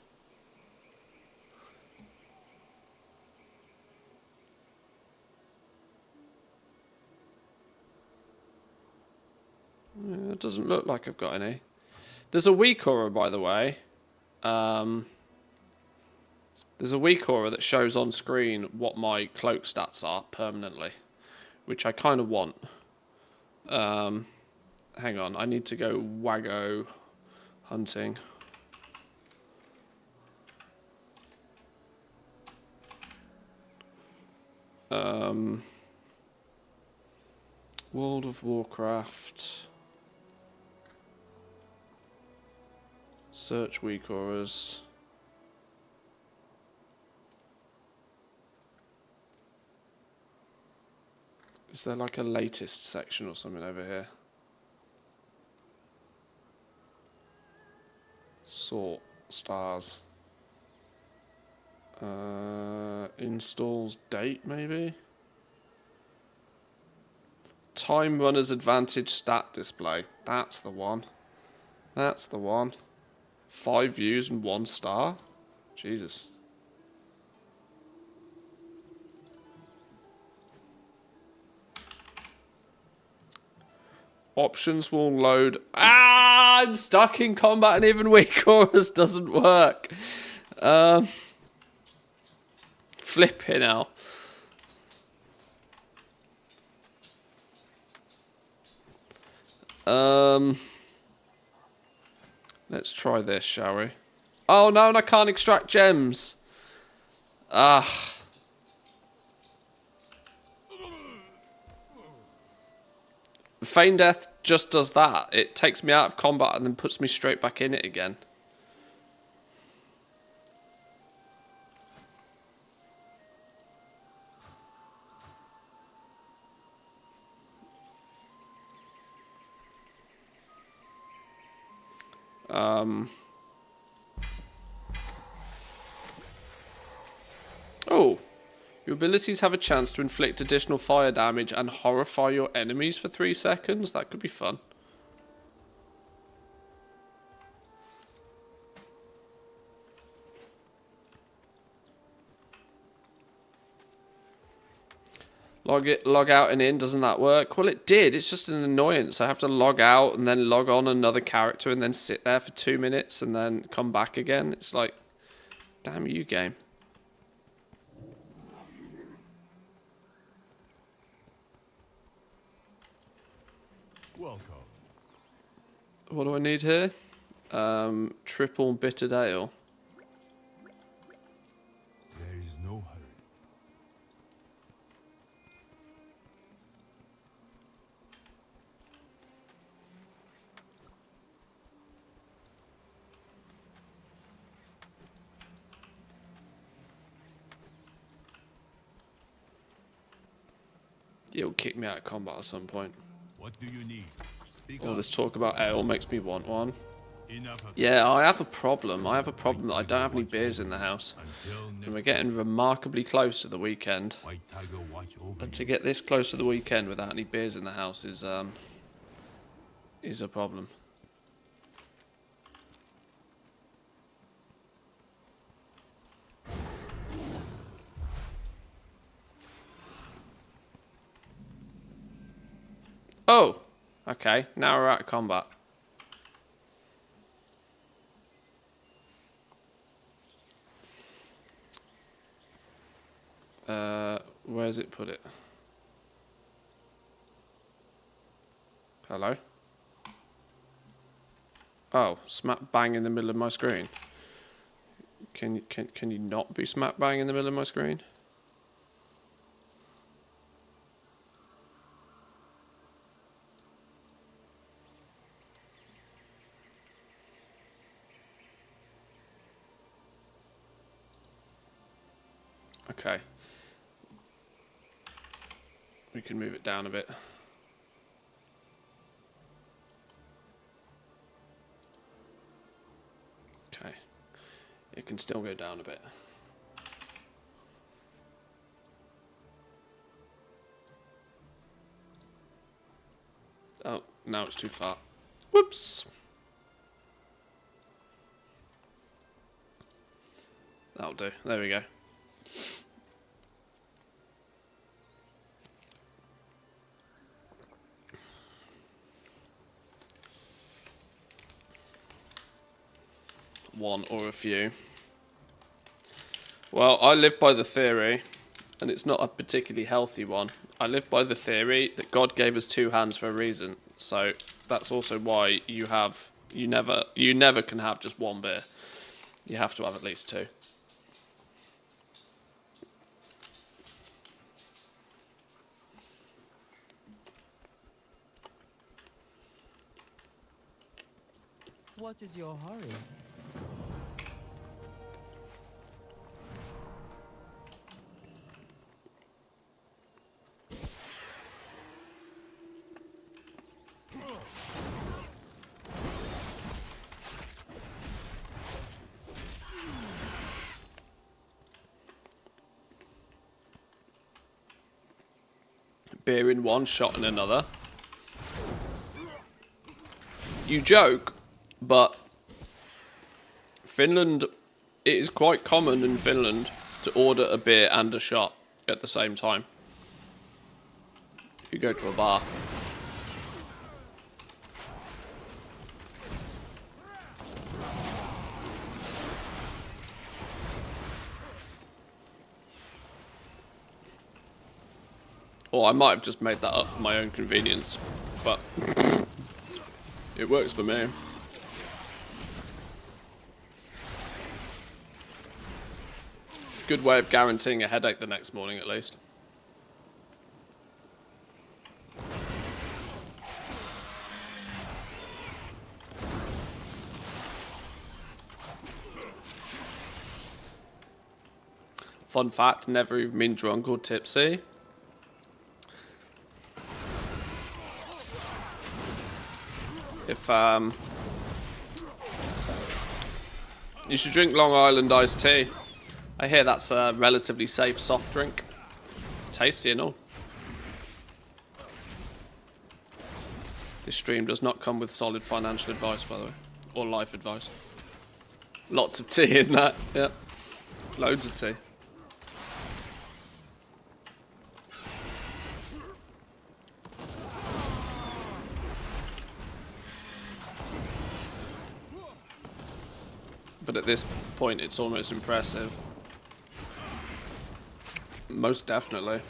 It doesn't look like I've got any. There's a weak aura, by the way. There's a weak aura that shows on screen what my cloak stats are permanently, which I kind of want. Hang on, I need to go Waggo hunting. World of Warcraft. Search weak auras. Is there like a latest section or something over here? Sort stars. Installs date maybe? Time Runner's Advantage stat display. That's the one. That's the one. 5 views and 1 star. Jesus. Options will load. Ah, I'm stuck in combat and even weak auras doesn't work. Flipping out. Let's try this, shall we? Oh no, and I can't extract gems. Ah. Feign Death just does that. It takes me out of combat and then puts me straight back in it again. Oh, your abilities have a chance to inflict additional fire damage and horrify your enemies for 3 seconds. That could be fun. Log out and in, doesn't that work? Well, it did. It's just an annoyance. I have to log out and then log on another character and then sit there for 2 minutes and then come back again. It's like, damn you, game. Welcome. What do I need here? Triple bittered ale. There is no hurry. It'll kick me out of combat at some point. What do you need? Speak All up. this talk about ale makes me want one. Enough of Yeah, I have a problem. I have a problem that I don't have any beers in the house. until And next we're getting remarkably close to the weekend. White Tiger watch over And to you. get this close to the weekend without any beers in the house is a problem. Oh! Okay, now we're out of combat. Where's it put it? Hello? Oh, smack bang in the middle of my screen. Can you not be smack bang in the middle of my screen? Okay. We can move it down a bit. Okay. It can still go down a bit. Oh, now it's too far. Whoops. That'll do. There we go. One or a few. Well, I live by the theory, and it's not a particularly healthy one. I live by the theory that God gave us two hands for a reason. So that's also why you never can have just one beer. You have to have at least two. What is your hurry? Beer in one, shot in another. You joke, but Finland, it is quite common in Finland to order a beer and a shot at the same time. If you go to a bar. Or I might have just made that up for my own convenience, but it works for me. Good way of guaranteeing a headache the next morning, at least. Fun fact, never even been drunk or tipsy. If you should drink Long Island iced tea. I hear that's a relatively safe soft drink. Tasty and all. This stream does not come with solid financial advice, by the way. Or life advice. Lots of tea in that, yeah. Loads of tea. But at this point, it's almost impressive. Most definitely.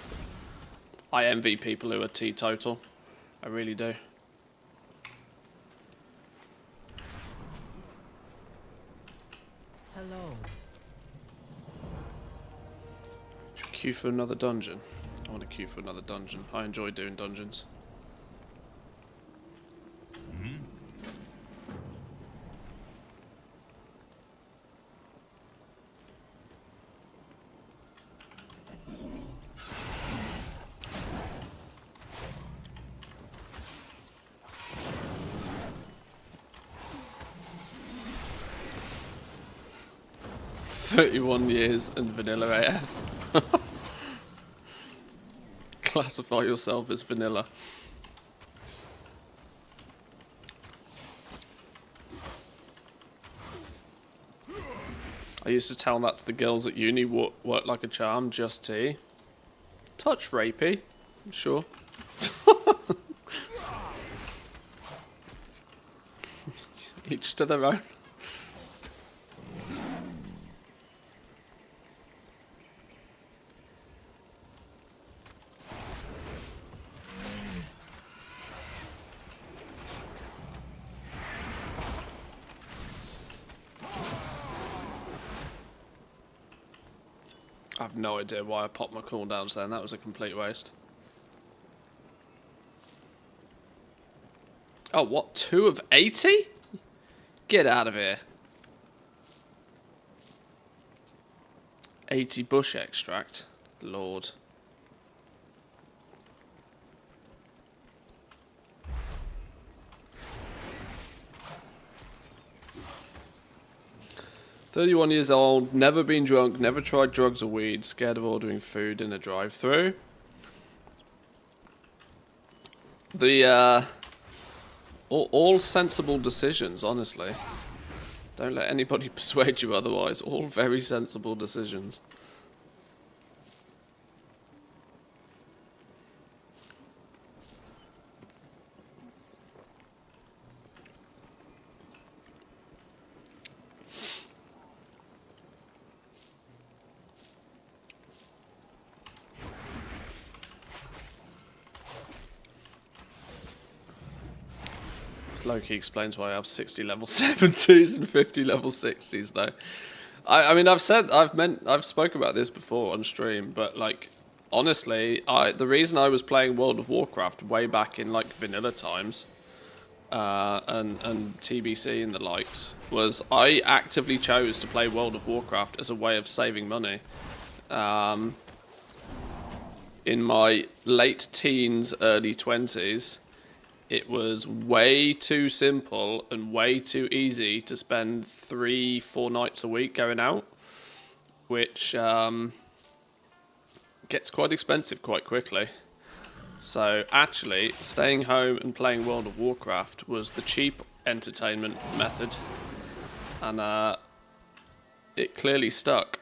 I envy people who are teetotal. I really do. Hello. Should we queue for another dungeon? I want to queue for another dungeon. I enjoy doing dungeons. $31 and vanilla AF. Classify yourself as vanilla. I used to tell that to the girls at uni, work like a charm, just tea. Touch rapey, I'm sure. Each to their own. I have no idea why I popped my cooldowns then. That was a complete waste. Oh, what? 2 of 80? Get out of here. 80 bush extract. Lord. "31 years old, never been drunk, never tried drugs or weed, scared of ordering food in a drive-thru." The, all sensible decisions, honestly. Don't let anybody persuade you otherwise. All very sensible decisions. Loki explains why I have 60 level 70s and 50 level 60s though. I mean I've spoken about this before on stream, but like honestly, the reason I was playing World of Warcraft way back in like vanilla times and TBC and the likes was I actively chose to play World of Warcraft as a way of saving money. In my late teens, early 20s, it was way too simple and way too easy to spend 3-4 nights a week going out, which gets quite expensive quite quickly. So actually, staying home and playing World of Warcraft was the cheap entertainment method, and it clearly stuck.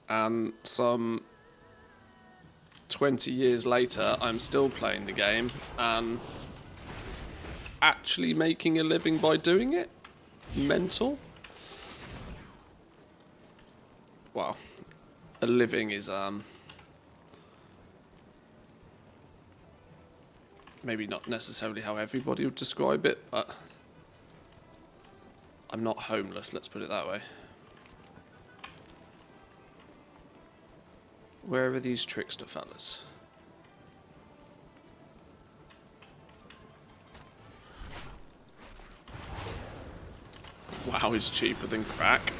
And some 20 years later, I'm still playing the game and actually making a living by doing it? Mental? Well, a living is maybe not necessarily how everybody would describe it, but I'm not homeless, let's put it that way. Where are these trickster fellas? WoW is cheaper than crack.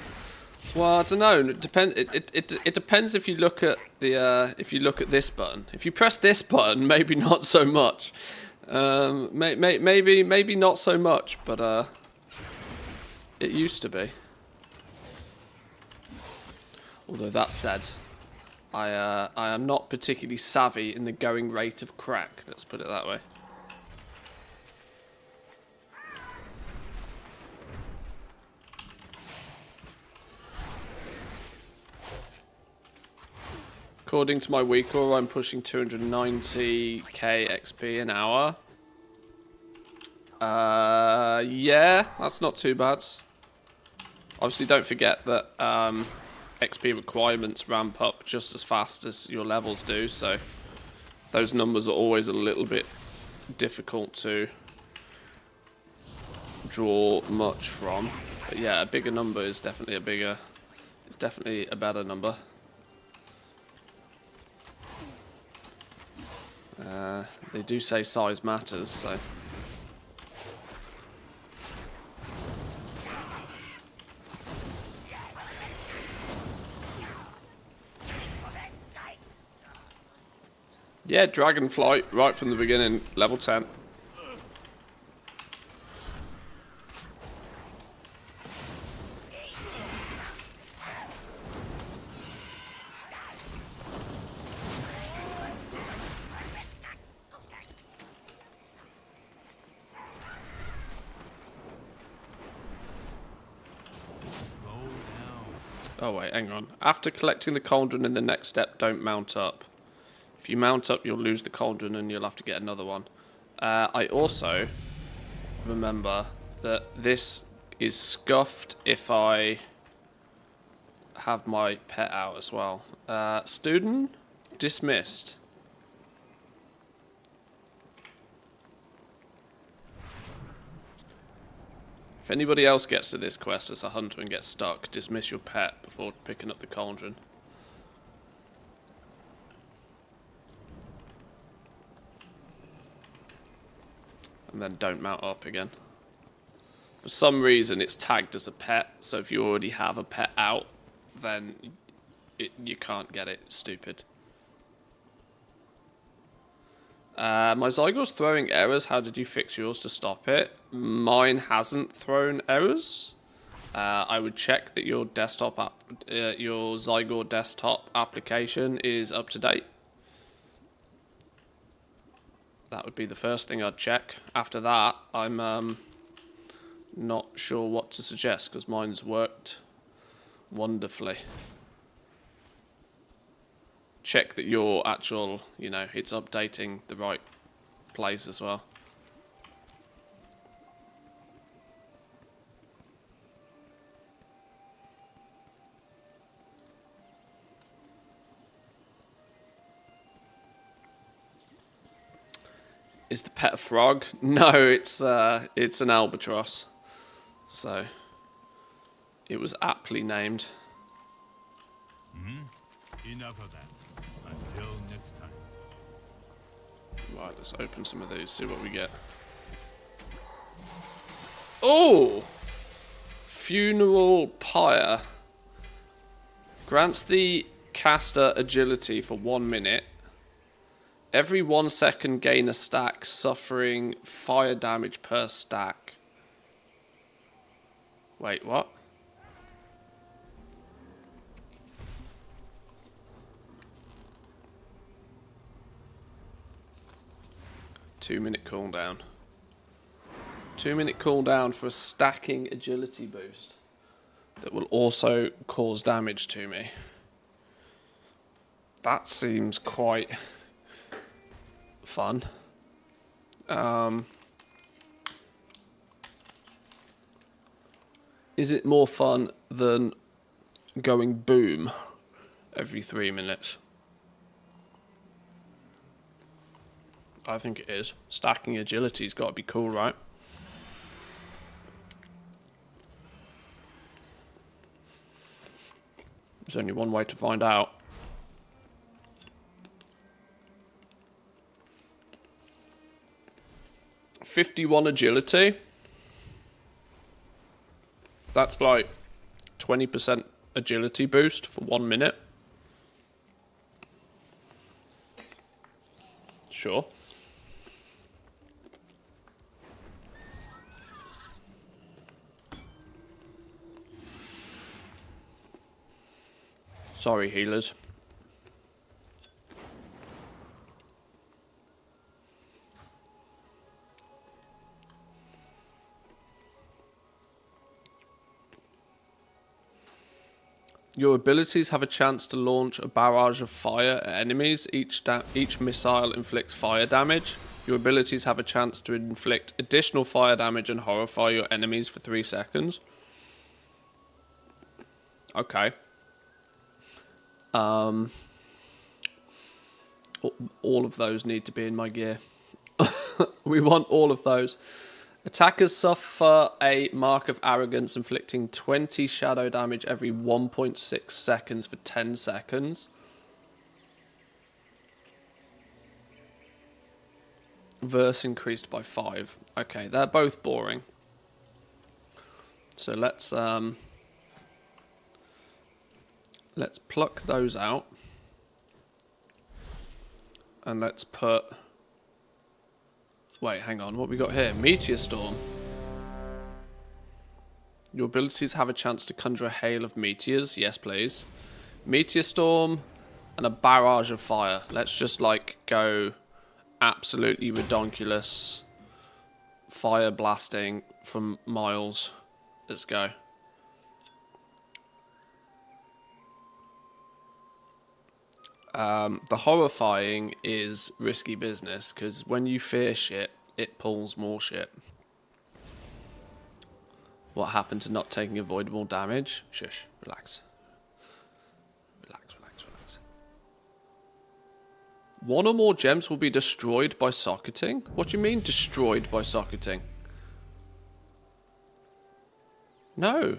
Well, I don't know. It depends. It depends if you look at the if you look at this button. If you press this button, maybe not so much. Maybe not so much, but it used to be. Although that said, I am not particularly savvy in the going rate of crack, let's put it that way. According to my weekor, I'm pushing 290k XP an hour. Yeah, that's not too bad. Obviously, don't forget that XP requirements ramp up just as fast as your levels do, so those numbers are always a little bit difficult to draw much from. But yeah, a bigger number is definitely it's definitely a better number. They do say size matters, so. Yeah, Dragonflight, right from the beginning, level 10. Oh wait, hang on. After collecting the cauldron in the next step, don't mount up. If you mount up, you'll lose the cauldron and you'll have to get another one. I also remember that this is scuffed if I have my pet out as well. Student dismissed. If anybody else gets to this quest as a hunter and gets stuck, dismiss your pet before picking up the cauldron. And then don't mount up again. For some reason it's tagged as a pet, so if you already have a pet out, then you can't get it. It's stupid. My Zygor's throwing errors. How did you fix yours to stop it? Mine hasn't thrown errors. I would check that your desktop your Zygor desktop application is up to date. That would be the first thing I'd check. After that, I'm not sure what to suggest because mine's worked wonderfully. Check that your actual, it's updating the right place as well. Is the pet a frog? No, it's an albatross. So it was aptly named. Enough of that. Until next time. Right, let's open some of these, see what we get. Oh! Funeral Pyre. Grants the caster agility for 1 minute. Every 1 second gain a stack, suffering fire damage per stack. Wait, what? Two-minute cooldown. 2-minute cooldown for a stacking agility boost that will also cause damage to me. That seems quite fun. Is it more fun than going boom every 3 minutes? I think it is. Stacking agility's got to be cool, right? There's only one way to find out. '51 agility. That's like 20% agility boost for 1 minute. Sure. Sorry, healers. Your abilities have a chance to launch a barrage of fire at enemies. Each missile inflicts fire damage. Your abilities have a chance to inflict additional fire damage and horrify your enemies for 3 seconds. Okay. All of those need to be in my gear. We want all of those. Attackers suffer a mark of arrogance, inflicting 20 shadow damage every 1.6 seconds for 10 seconds. Verse increased by 5. Okay, they're both boring. So let's pluck those out. And let's put... Wait, hang on. What we got here? Meteor Storm. Your abilities have a chance to conjure a hail of meteors. Yes, please. Meteor Storm and a barrage of fire. Let's just, like, go absolutely redonkulous. Fire blasting from miles. Let's go. The horrifying is risky business, because when you fear shit, it pulls more shit. What happened to not taking avoidable damage? Shush, relax. Relax, relax, relax. One or more gems will be destroyed by socketing? What do you mean destroyed by socketing? No.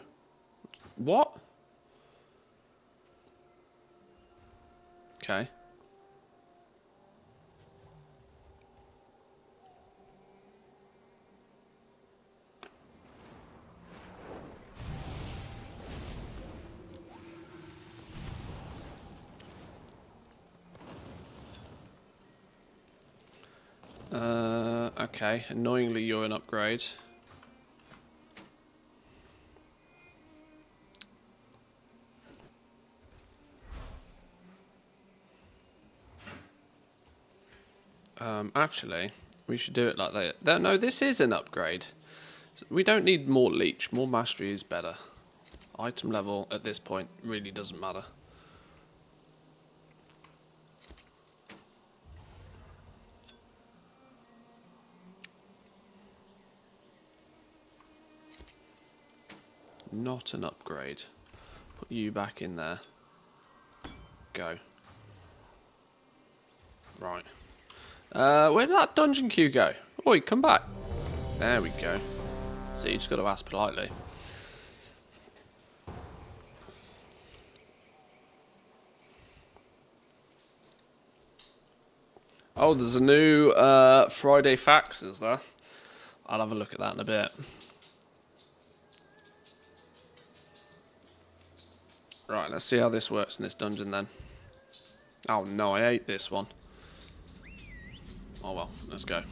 What? Okay. Okay. Annoyingly, you're an upgrade. Actually, we should do it like that. No, this is an upgrade. We don't need more leech. More mastery is better. Item level at this point really doesn't matter. Not an upgrade. Put you back in there. Go. Right. Where did that dungeon queue go? Oi, come back. There we go. So you just got to ask politely. Oh, there's a new Friday fax, is there? I'll have a look at that in a bit. Right, let's see how this works in this dungeon then. Oh no, I hate this one. Oh well, let's go.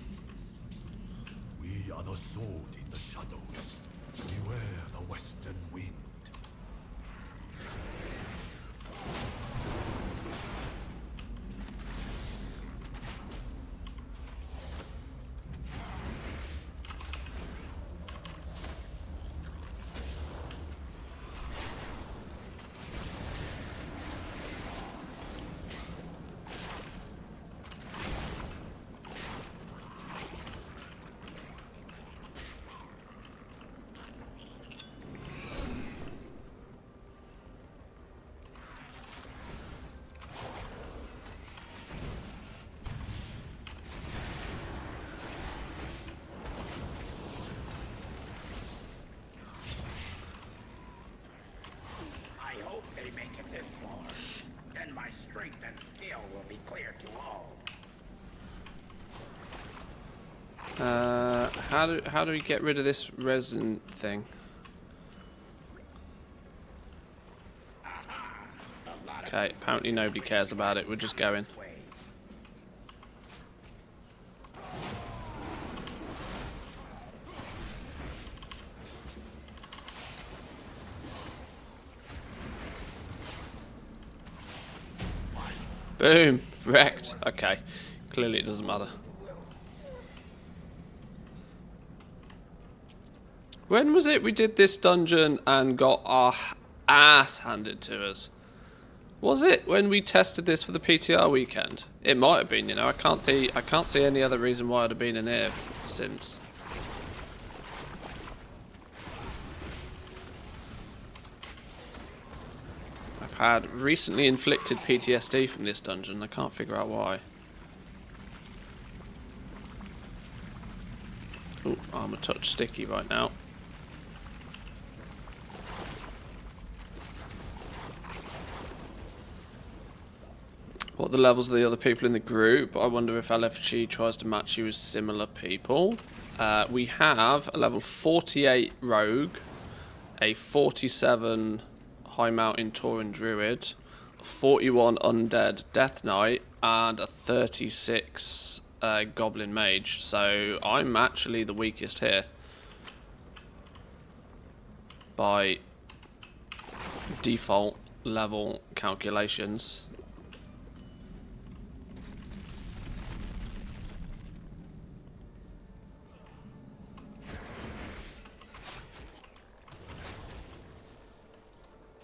We are the sword in the shadows. Beware the western wind. strength and skill will be clear to all. How do we get rid of this resin thing? Okay, apparently nobody cares about it. We're just going. Boom! Wrecked. Okay. Clearly it doesn't matter. When was it we did this dungeon and got our ass handed to us? Was it when we tested this for the PTR weekend? It might have been, you know. I can't see any other reason why I'd have been in here since. I've had recently inflicted PTSD from this dungeon. I can't figure out why. Oh, I'm a touch sticky right now. What are the levels of the other people in the group? I wonder if LFG tries to match you with similar people. We have a level 48 rogue, a 47 high mountain Tauren druid, a 41 undead death knight, and a 36 goblin mage. So I'm actually the weakest here by default level calculations.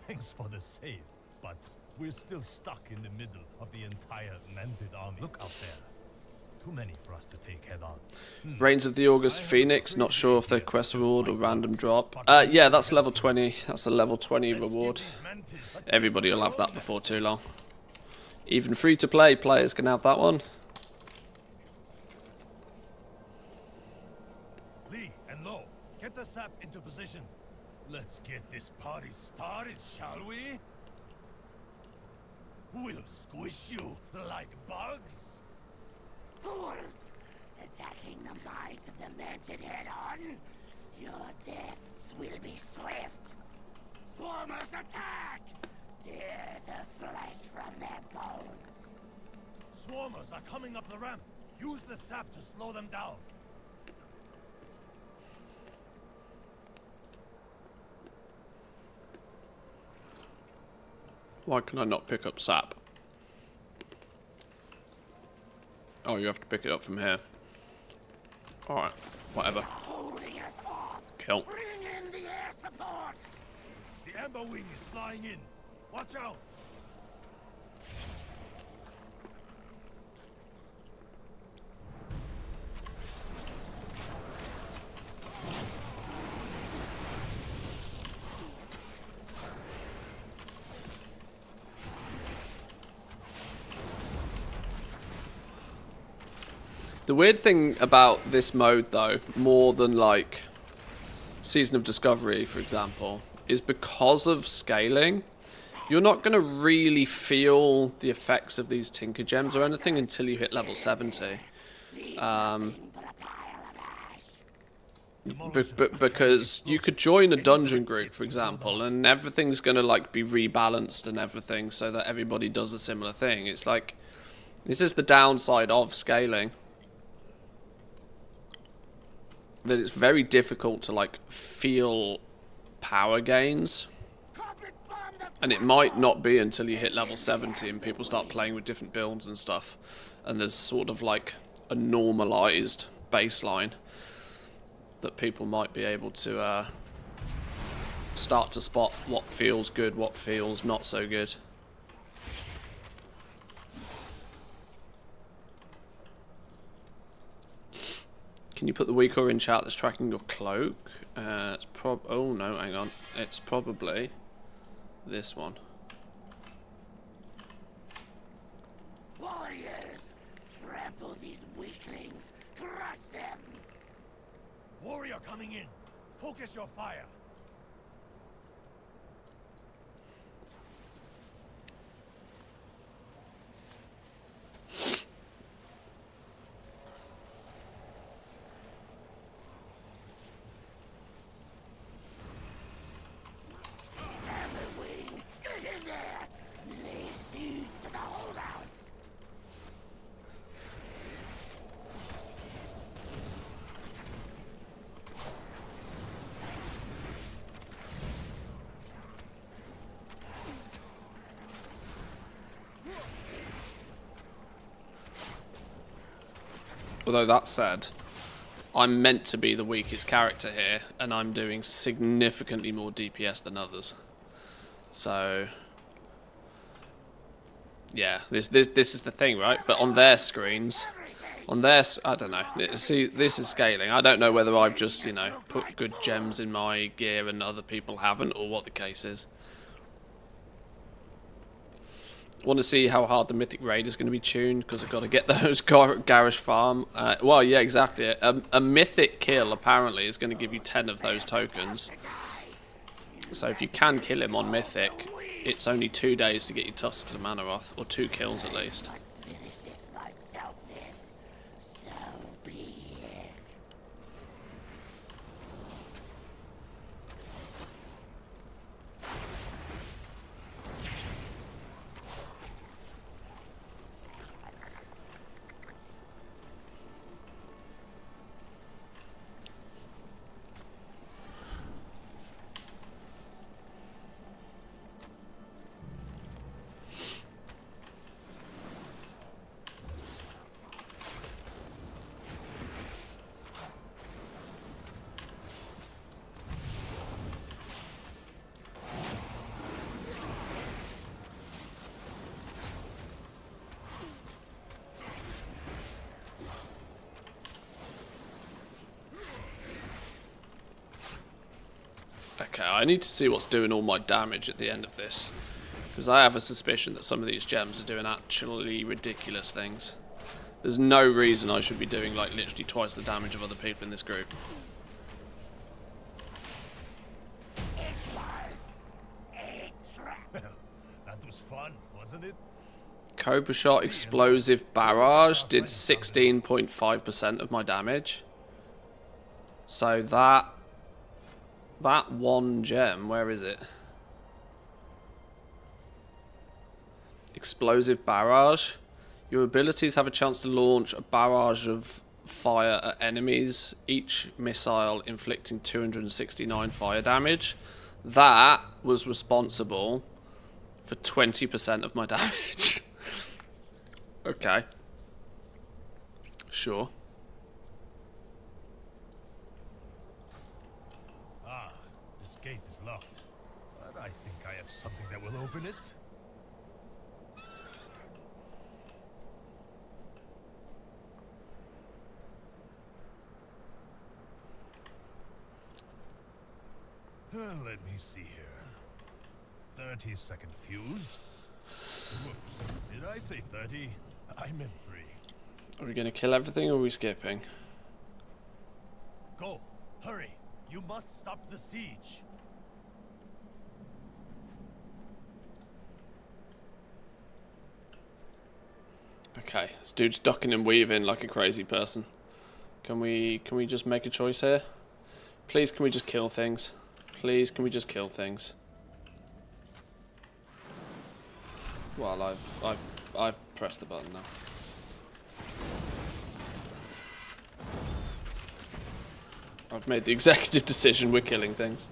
Thanks for the save, but we're still stuck in the middle of the entire Mended army. Look out there. Too many for us to take head on. Reigns of the August Phoenix, not sure if they're quest reward or random drop. Yeah, that's level 20. That's a level 20 reward. Everybody will have that before too long. Even free-to-play players can have that one. Lee and Lo, get the sap into position. Let's get this party started, shall we? We'll squish you like bugs. Fools! Attacking the might of the Mended head-on? Your deaths will be swift. Swarmers attack! Tear the flesh from their bones. Swarmers are coming up the ramp. Use the sap to slow them down. Why can I not pick up sap? Oh, you have to pick it up from here. Alright, whatever. Holding us off. Kill. Bring in the air support. The Amber Wing is flying in. Watch out! The weird thing about this mode, though, more than like Season of Discovery, for example, is because of scaling, you're not going to really feel the effects of these Tinker Gems or anything until you hit level 70. Because you could join a dungeon group, for example, and everything's going to like be rebalanced and everything so that everybody does a similar thing. It's like, this is the downside of scaling. That it's very difficult to like feel power gains, and it might not be until you hit level 70 and people start playing with different builds and stuff, and there's sort of like a normalized baseline that people might be able to start to spot what feels good, what feels not so good. Can you put the weak orange out that's tracking your cloak? It's oh no, hang on. It's probably this one. Warriors, trample these weaklings. Crush them. Warrior coming in. Focus your fire. Although that said, I'm meant to be the weakest character here, and I'm doing significantly more DPS than others. So yeah, this is the thing, right? But on their screens, on their, I don't know. See, this is scaling. I don't know whether I've just, you know, put good gems in my gear and other people haven't, or what the case is. Want to see how hard the Mythic Raid is going to be tuned, because I've got to get those Garish Farm. Well, yeah, exactly. A Mythic kill, apparently, is going to give you 10 of those tokens. So if you can kill him on Mythic, it's only 2 days to get your Tusks of Manaroth, or 2 kills at least. Okay, I need to see what's doing all my damage at the end of this, because I have a suspicion that some of these gems are doing actually ridiculous things. There's no reason I should be doing like literally twice the damage of other people in this group. That was fun, wasn't it? Cobra Shot Explosive Barrage did 16.5% of my damage. So that one gem, where is it? Explosive Barrage. Your abilities have a chance to launch a barrage of fire at enemies, each missile inflicting 269 fire damage. That was responsible for 20% of my damage. Okay. Sure. Ah, this gate is locked. But I think I have something that will open it. Let me see here. 30-second fuse. Whoops. Did I say 30? I meant 3. Are we going to kill everything or are we skipping? Go. Hurry. You must stop the siege. Okay, this dude's ducking and weaving like a crazy person. Can we just make a choice here? Please, can we just kill things? Please, can we just kill things? Well, I've pressed the button now. I've made the executive decision, we're killing things.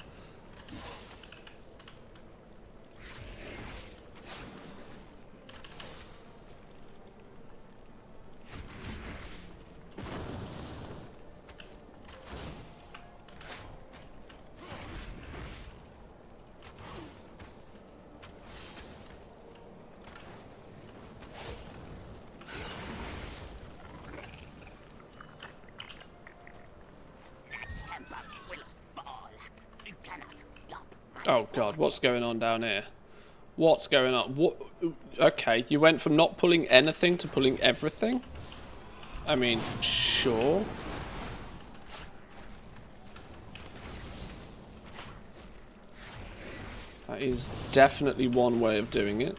Oh god, what's going on down here? What's going on? What? Okay, you went from not pulling anything to pulling everything? I mean, sure. That is definitely one way of doing it.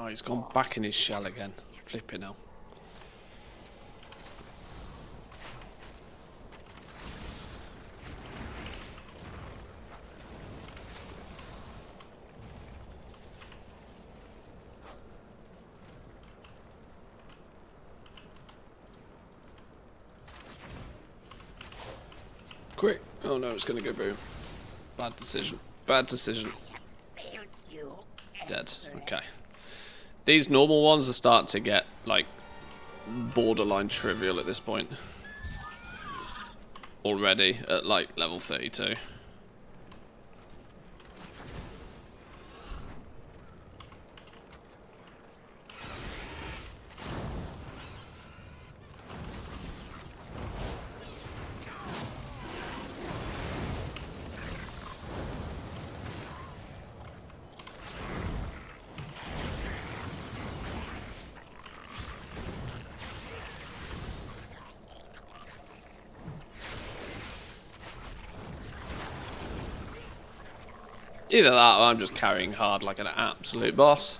Oh, he's gone back in his shell again. Flipping hell. Quick. Oh no, it's going to go boom. Bad decision. Bad decision. Dead. Okay. These normal ones are starting to get, like, borderline trivial at this point. Already at, like, level 32. Either that or I'm just carrying hard like an absolute boss.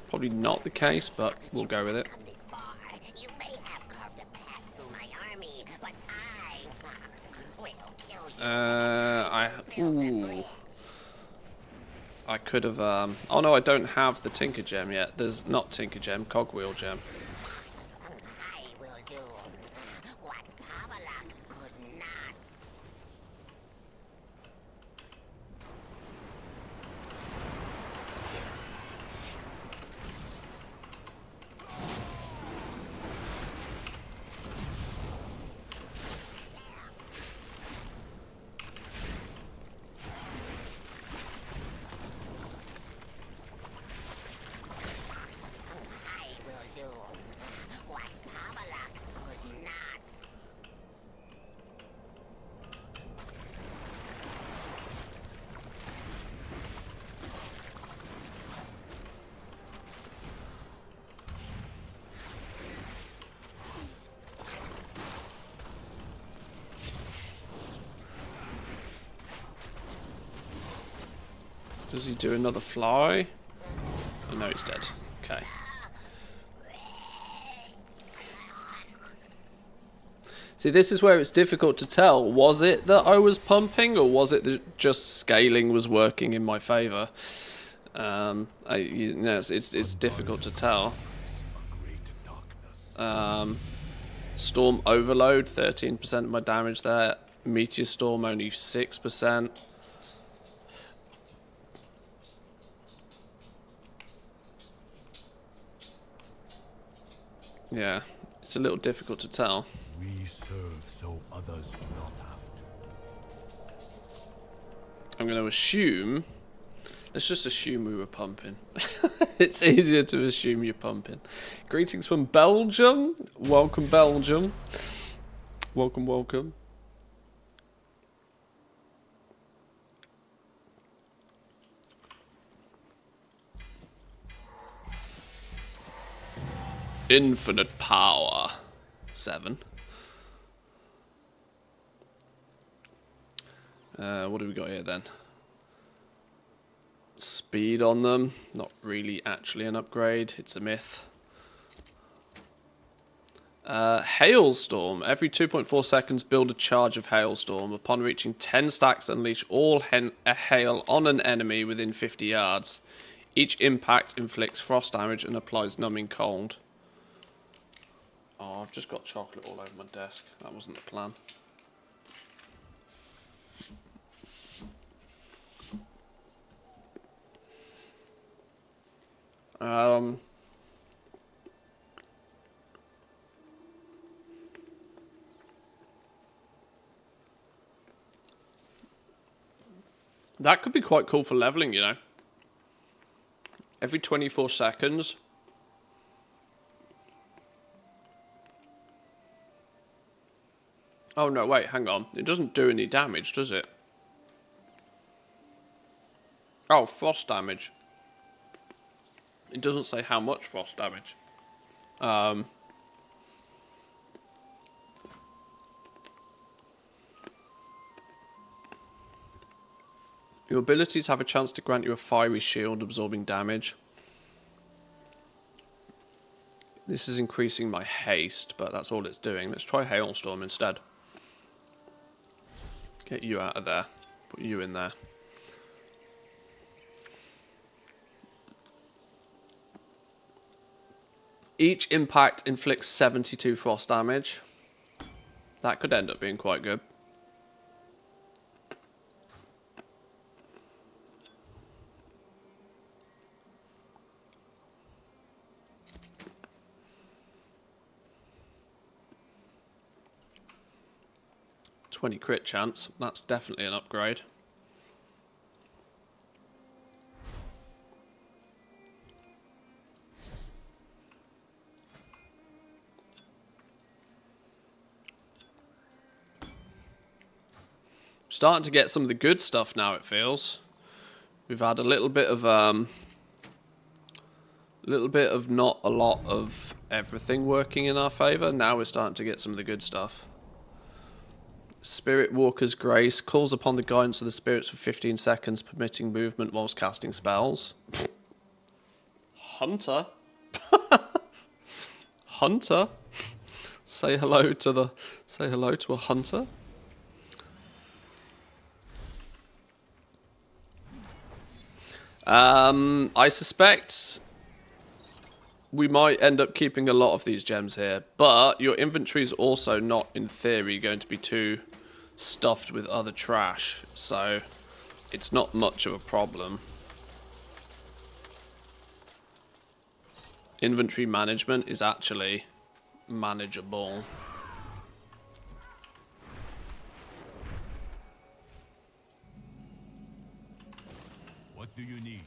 Probably not the case, but we'll go with it. You may have carved a path through my army, but I will kill you. I could have, oh no, I don't have the Tinker Gem yet. There's not Tinker Gem, Cogwheel Gem. I will do what Pavalak could not. I will do what Pavalak could not. Does he do another fly? Oh no, he's dead. Okay. See, this is where it's difficult to tell. Was it that I was pumping, or was it that just scaling was working in my favour? It's difficult to tell. Storm Overload, 13% of my damage there. Meteor Storm, only 6%. Yeah, it's a little difficult to tell. We serve so others do not have to. I'm going to assume... Let's just assume we were pumping. It's easier to assume you're pumping. Greetings from Belgium. Welcome, Belgium. Welcome, welcome. Infinite power. 7. What do we got here then? Speed on them. Not really actually an upgrade. It's a myth. Hailstorm. Every 2.4 seconds build a charge of Hailstorm. Upon reaching 10 stacks, unleash all hail on an enemy within 50 yards. Each impact inflicts frost damage and applies numbing cold. Oh, I've just got chocolate all over my desk. That wasn't the plan. That could be quite cool for leveling, you know. Every 24 seconds. Oh no, wait, hang on. It doesn't do any damage, does it? Oh, frost damage. It doesn't say how much frost damage. Your abilities have a chance to grant you a fiery shield absorbing damage. This is increasing my haste, but that's all it's doing. Let's try Hailstorm instead. Get you out of there. Put you in there. Each impact inflicts 72 frost damage. That could end up being quite good. .20 crit chance. That's definitely an upgrade. Starting to get some of the good stuff now, it feels. We've had a little bit of not a lot of everything working in our favor. Now we're starting to get some of the good stuff. Spirit Walker's Grace calls upon the guidance of the spirits for 15 seconds, permitting movement whilst casting spells. Hunter? Hunter? Say hello to a hunter? I suspect we might end up keeping a lot of these gems here, but your inventory is also not, in theory, going to be too stuffed with other trash, so it's not much of a problem. Inventory management is actually manageable. What do you need?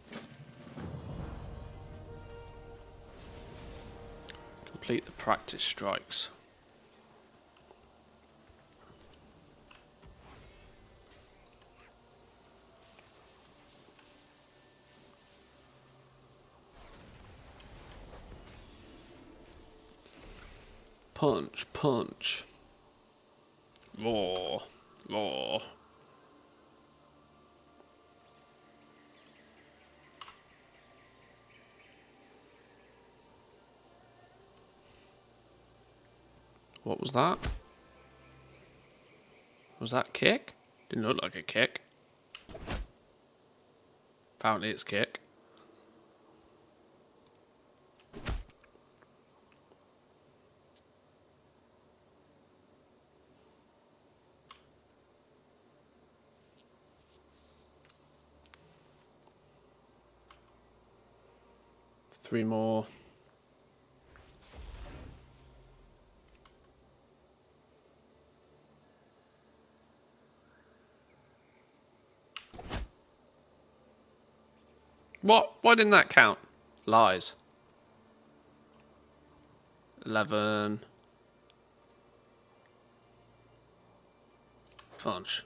Complete the practice strikes. Punch, punch. Roar, roar. What was that? Was that kick? Didn't look like a kick. Apparently it's kick. Three more. What? Why didn't that count? Lies. 11. Punch.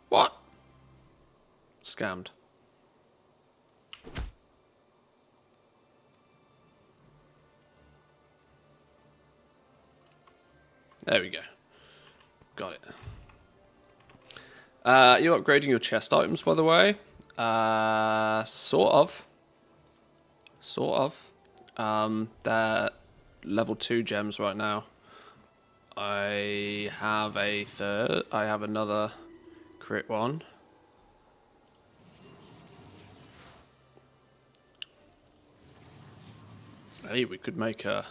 What? Scammed. There we go. Got it. You're upgrading your chest items, by the way. Sort of. They're level 2 gems right now. I have another crit one. Hey, we could make a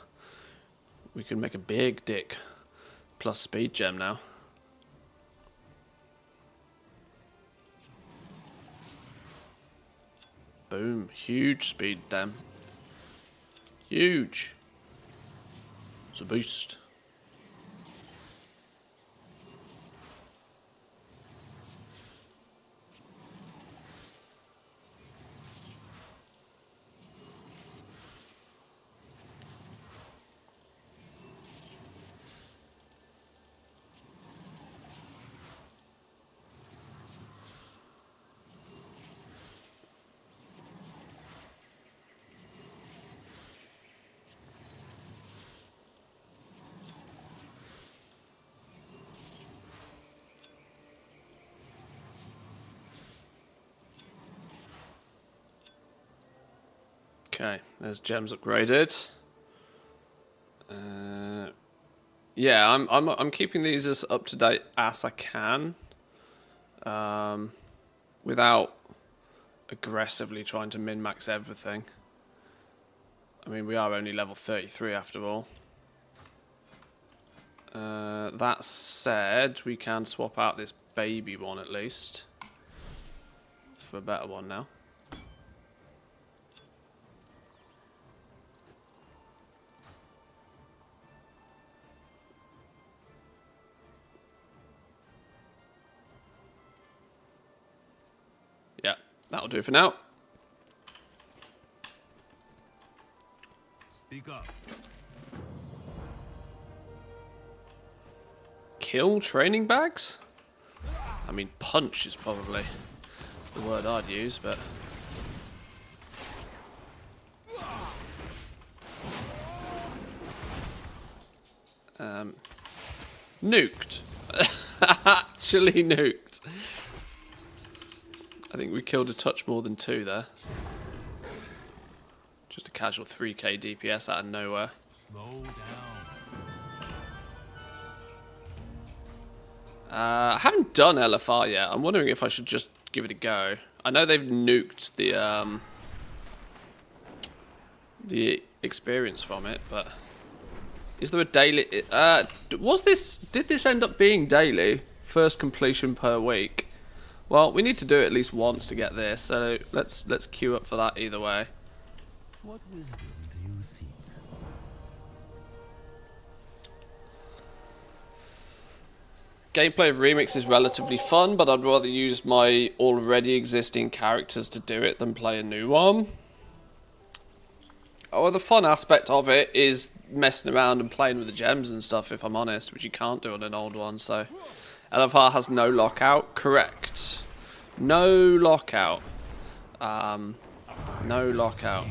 big dick plus speed gem now. Boom. Huge speed gem. Huge. It's a boost. Okay, there's gems upgraded. Yeah, I'm keeping these as up to date as I can, without aggressively trying to min max everything. I mean, we are only level 33 after all. That said, we can swap out this baby one at least for a better one now. Yeah, that'll do for now. Speak up. Kill training bags? I mean, punch is probably the word I'd use, but... Nuked. Actually nuked. I think we killed a touch more than 2 there. Just a casual 3k DPS out of nowhere. Slow down. I haven't done LFR yet. I'm wondering if I should just give it a go. I know they've nuked the experience from it, but is there a daily? Did this end up being daily? First completion per week. Well, we need to do it at least once to get this, so let's queue up for that either way. What wisdom do you seek? Gameplay of Remix is relatively fun, but I'd rather use my already existing characters to do it than play a new one. Oh, the fun aspect of it is messing around and playing with the gems and stuff, if I'm honest, which you can't do on an old one, so... LFR has no lockout, correct. No lockout. No lockout.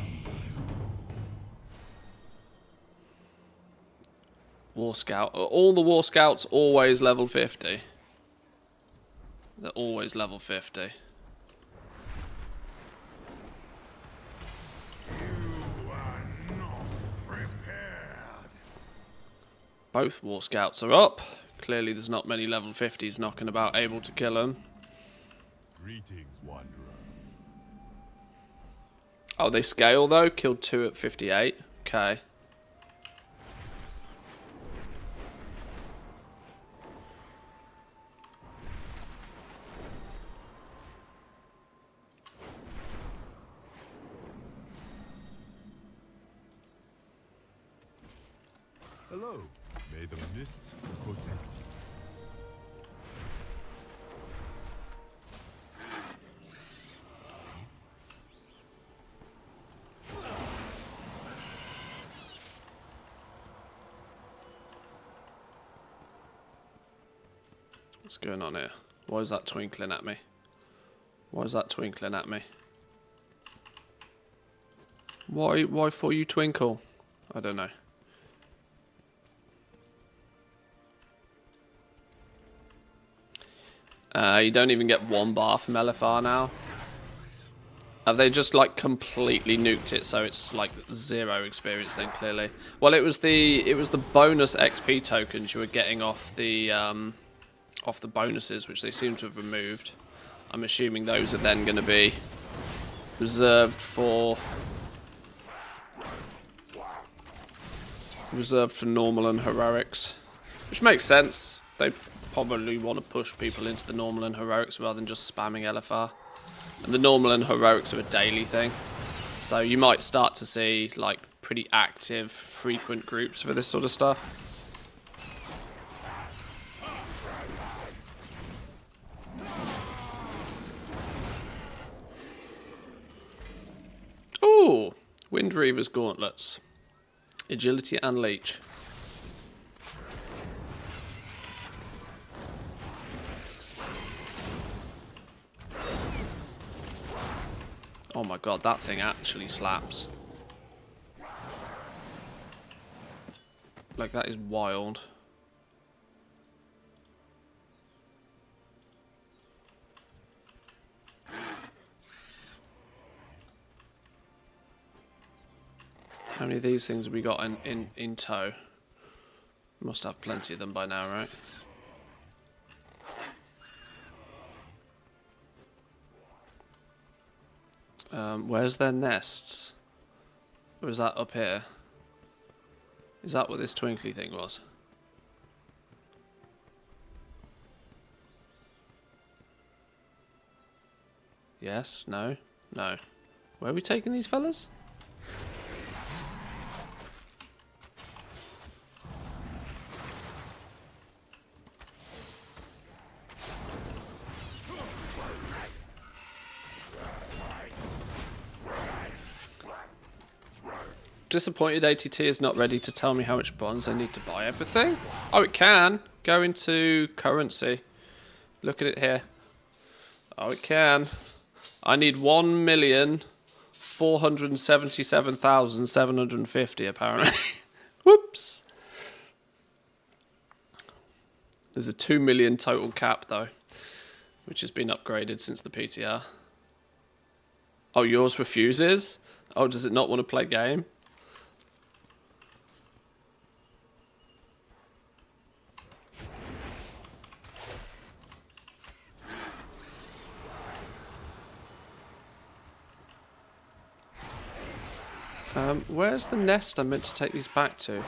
War Scout. All the War Scouts always level 50. They're always level 50. You are not prepared. Both War Scouts are up. Clearly there's not many level 50s knocking about able to kill them. Greetings, wanderer. Oh, they scale though? Killed 2 at 58. Okay. Hello. May the mists protect you. What's going on here? Why is that twinkling at me? Why is that twinkling at me? Why for you twinkle? I don't know. You don't even get 1 bar from LFR now. Have they just like completely nuked it so it's like 0 experience then clearly? Well, it was the bonus XP tokens you were getting off the bonuses, which they seem to have removed. I'm assuming those are then going to be reserved for normal and heroics, which makes sense. They probably want to push people into the normal and heroics rather than just spamming LFR. And the normal and heroics are a daily thing, so you might start to see like pretty active, frequent groups for this sort of stuff. Ooh, Wind Reaver's gauntlets, agility and leech. Oh my god, that thing actually slaps. Like, that is wild. How many of these things have we got in tow? Must have plenty of them by now, right? Where's their nests? Or is that up here? Is that what this twinkly thing was? Yes? No? No. Where are we taking these fellas? Disappointed ATT is not ready to tell me how much bronze I need to buy everything. Oh, it can. Go into currency. Look at it here. Oh, it can. I need 1,477,750 apparently. Whoops. There's a 2 million total cap though, which has been upgraded since the PTR. Oh, yours refuses? Oh, does it not want to play game? Where's the nest I meant to take these back to?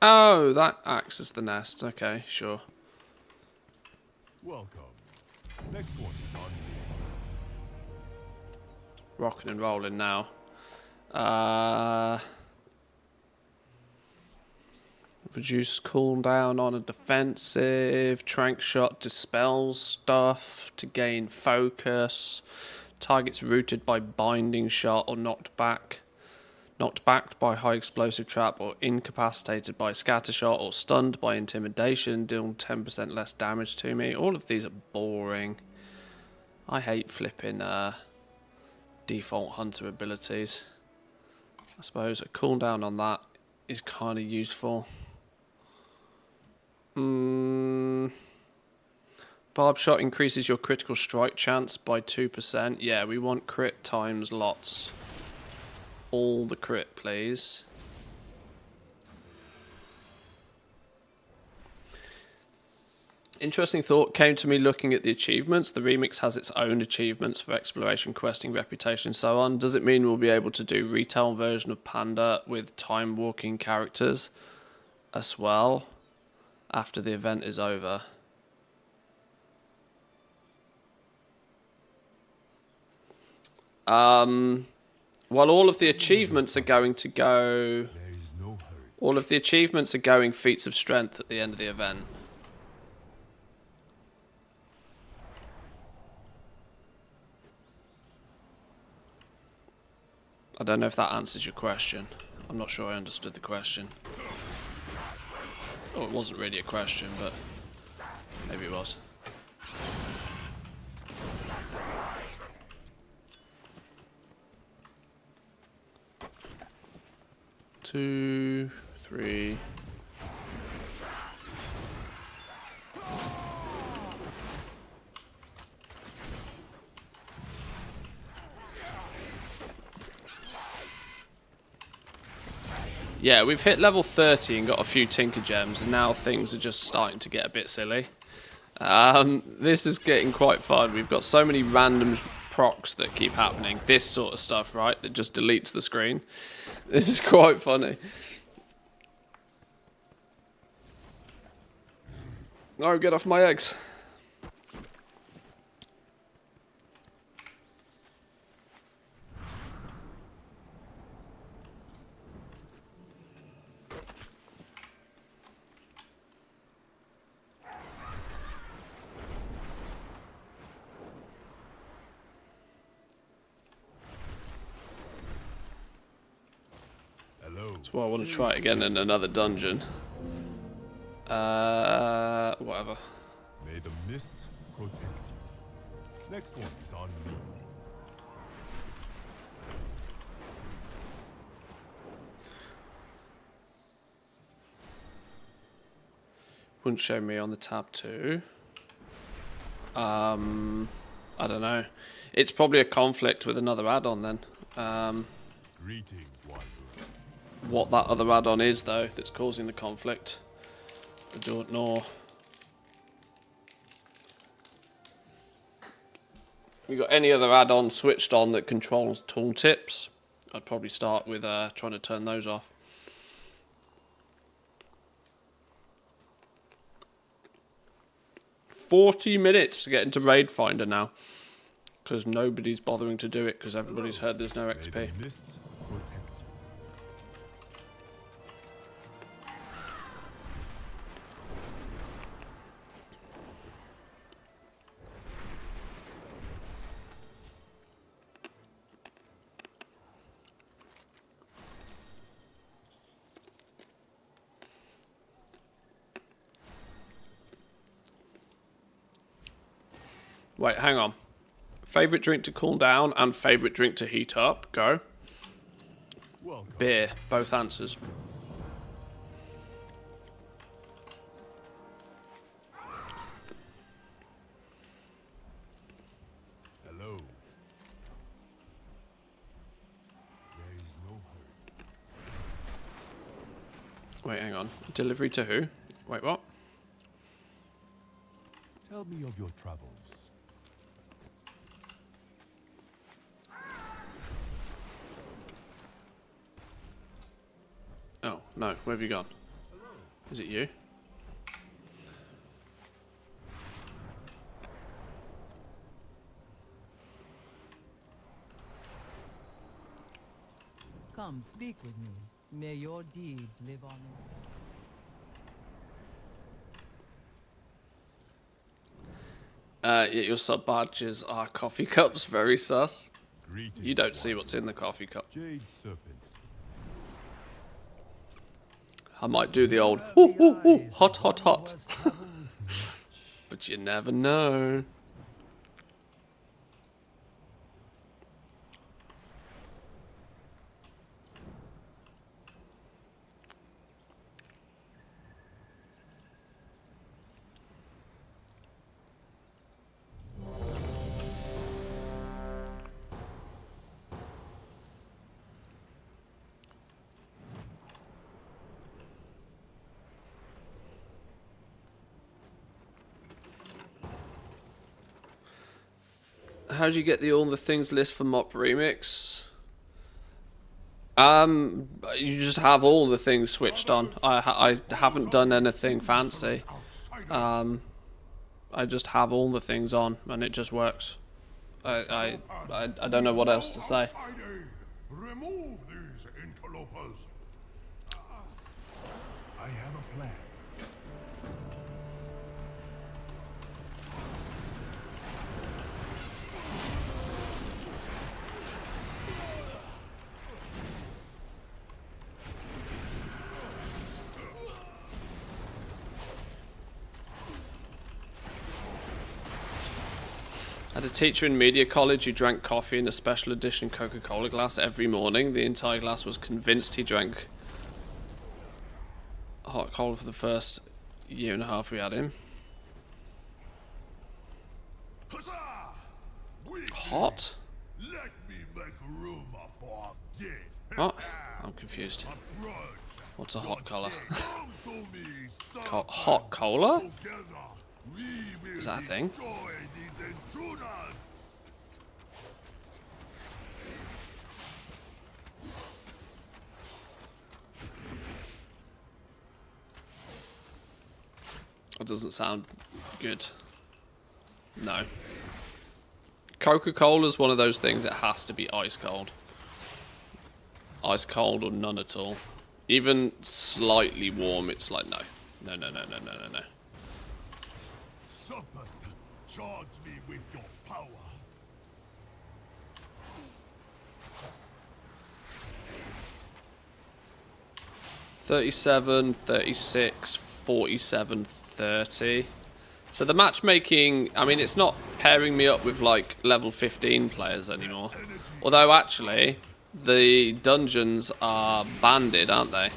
Oh, that acts as the nest. Okay, sure. Welcome. Next one is on me. Rocking and rolling now. Reduce cooldown on a defensive. Trank shot dispels stuff to gain focus. Targets rooted by binding shot or knocked backed by high explosive trap or incapacitated by scatter shot or stunned by intimidation deal 10% less damage to me. All of these are boring. I hate flipping default hunter abilities. I suppose a cooldown on that is kind of useful. Barb shot increases your critical strike chance by 2%. Yeah, we want crit times lots. All the crit, please. Interesting thought came to me looking at the achievements. The remix has its own achievements for exploration, questing, reputation, so on. Does it mean we'll be able to do retail version of Panda with time walking characters as well after the event is over? Well, all of the achievements are going to go. All of the achievements are going feats of strength at the end of the event. I don't know if that answers your question. I'm not sure I understood the question. Oh, it wasn't really a question, but maybe it was. Two, three. Yeah, we've hit level 30 and got a few Tinker Gems, and now things are just starting to get a bit silly. This is getting quite fun. We've got so many random procs that keep happening. This sort of stuff, right, that just deletes the screen. This is quite funny. No, get off my eggs. That's why I want to try it again in another dungeon. Whatever. May the mists protect you. Next one is on me. Wouldn't show me on the tab 2. I don't know. It's probably a conflict with another add-on then. Greetings, wanderer. What that other add-on is, though, that's causing the conflict, I don't know. You got any other add-on switched on that controls tooltips? I'd probably start with trying to turn those off. $40 to get into Raid Finder now, because nobody's bothering to do it because everybody's heard there's no XP. May the mists protect you. Wait, hang on. Favorite drink to cool down and favorite drink to heat up. Go. Welcome. Beer. Both answers. Hello. There is no hurry. Wait, hang on. Delivery to who? Wait, what? Tell me of your travels. Oh, no. Where have you gone? Is it you? Come, speak with me. May your deeds live on. Your sub badges are coffee cups. Very sus. Greetings, You don't see what's in the coffee cup. Jade Serpent. I might do the old ooh, ooh, ooh, hot, hot, hot. But you never know. How do you get the all the things list for Mop Remix? You just have all the things switched on. I haven't done anything fancy. I just have all the things on and it just works. I don't know what else to say. Remove these interlopers. I have a plan. I had a teacher in media college who drank coffee in a special edition Coca-Cola glass every morning. The entire class was convinced he drank hot cola for the first year and a half we had him. Huzzah! Hot? Let me make room for this. What? I'm confused. What's a hot cola? Hot cola? Is that a thing? That doesn't sound good. No. Coca-Cola is one of those things that has to be ice cold. Ice cold or none at all. Even slightly warm, it's like no. No, no, no, no, no, no, no. Serpent, charge me with your power. $37, $36, $47, $30. So the matchmaking, I mean, it's not pairing me up with like level 15 players anymore. Although actually, the dungeons are banded, aren't they?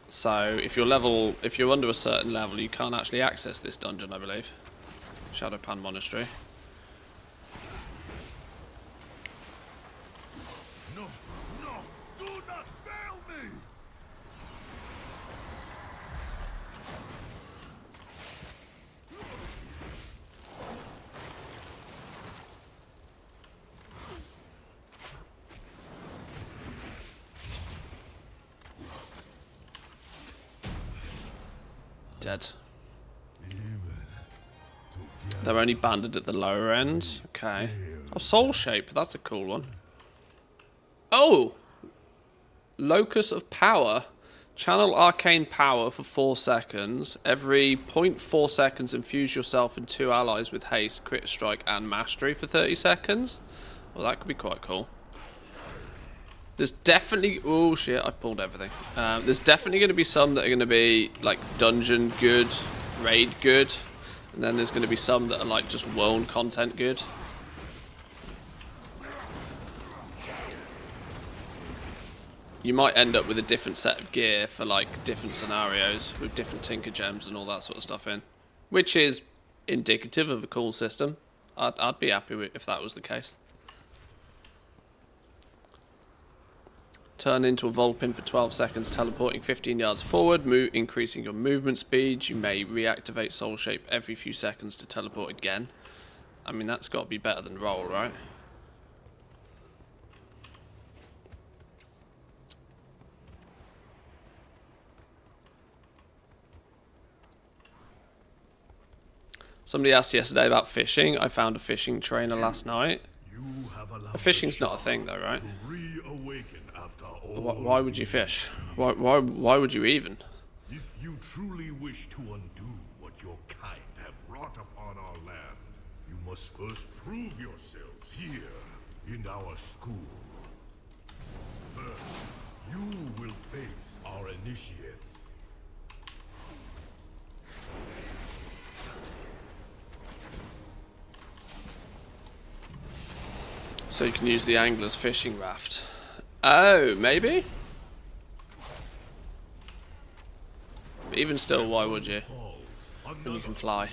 So if you're under a certain level, you can't actually access this dungeon, I believe. Shadowpan Monastery. No, no, do not fail me! Dead. They're only banded at the lower end. Okay. Oh, Soul Shape. That's a cool one. Oh! Locus of Power. Channel arcane power for 4 seconds. Every 0.4 seconds, infuse yourself and 2 allies with haste, crit strike, and mastery for 30 seconds. Well, that could be quite cool. There's definitely... Oh, shit. I've pulled everything. There's definitely going to be some that are going to be, like, dungeon good, raid good. And then there's going to be some that are, like, just world content good. You might end up with a different set of gear for, like, different scenarios with different tinker gems and all that sort of stuff in. Which is indicative of a cool system. I'd be happy with if that was the case. Turn into a Vulpin for 12 seconds, teleporting 15 yards forward, increasing your movement speed. You may reactivate Soul Shape every few seconds to teleport again. I mean, that's got to be better than roll, right? Somebody asked yesterday about fishing. I found a fishing trainer last night. Fishing's not a thing though, right? Why would you fish? Why would you even? If you truly wish to undo what your kind have wrought upon our land, you must first prove yourselves here in our school. First, you will face our initiates. So you can use the angler's fishing raft. Oh, maybe? But even still, why would you? When you can fly.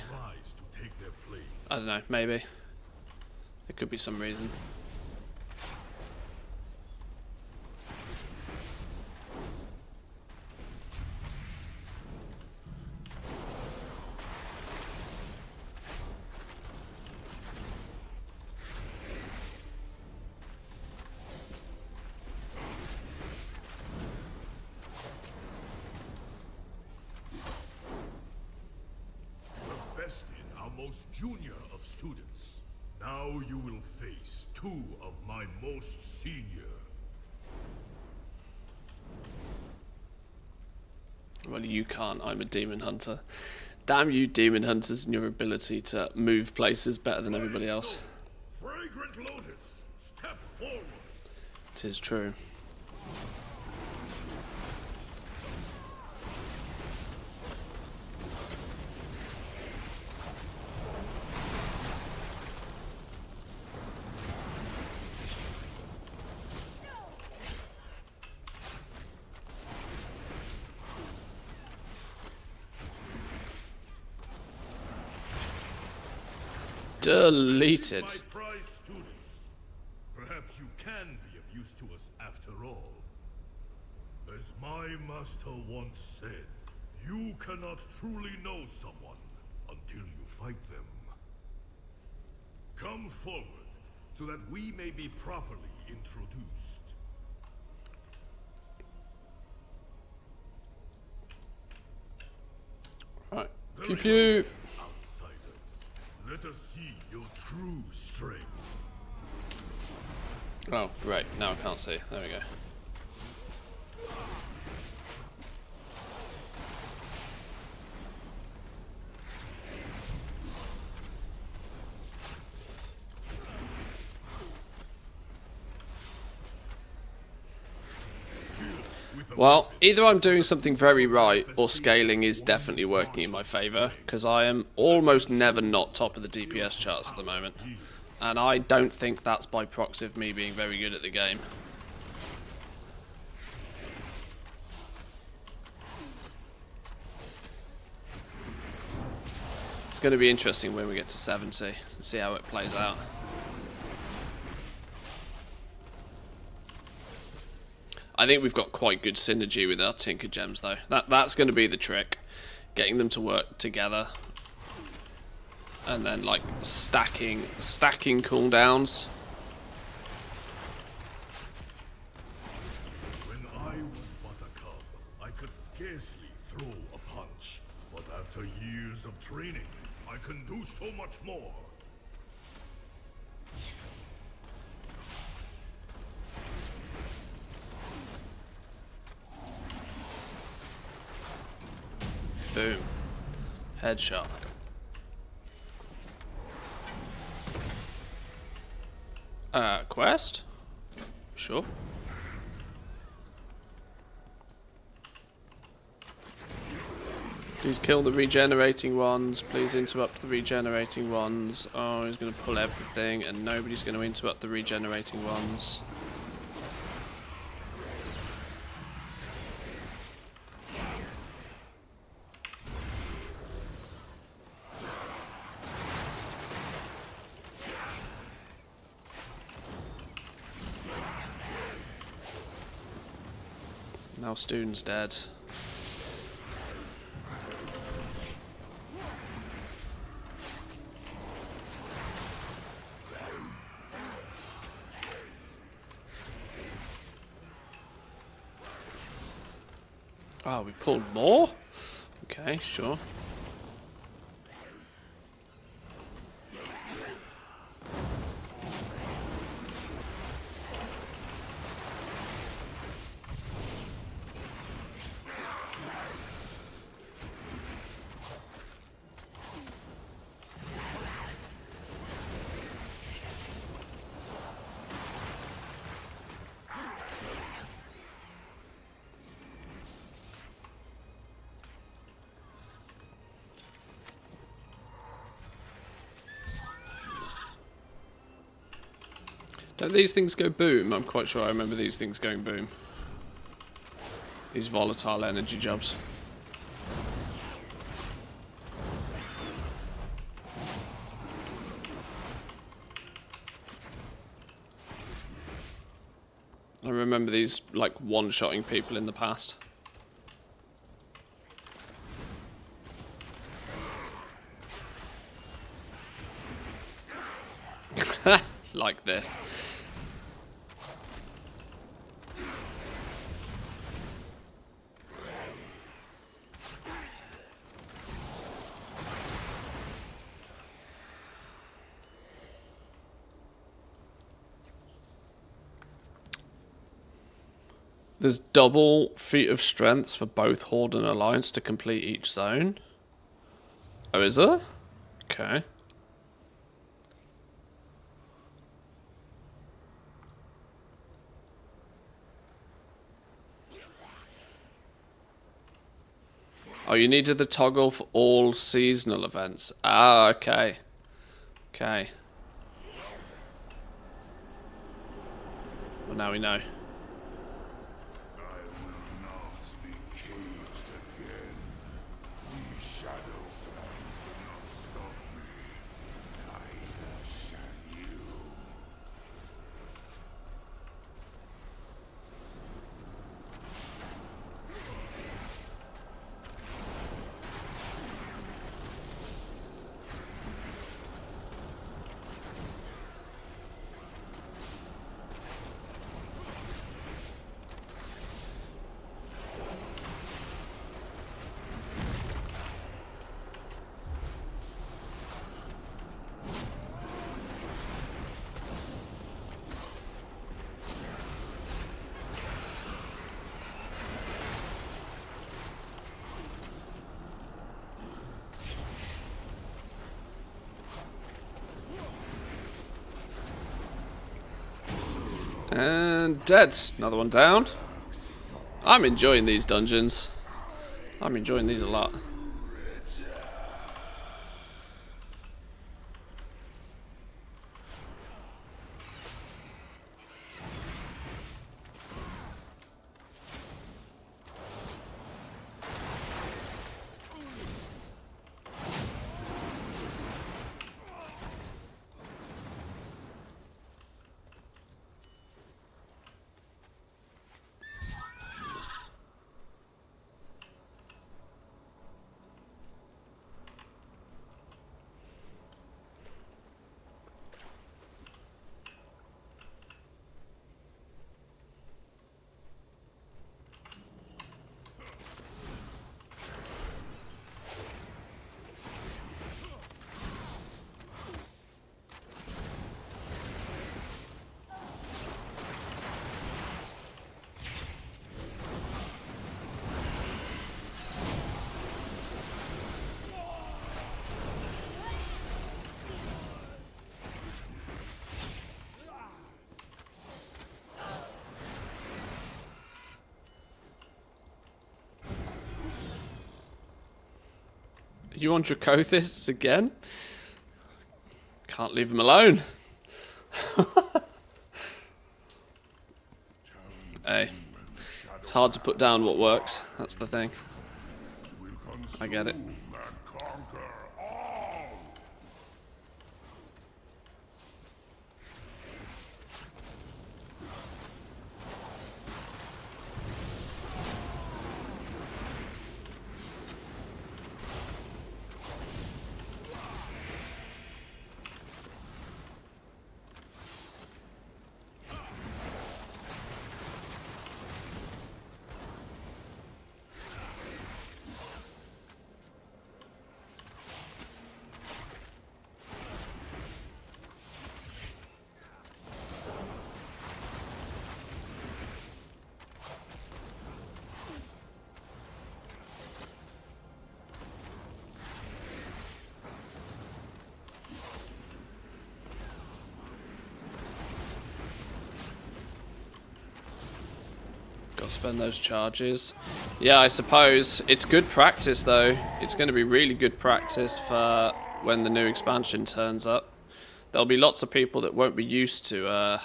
I don't know, maybe. There could be some reason. Junior of students. Now you will face 2 of my most senior. Well, you can't. I'm a demon hunter. Damn you, demon hunters, and your ability to move places better than everybody else. Fragrant Lotus, step forward. 'Tis true. Deleted. My prize students, perhaps you can be of use to us after all. As my master once said, you cannot truly know someone until you fight them. Come forward so that we may be properly introduced. Right. Pew pew. Let us see your true strength. Oh, great. Now I can't see. There we go. Well, either I'm doing something very right, or scaling is definitely working in my favour, because I am almost never not top of the DPS charts at the moment. And I don't think that's by proxy of me being very good at the game. going to be interesting when we get to 70 and see how it plays out. I think we've got quite good synergy with our Tinker Gems, though. That's going to be the trick. Getting them to work together. And then, like, stacking cooldowns. When I was but a cub, I could scarcely throw a punch. But after years of training, I can do so much more. Boom. Headshot. Quest? Sure. Please kill the regenerating ones. Please interrupt the regenerating ones. Oh, he's going to pull everything and nobody's going to interrupt the regenerating ones. Now Stoon's dead. Oh, we pulled more? Okay, sure. Don't these things go boom? I'm quite sure I remember these things going boom. These volatile energy jobs. I remember these, like, one-shotting people in the past. Like this. There's double feat of strengths for both Horde and Alliance to complete each zone. Oh, is there? Okay. Oh, you needed the toggle for all seasonal events. Ah, okay. Okay. Well, now we know. And dead. Another one down. I'm enjoying these dungeons. I'm enjoying these a lot. You on Dracothis again? Can't leave him alone. Hey, it's hard to put down what works. That's the thing. I get it. Got to spend those charges. Yeah, I suppose. It's good practice, though. It's going to be really good practice for when the new expansion turns up. There'll be lots of people that won't be used to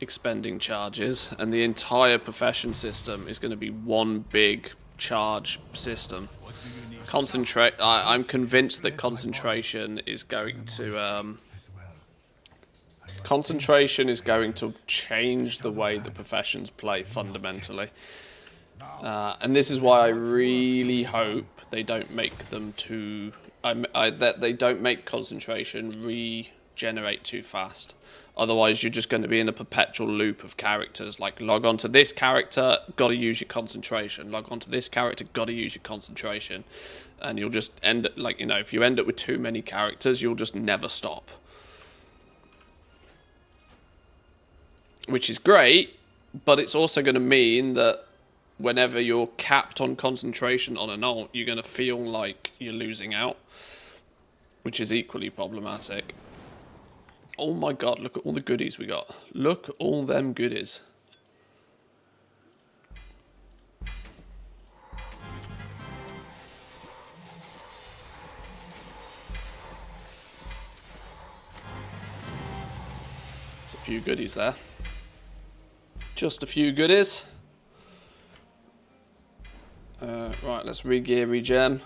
expending charges, and the entire profession system is going to be one big charge system. Concentrate. I'm convinced that concentration is going to change the way the professions play fundamentally. And this is why I really hope they don't make them too... that they don't make concentration regenerate too fast. Otherwise, you're just going to be in a perpetual loop of characters. Like, log on to this character, got to use your concentration. Log on to this character, got to use your concentration. And you'll just end... like, you know, if you end up with too many characters, you'll just never stop. Which is great, but it's also going to mean that whenever you're capped on concentration on an ult, you're going to feel like you're losing out, which is equally problematic. Oh my god, look at all the goodies we got. Look at all them goodies. There's a few goodies there. Just a few goodies. Right, let's re-gear, regen.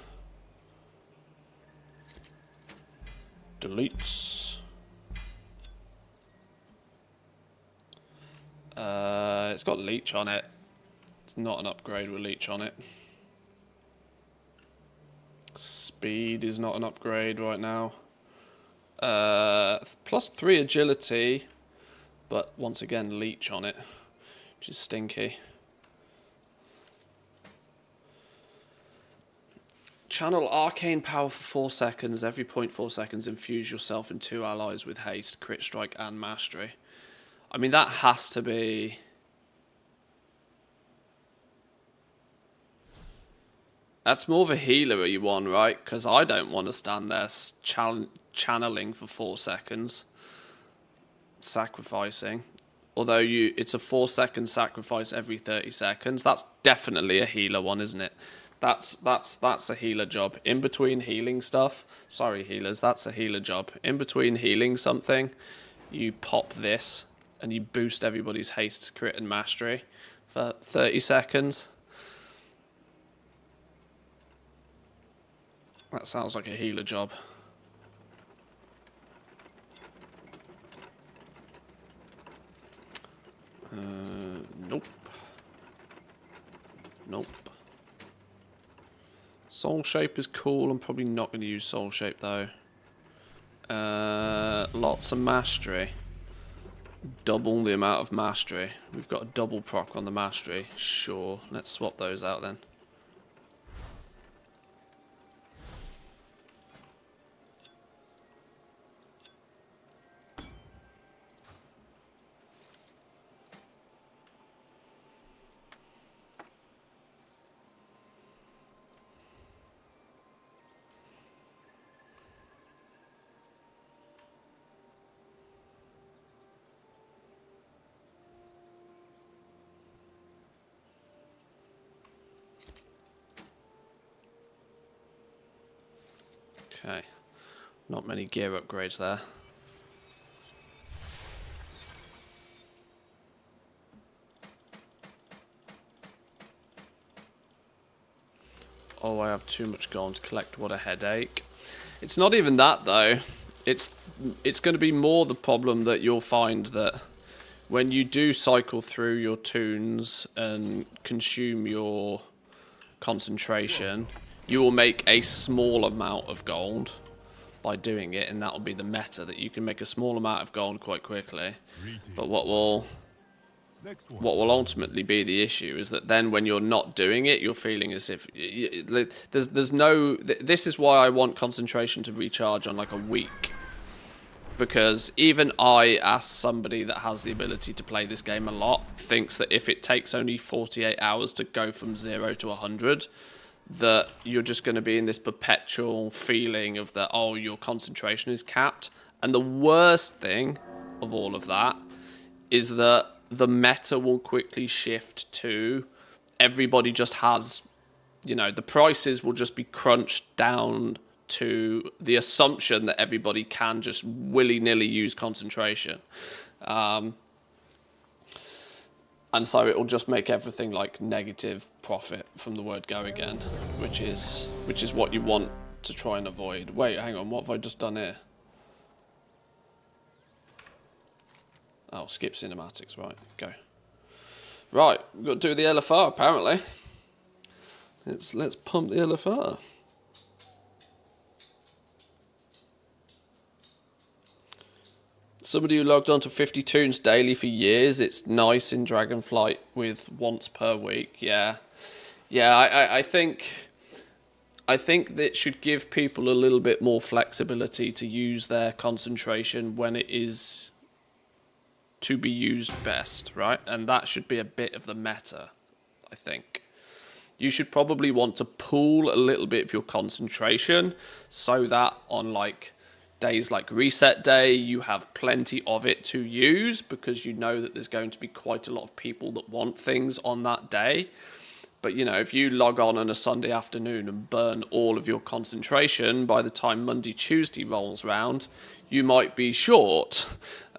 Deletes. It's got leech on it. It's not an upgrade with leech on it. Speed is not an upgrade right now. +3 agility, but once again leech on it, which is stinky. Channel arcane power for 4 seconds. Every 0.4 seconds, infuse yourself and 2 allies with haste, crit strike, and mastery. I mean, that has to be... that's more of a healer you want, right? Because I don't want to stand there channeling for 4 seconds. Sacrificing. Although it's a 4-second sacrifice every 30 seconds. That's definitely a healer one, isn't it? That's a healer job. In between healing stuff, sorry healers, that's a healer job. In between healing something, you pop this and you boost everybody's haste, crit, and mastery for 30 seconds. That sounds like a healer job. Nope. Nope. Soul Shape is cool. I'm probably not going to use Soul Shape though. Lots of mastery. Double the amount of mastery. We've got a double proc on the mastery. Sure, let's swap those out then. Okay. Not many gear upgrades there. Oh, I have too much gold to collect. What a headache. It's not even that, though. It's going to be more the problem that you'll find that when you do cycle through your tunes and consume your concentration, you will make a small amount of gold by doing it, and that will be the meta, that you can make a small amount of gold quite quickly. But what will ultimately be the issue is that then when you're not doing it, you're feeling as if there's no. This is why I want concentration to recharge on like a week, because even I, as somebody that has the ability to play this game a lot, thinks that if it takes only 48 hours to go from 0 to 100, that you're just going to be in this perpetual feeling of that, oh, your concentration is capped. And the worst thing of all of that is that the meta will quickly shift to everybody just has, you know, the prices will just be crunched down to the assumption that everybody can just willy-nilly use concentration. And so it will just make everything like negative profit from the word go again, which is what you want to try and avoid. Wait, hang on, what have I just done here? Oh, skip cinematics, right, go. Right, we've got to do the LFR apparently. Let's pump the LFR. Somebody who logged on to 50 tunes daily for years, it's nice in Dragonflight with once per week. Yeah. I think that should give people a little bit more flexibility to use their concentration when it is to be used best, right? And that should be a bit of the meta, I think. You should probably want to pool a little bit of your concentration so that on like days like reset day, you have plenty of it to use, because you know that there's going to be quite a lot of people that want things on that day. But, you know, if you log on a Sunday afternoon and burn all of your concentration, by the time Monday, Tuesday rolls around, you might be short.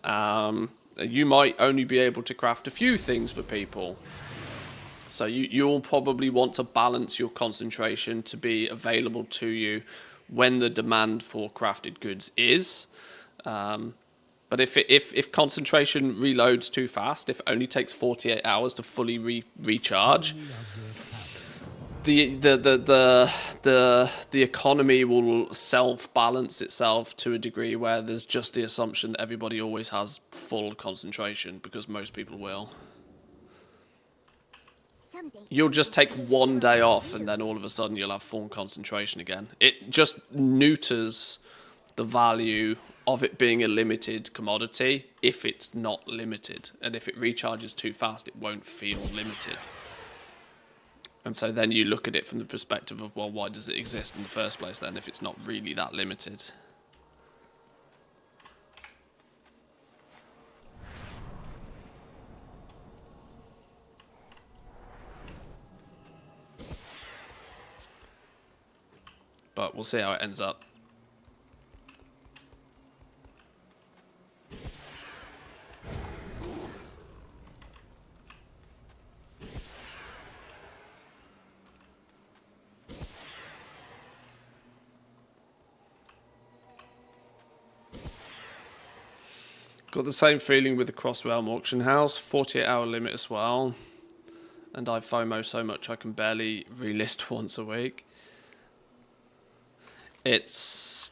You might only be able to craft a few things for people. So you'll probably want to balance your concentration to be available to you when the demand for crafted goods is. But if concentration reloads too fast, if it only takes 48 hours to fully recharge, the economy will self-balance itself to a degree where there's just the assumption that everybody always has full concentration, because most people will. You'll just take one day off and then all of a sudden you'll have full concentration again. It just neuters the value of it being a limited commodity if it's not limited. And if it recharges too fast, it won't feel limited. And so then you look at it from the perspective of, well, why does it exist in the first place then if it's not really that limited? But we'll see how it ends up. Got the same feeling with the Cross-Realm Auction House. 48-hour limit as well. And I FOMO so much I can barely relist once a week. It's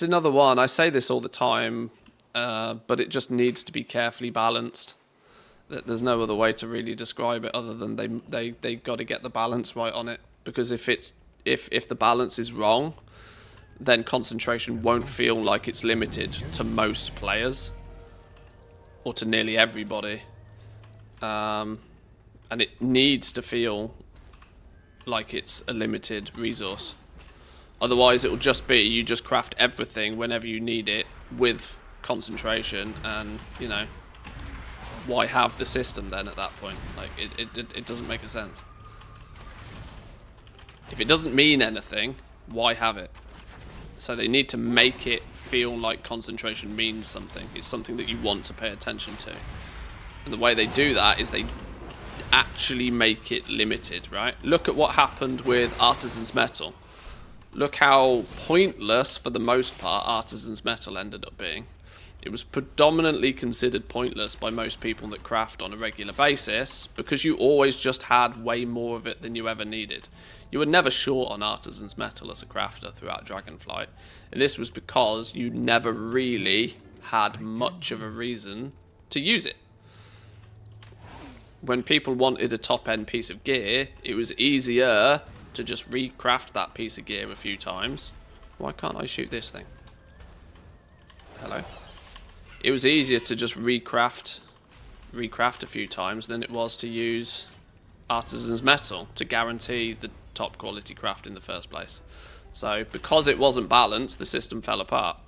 another one. I say this all the time, but it just needs to be carefully balanced. There's no other way to really describe it other than they got to get the balance right on it. Because if the balance is wrong, then concentration won't feel like it's limited to most players or to nearly everybody, and it needs to feel like it's a limited resource. Otherwise, it will just be you just craft everything whenever you need it with concentration, and you know, why have the system then at that point? Like it doesn't make a sense. If it doesn't mean anything, why have it? So they need to make it feel like concentration means something. It's something that you want to pay attention to. And the way they do that is they actually make it limited, right? Look at what happened with Artisan's Metal. Look how pointless, for the most part, Artisan's Metal ended up being. It was predominantly considered pointless by most people that craft on a regular basis because you always just had way more of it than you ever needed. You were never short on Artisan's Metal as a crafter throughout Dragonflight, and this was because you never really had much of a reason to use it. When people wanted a top-end piece of gear, it was easier to just recraft that piece of gear a few times. Why can't I shoot this thing? Hello? It was easier to just recraft a few times than it was to use Artisan's Metal to guarantee the top quality craft in the first place. So because it wasn't balanced, the system fell apart.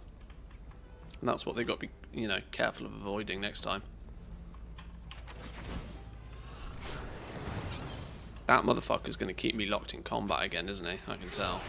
And that's what they've got to be, you know, careful of avoiding next time. That motherfucker's going to keep me locked in combat again, isn't he? I can tell.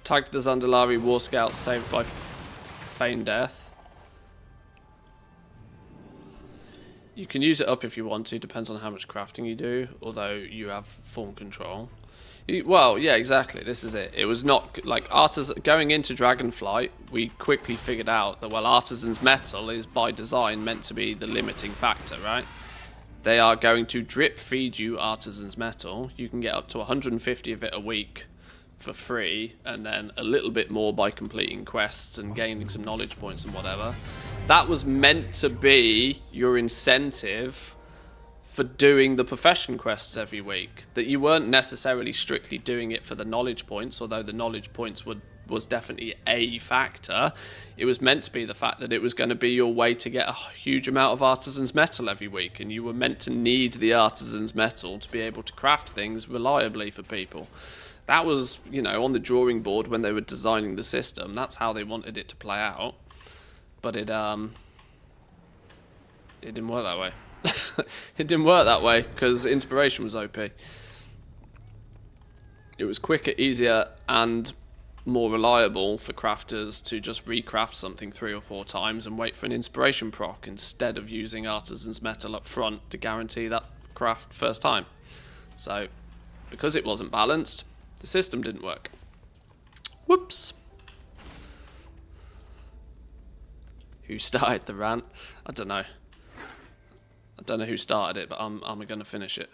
Tagged the Zandalari War Scouts saved by feigned death. You can use it up if you want to, depends on how much crafting you do, although you have form control. Well, yeah, exactly, this is it. It was not, like, going into Dragonflight, we quickly figured out that, well, Artisan's Metal is by design meant to be the limiting factor, right? They are going to drip feed you Artisan's Metal. You can get up to 150 of it a week for free, and then a little bit more by completing quests and gaining some knowledge points and whatever. That was meant to be your incentive for doing the profession quests every week. That you weren't necessarily strictly doing it for the knowledge points, although the knowledge points was definitely a factor. It was meant to be the fact that it was going to be your way to get a huge amount of Artisan's Metal every week, and you were meant to need the Artisan's Metal to be able to craft things reliably for people. That was, you know, on the drawing board when they were designing the system. That's how they wanted it to play out. But it didn't work that way. It didn't work that way because inspiration was OP. It was quicker, easier, and more reliable for crafters to just recraft something 3 or 4 times and wait for an inspiration proc instead of using Artisan's Metal up front to guarantee that craft first time. So, because it wasn't balanced, the system didn't work. Whoops. Who started the rant? I don't know. I don't know who started it, but I'm going to finish it.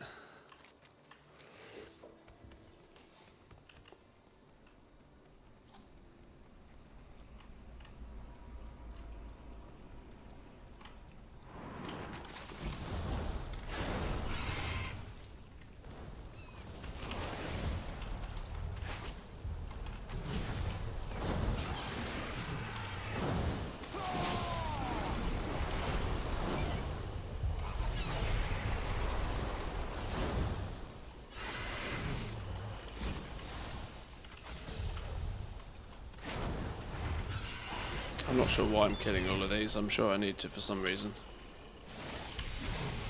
I'm not sure why I'm killing all of these. I'm sure I need to for some reason.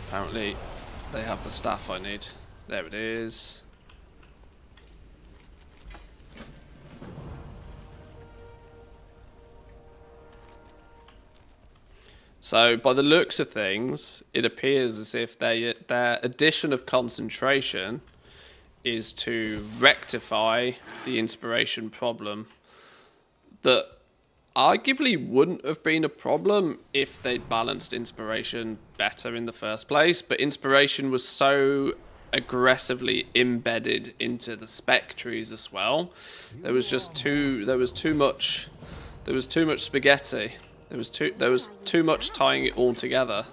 Apparently, they have the staff I need. There it is. So, by the looks of things, it appears as if their addition of concentration is to rectify the inspiration problem that arguably wouldn't have been a problem if they'd balanced inspiration better in the first place, but inspiration was so aggressively embedded into the spec trees as well. There was too much spaghetti. There was too much tying it all together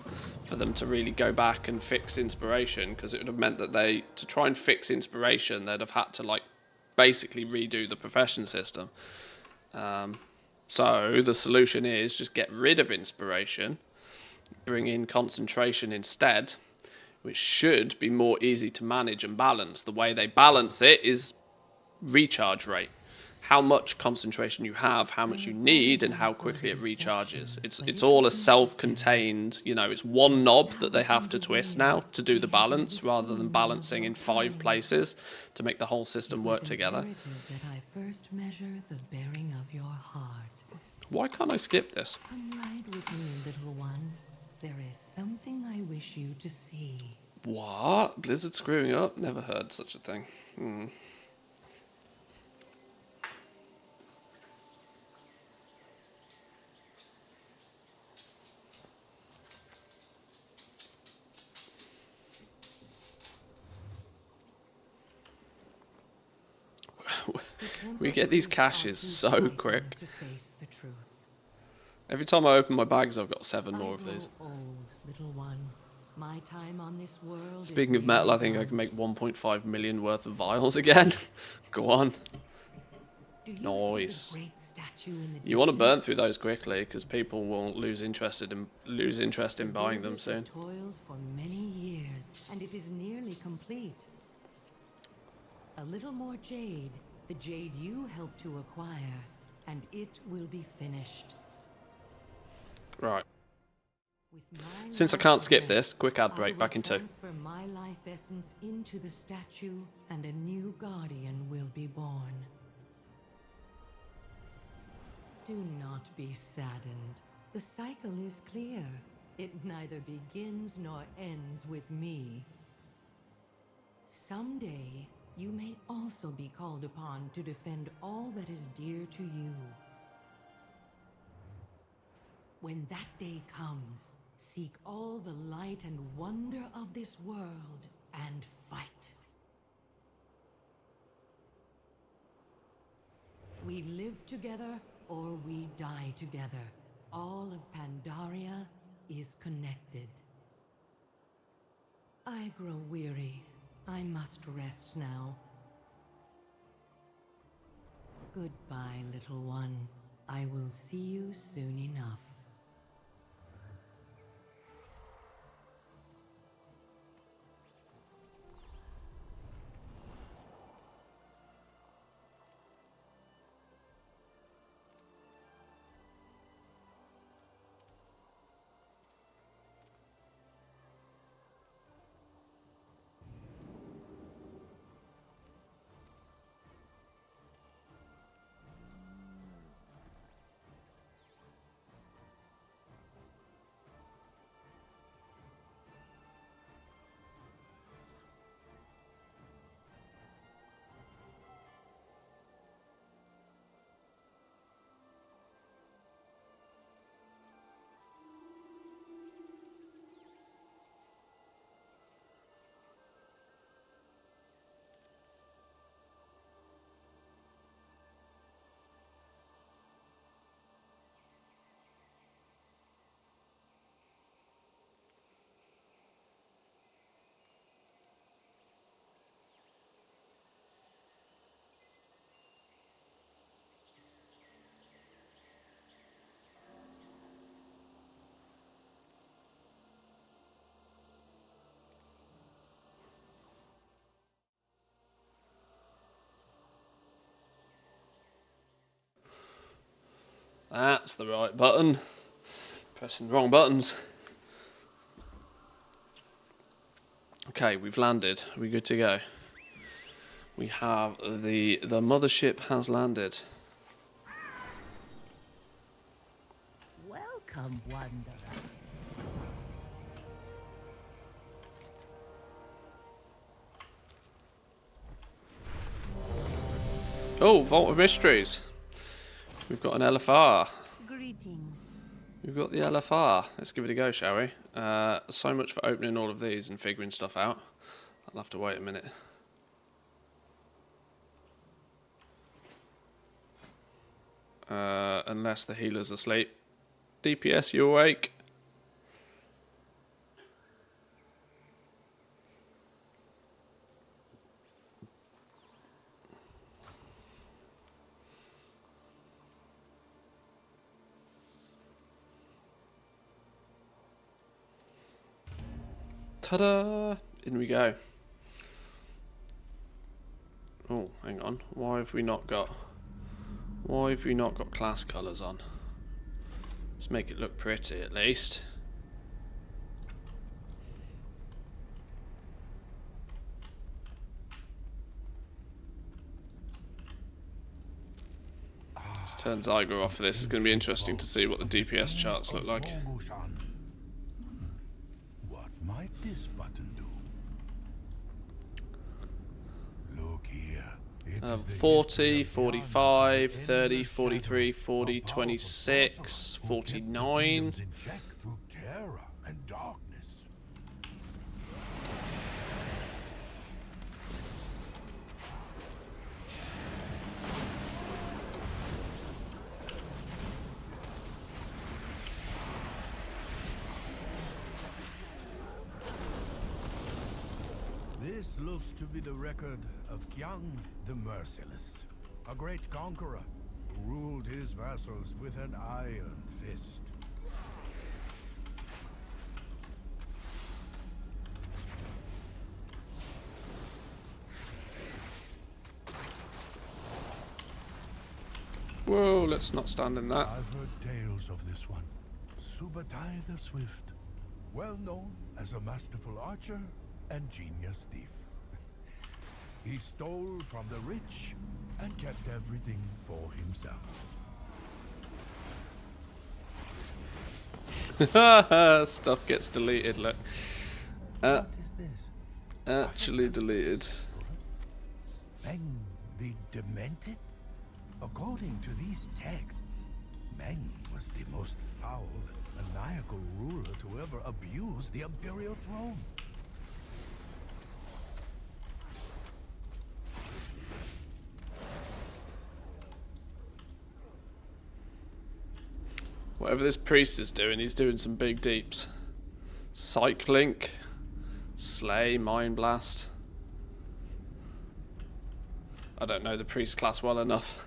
for them to really go back and fix inspiration, because it would have meant that to try and fix inspiration, they'd have had to, like, basically redo the profession system. So the solution is just get rid of inspiration, bring in concentration instead, which should be more easy to manage and balance. The way they balance it is recharge rate. How much concentration you have, how much you need, and how quickly it recharges. It's all a self-contained, you know, it's one knob that they have to twist now to do the balance, rather than balancing in 5 places to make the whole system work together. That I first measure the bearing of your heart. Why can't I skip this? Come ride with me, little one. There is something I wish you to see. What? Blizzard screwing up? Never heard such a thing. We get these caches so quick. To face the truth. Every time I open my bags, I've got 7 more of I grow these. old, little one. My time on this world Speaking is of metal, I think I nearly can make 1.5 million worth of vials again. Go on. done. Do you Nice. see the great statue in the You want to burn distance? through those quickly, because people will lose interest in buying them Builders soon. have toiled for many years, and it is nearly complete. A little more jade, the jade you helped to acquire, and it will be finished. Right. With my Since I life can't skip breath, this, quick ad I break, will back in 2. transfer my life essence into the statue, and a new guardian will be born. Do not be saddened. The cycle is clear. It neither begins nor ends with me. Someday, you may also be called upon to defend all that is dear to you. When that day comes, seek all the light and wonder of this world and fight. We live together or we die together. All of Pandaria is connected. I grow weary. I must rest now. Goodbye, little one. I will see you soon enough. That's the right button. Pressing the wrong buttons. Okay, we've landed. Are we good to go? We have the mothership has landed. Welcome, Wanderer. Oh, Vault of Mysteries. We've got an LFR. Greetings. We've got the LFR. Let's give it a go, shall we? So much for opening all of these and figuring stuff out. I'll have to wait a minute. Unless the healer's asleep. DPS, you awake? Ta-da! In we go. Oh, hang on. Why have we not got class colours on? Let's make it look pretty at least. Let's turn Zyger off for this. It's going to be interesting to see what the DPS charts look like. What might this button do? Look here. It is the 40, history of 45, beyond 30, endless 43, shadow, 40, a powerful 26, sorcerer who kept the 49. kingdoms in check through terror and darkness. This looks to be the record of Kyang the Merciless, a great conqueror who ruled his vassals with an iron fist. Whoa, let's not stand in that. I've heard tales of this one. Subutai the Swift, well known as a masterful archer and genius thief. He stole from the rich and kept everything for himself. Stuff gets deleted, look. What is this? Actually deleted. Meng the Demented? According to these texts, Meng was the most foul and maniacal ruler to ever abuse the imperial throne. Whatever this priest is doing, he's doing some big deeps. Psych Link, Slay, Mind Blast. I don't know the priest class well enough.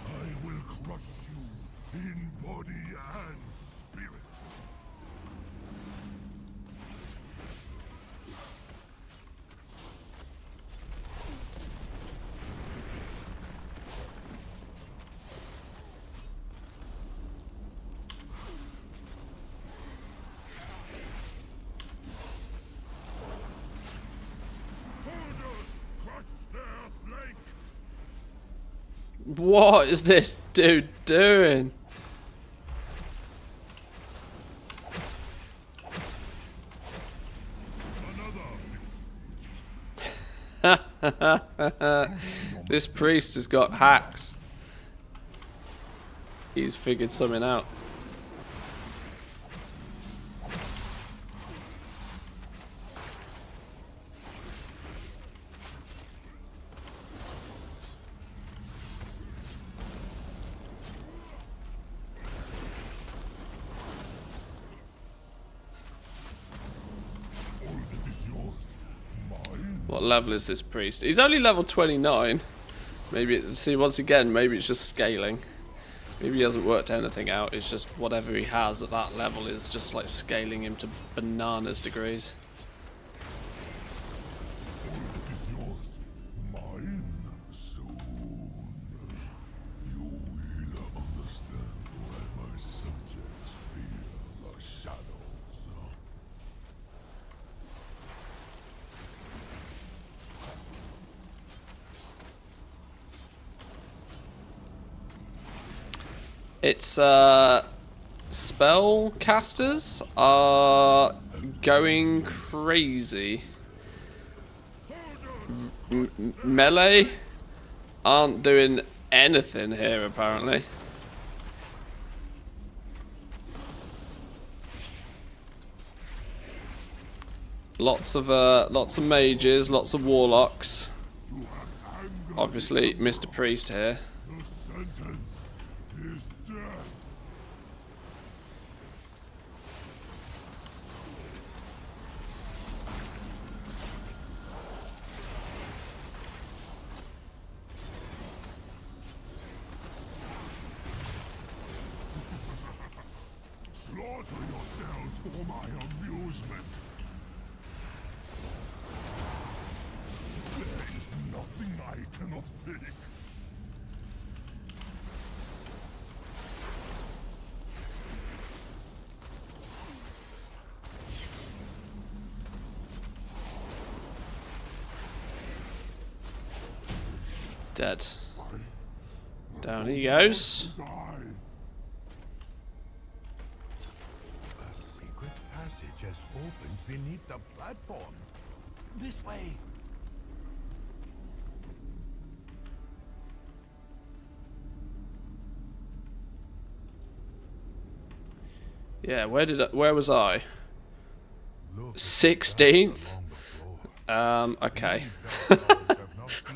I will crush you in body and spirit. What is this dude doing? This priest has got hacks. He's figured something out. What level is this priest? He's only level 29. Maybe, see, once again, maybe it's just scaling. Maybe he hasn't worked anything out. It's just whatever he has at that level is just like scaling him to bananas degrees. Is yours mine soon? You will understand why my subjects fear the shadows. It's spell casters are going crazy. Melee aren't doing anything here apparently. Lots of mages, lots of warlocks. Obviously, Mr. Priest here. The sentence is death. Slaughter yourselves for my amusement. There is nothing I cannot take. Dead. Down he goes. Die. A secret passage has opened beneath the platform. This way. Yeah, where was I? Look, 16th? Okay.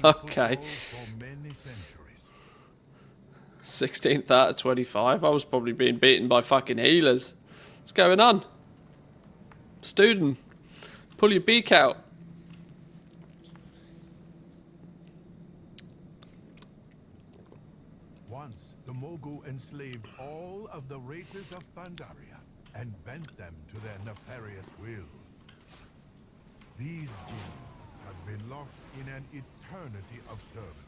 Okay. 16th out of 25. I was probably being beaten by fucking healers. What's going on? Student, pull your beak out. Once, the Mogu enslaved all of the races of Pandaria and bent them to their nefarious will. These jinn have been locked in an eternity of servitude.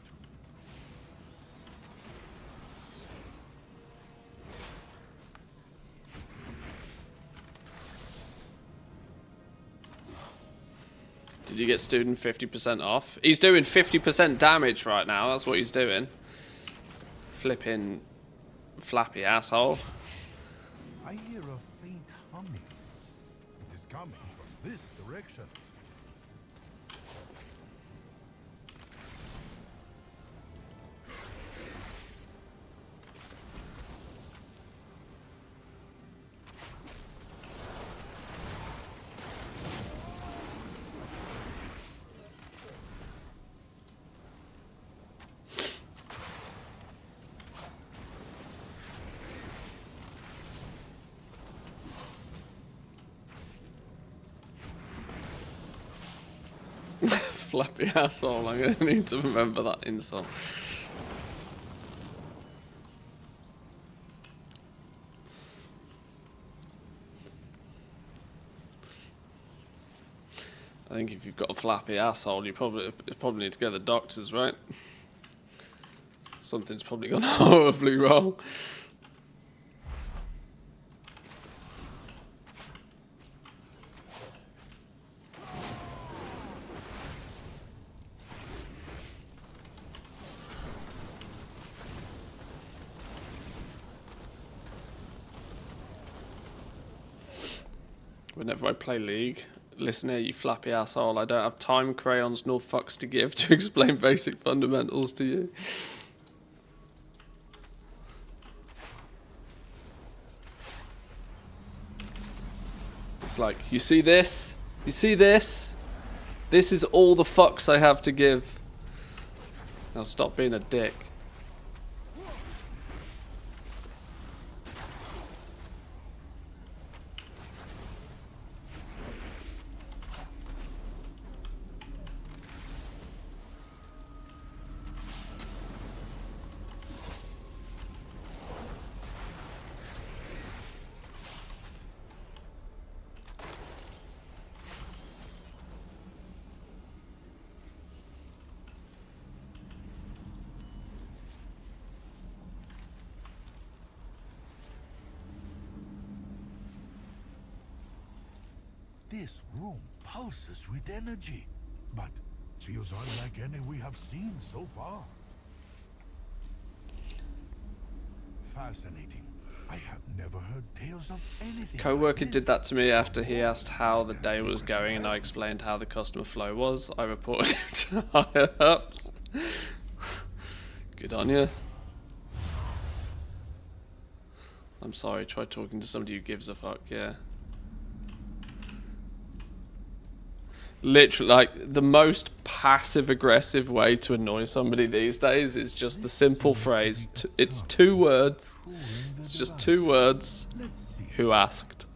Did you get student 50% off? He's doing 50% damage right now. That's what he's doing. Flipping flappy asshole. I hear a faint humming. It is coming from this direction. Flappy asshole. I'm gonna need to remember that insult. I think if you've got a flappy asshole, you probably need to go to the doctors, right? Something's probably gone horribly wrong. Whenever I play League, listen here, you flappy asshole, I don't have time, crayons, nor fucks to give to explain basic fundamentals to you. It's like, you see this? You see this? This is all the fucks I have to give. Now stop being a dick. This room pulses with energy, but feels unlike any we have seen so far. Fascinating. I have never heard tales of anything. Co-worker like did this. that to me after he asked how the day was going and I explained how the customer flow was. I reported it to higher ups. Good on you. I'm sorry, try talking to somebody who gives a fuck, yeah. Literally, like, the most passive-aggressive way to annoy somebody these days is just the simple phrase, it's 2 words. It's just 2 words. Who asked?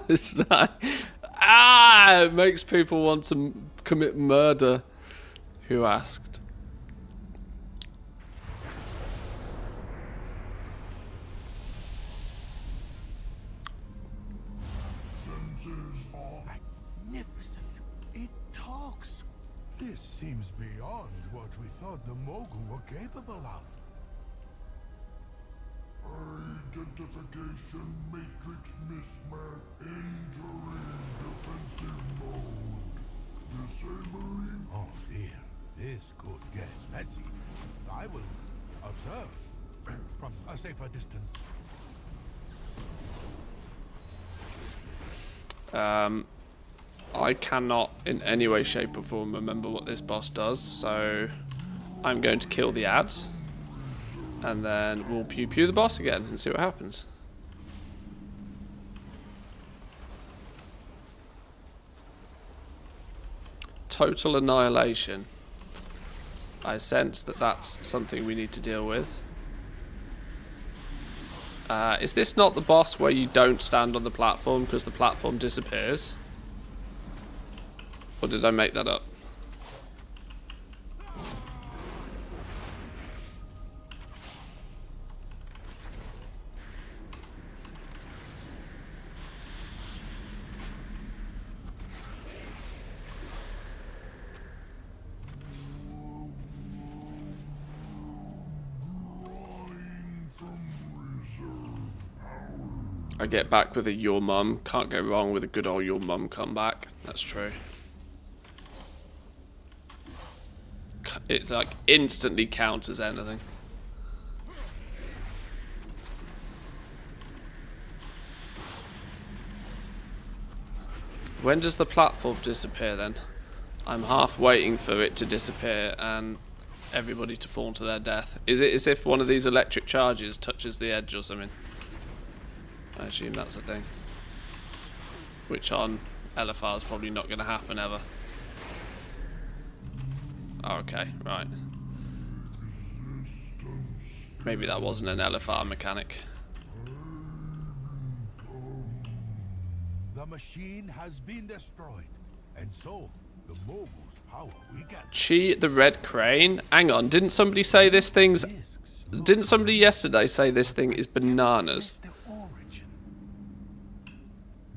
It's like, it makes people want to commit murder. Who asked? Magnificent. It talks. This seems beyond what we thought the Mogul were capable of. Identification matrix mismatch. Entering defensive mode. Disabling. Oh dear, this could get messy. I will observe from a safer distance. I cannot in any way, shape or form remember what this boss does, so I'm going to kill the ads and then we'll pew pew the boss again and see what happens. Total annihilation. I sense that that's something we need to deal with. Is this not the boss where you don't stand on the platform because the platform disappears? Or did I make that up? I get back with a your mum. Can't go wrong with a good old your mum comeback. That's true. It like instantly counters anything. When does the platform disappear then? I'm half waiting for it to disappear and everybody to fall to their death. Is it as if one of these electric charges touches the edge or something? I assume that's a thing. Which on LFR is probably not going to happen ever. Oh, okay, right. Maybe that wasn't an LFR mechanic. The machine has been destroyed, and so the Mogul's power we get. Chi the Red Crane? Hang on, didn't somebody say this thing's... Didn't somebody yesterday say this thing is bananas?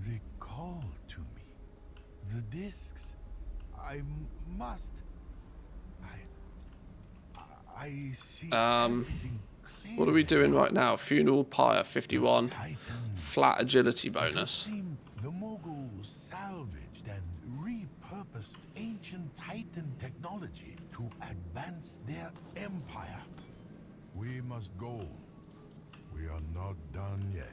Recall to me the discs. I must. I see. What are we doing right now? Funeral Pyre 51. Flat agility bonus. The Moguls salvaged and repurposed ancient Titan technology to advance their empire. We must go. We are not done yet.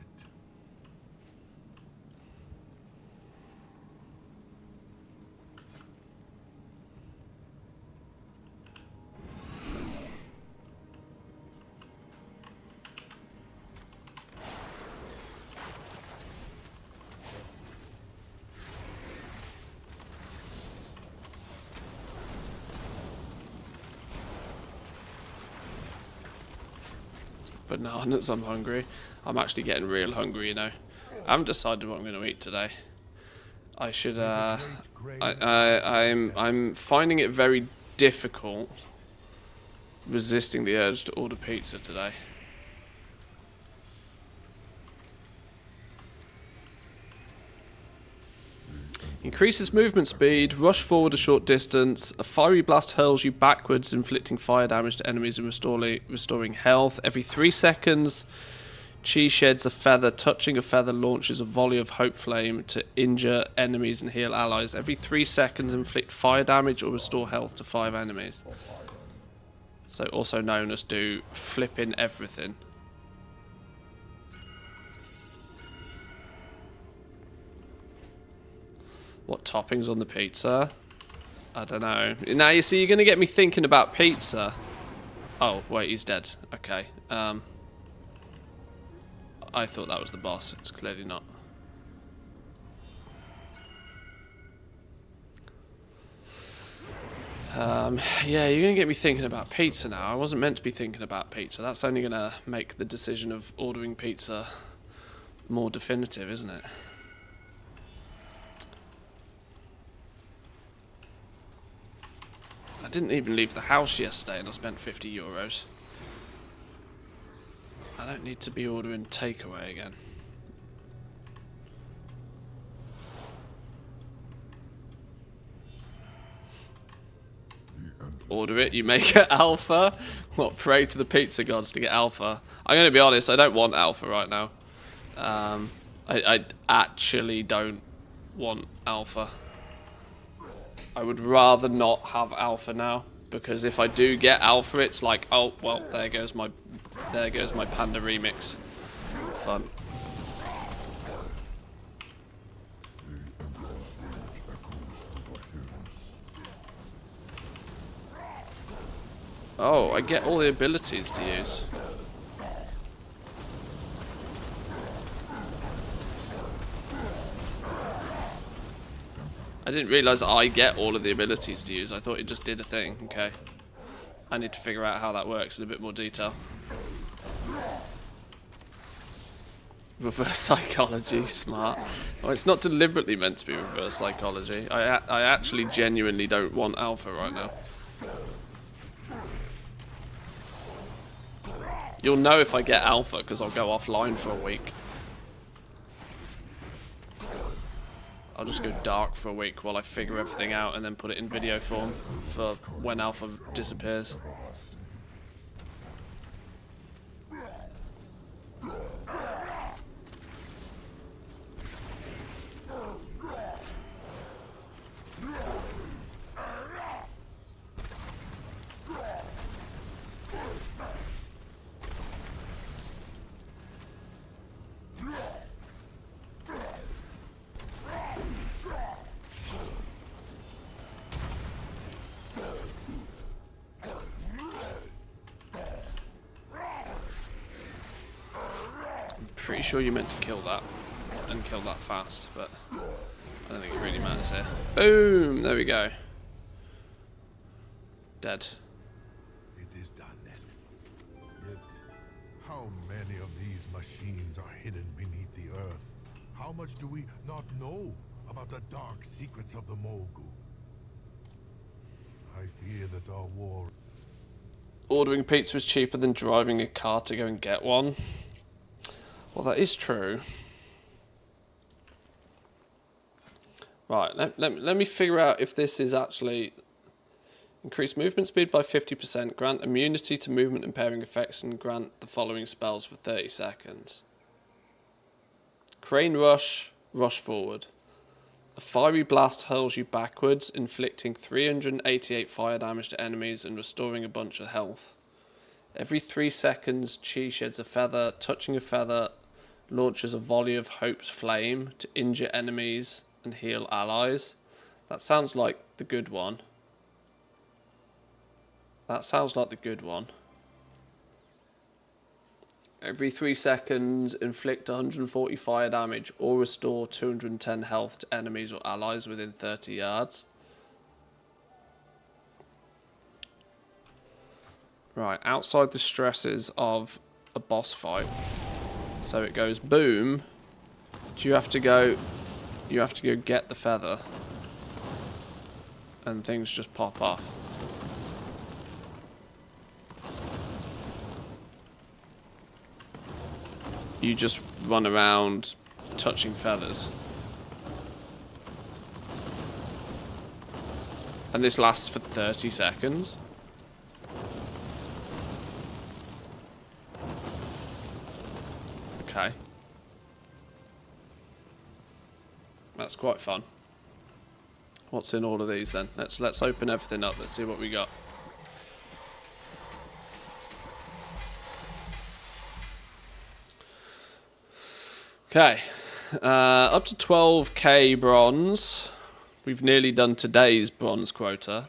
Bananas, I'm hungry. I'm actually getting real hungry, you know. I haven't decided what I'm going to eat today. I should, I'm finding it very difficult resisting the urge to order pizza today. Increases movement speed, rush forward a short distance, a fiery blast hurls you backwards, inflicting fire damage to enemies and restoring health. Every 3 seconds, Chi sheds a feather. Touching a feather launches a volley of hope flame to injure enemies and heal allies. Every 3 seconds, inflict fire damage or restore health to 5 enemies. So also known as do flipping everything. What toppings on the pizza? I don't know. Now you see, you're going to get me thinking about pizza. Oh, wait, he's dead. Okay. I thought that was the boss. It's clearly not. Yeah, you're going to get me thinking about pizza now. I wasn't meant to be thinking about pizza. That's only going to make the decision of ordering pizza more definitive, isn't it? I didn't even leave the house yesterday and I spent €50. I don't need to be ordering takeaway again. Order it, you make it alpha. What, pray to the pizza gods to get alpha? I'm going to be honest, I don't want alpha right now. I actually don't want alpha. I would rather not have alpha now, because if I do get alpha, it's like, oh well, there goes my Panda remix. Fun. Oh, I get all the abilities to use. I didn't realise I get all of the abilities to use. I thought it just did a thing. Okay. I need to figure out how that works in a bit more detail. Reverse psychology, smart. Oh, it's not deliberately meant to be reverse psychology. I actually genuinely don't want alpha right now. You'll know if I get alpha because I'll go offline for a week. I'll just go dark for a week while I figure everything out and then put it in video form for when alpha disappears. Pretty sure you meant to kill that and kill that fast, but I don't think it really matters here. Boom! There we go. Dead. It is done then. Yet, how many of these machines are hidden beneath the earth? How much do we not know about the dark secrets of the Mogu? I fear that our war... Ordering pizza is cheaper than driving a car to go and get one. Well, that is true. Right, let me figure out if this is actually... Increase movement speed by 50%, grant immunity to movement impairing effects, and grant the following spells for 30 seconds. Crane Rush, rush forward. A fiery blast hurls you backwards, inflicting 388 fire damage to enemies and restoring a bunch of health. Every 3 seconds, Chi sheds a feather. Touching a feather launches a volley of Hope's Flame to injure enemies and heal allies. That sounds like the good one. That sounds like the good one. Every 3 seconds, inflict 140 fire damage or restore 210 health to enemies or allies within 30 yards. Right, outside the stresses of a boss fight. So it goes boom. You have to go get the feather. And things just pop off. You just run around touching feathers. And this lasts for 30 seconds. Okay. That's quite fun. What's in all of these then? Let's open everything up. Let's see what we got. Okay. Up to 12k bronze. We've nearly done today's bronze quota.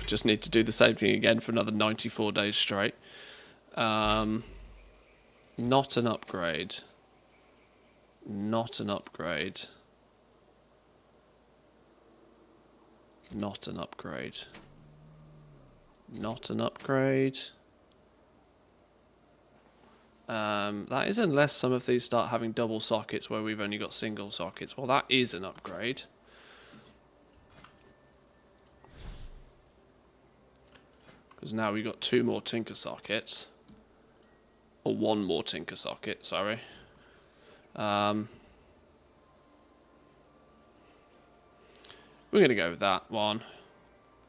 Just need to do the same thing again for another 94 days straight. Not an upgrade. Not an upgrade. Not an upgrade. Not an upgrade. That is unless some of these start having double sockets where we've only got single sockets. Well, that is an upgrade. Because now we've got 2 more Tinker sockets. Or 1 more Tinker socket, sorry. We're going to go with that one.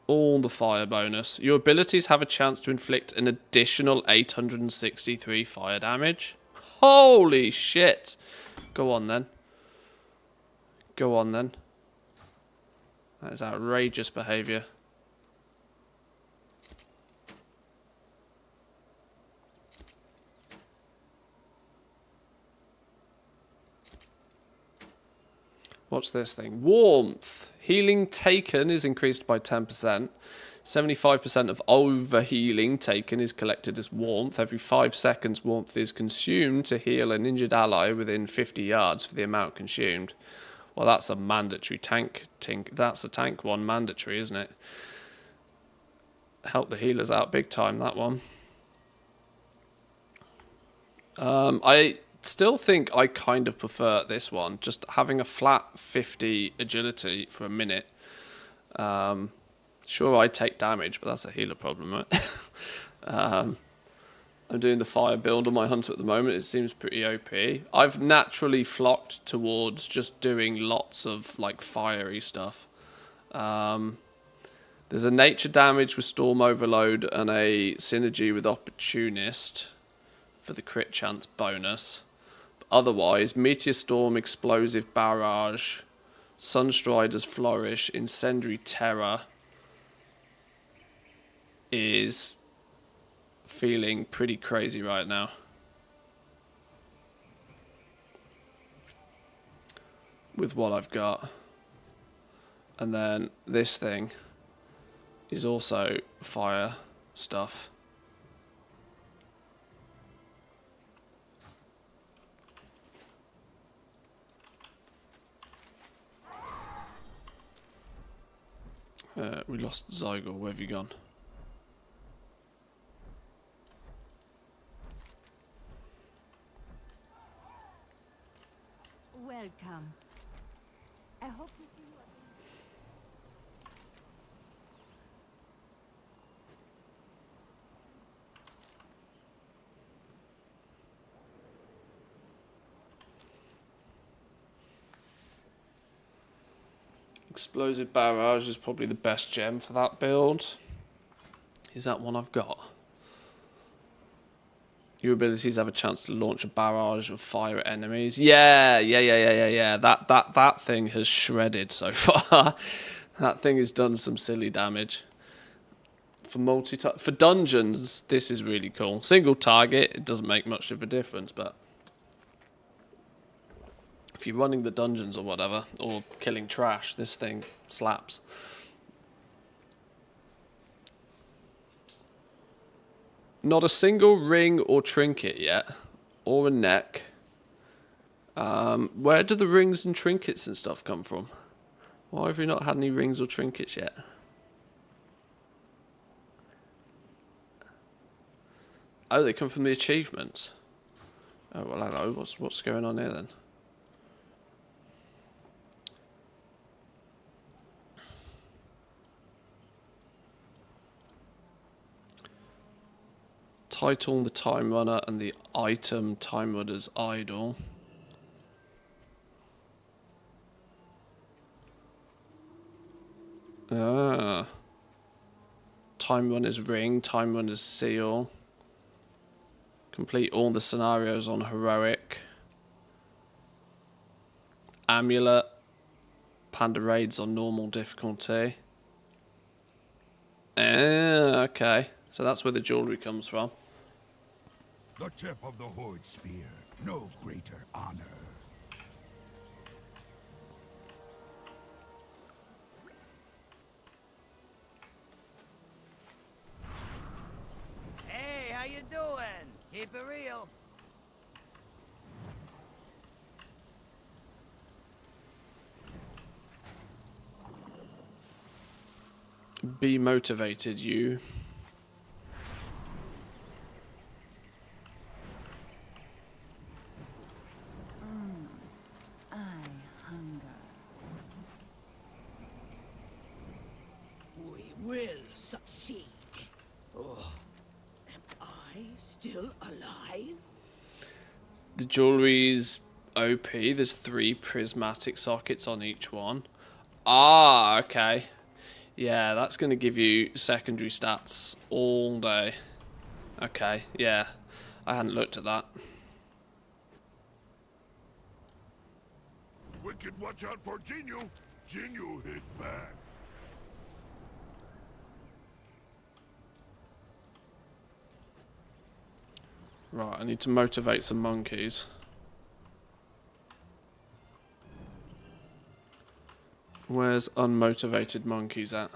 All the fire bonus. Your abilities have a chance to inflict an additional 863 fire damage. Holy shit. Go on then. Go on then. That is outrageous behaviour. What's this thing? Warmth. Healing taken is increased by 10%. 75% of overhealing taken is collected as warmth. Every 5 seconds, warmth is consumed to heal an injured ally within 50 yards for the amount consumed. Well, that's a mandatory tank. That's a tank one mandatory, isn't it? Help the healers out big time, that one. I still think I kind of prefer this one. Just having a flat 50 agility for a minute. Sure, I take damage, but that's a healer problem, right? I'm doing the fire build on my hunter at the moment. It seems pretty OP. I've naturally flocked towards just doing lots of like fiery stuff. There's a nature damage with Storm Overload and a synergy with Opportunist for the crit chance bonus. But otherwise, Meteor Storm, Explosive Barrage, Sunstrider's Flourish, Incendiary Terror is feeling pretty crazy right now. With what I've got. And then this thing is also fire stuff. We lost Zygo. Where have you gone? Welcome. I hope to see you again. Explosive Barrage is probably the best gem for that build. Is that one I've got? Your abilities have a chance to launch a barrage of fire at enemies. Yeah. That thing has shredded so far. That thing has done some silly damage. For dungeons, this is really cool. Single target, it doesn't make much of a difference, but if you're running the dungeons or whatever, or killing trash, this thing slaps. Not a single ring or trinket yet, or a neck. Where do the rings and trinkets and stuff come from? Why have we not had any rings or trinkets yet? Oh, they come from the achievements. Oh, well, hello. What's going on here then? Title, the Time Runner, and the item Time Runner's Idol. Ah. Time Runner's Ring, Time Runner's Seal. Complete all the scenarios on Heroic. Amulet. Panda Raids on normal difficulty. Ah, okay. So that's where the jewellery comes from. The tip of the Horde spear, no greater honor. Hey, how you doing? Keep it real. Be motivated, you. Will succeed. Oh, am I still alive? The jewellery's OP. There's 3 prismatic sockets on each one. Ah, okay. Yeah, that's going to give you secondary stats all day. Okay, yeah. I hadn't looked at that. Wicked, watch out for Jinyu. Jinyu hit back. Right, I need to motivate some monkeys. Where's unmotivated monkeys at?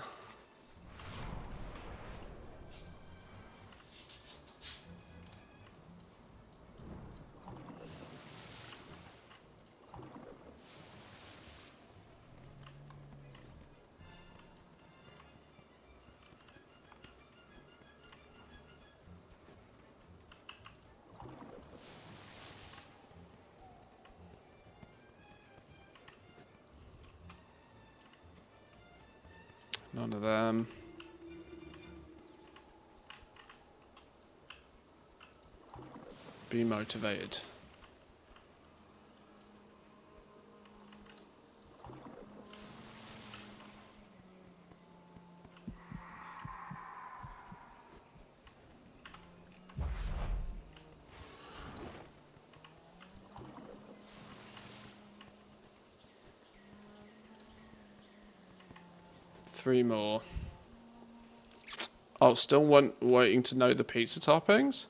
None of them. Be motivated. Three more. Oh, still waiting to know the pizza toppings.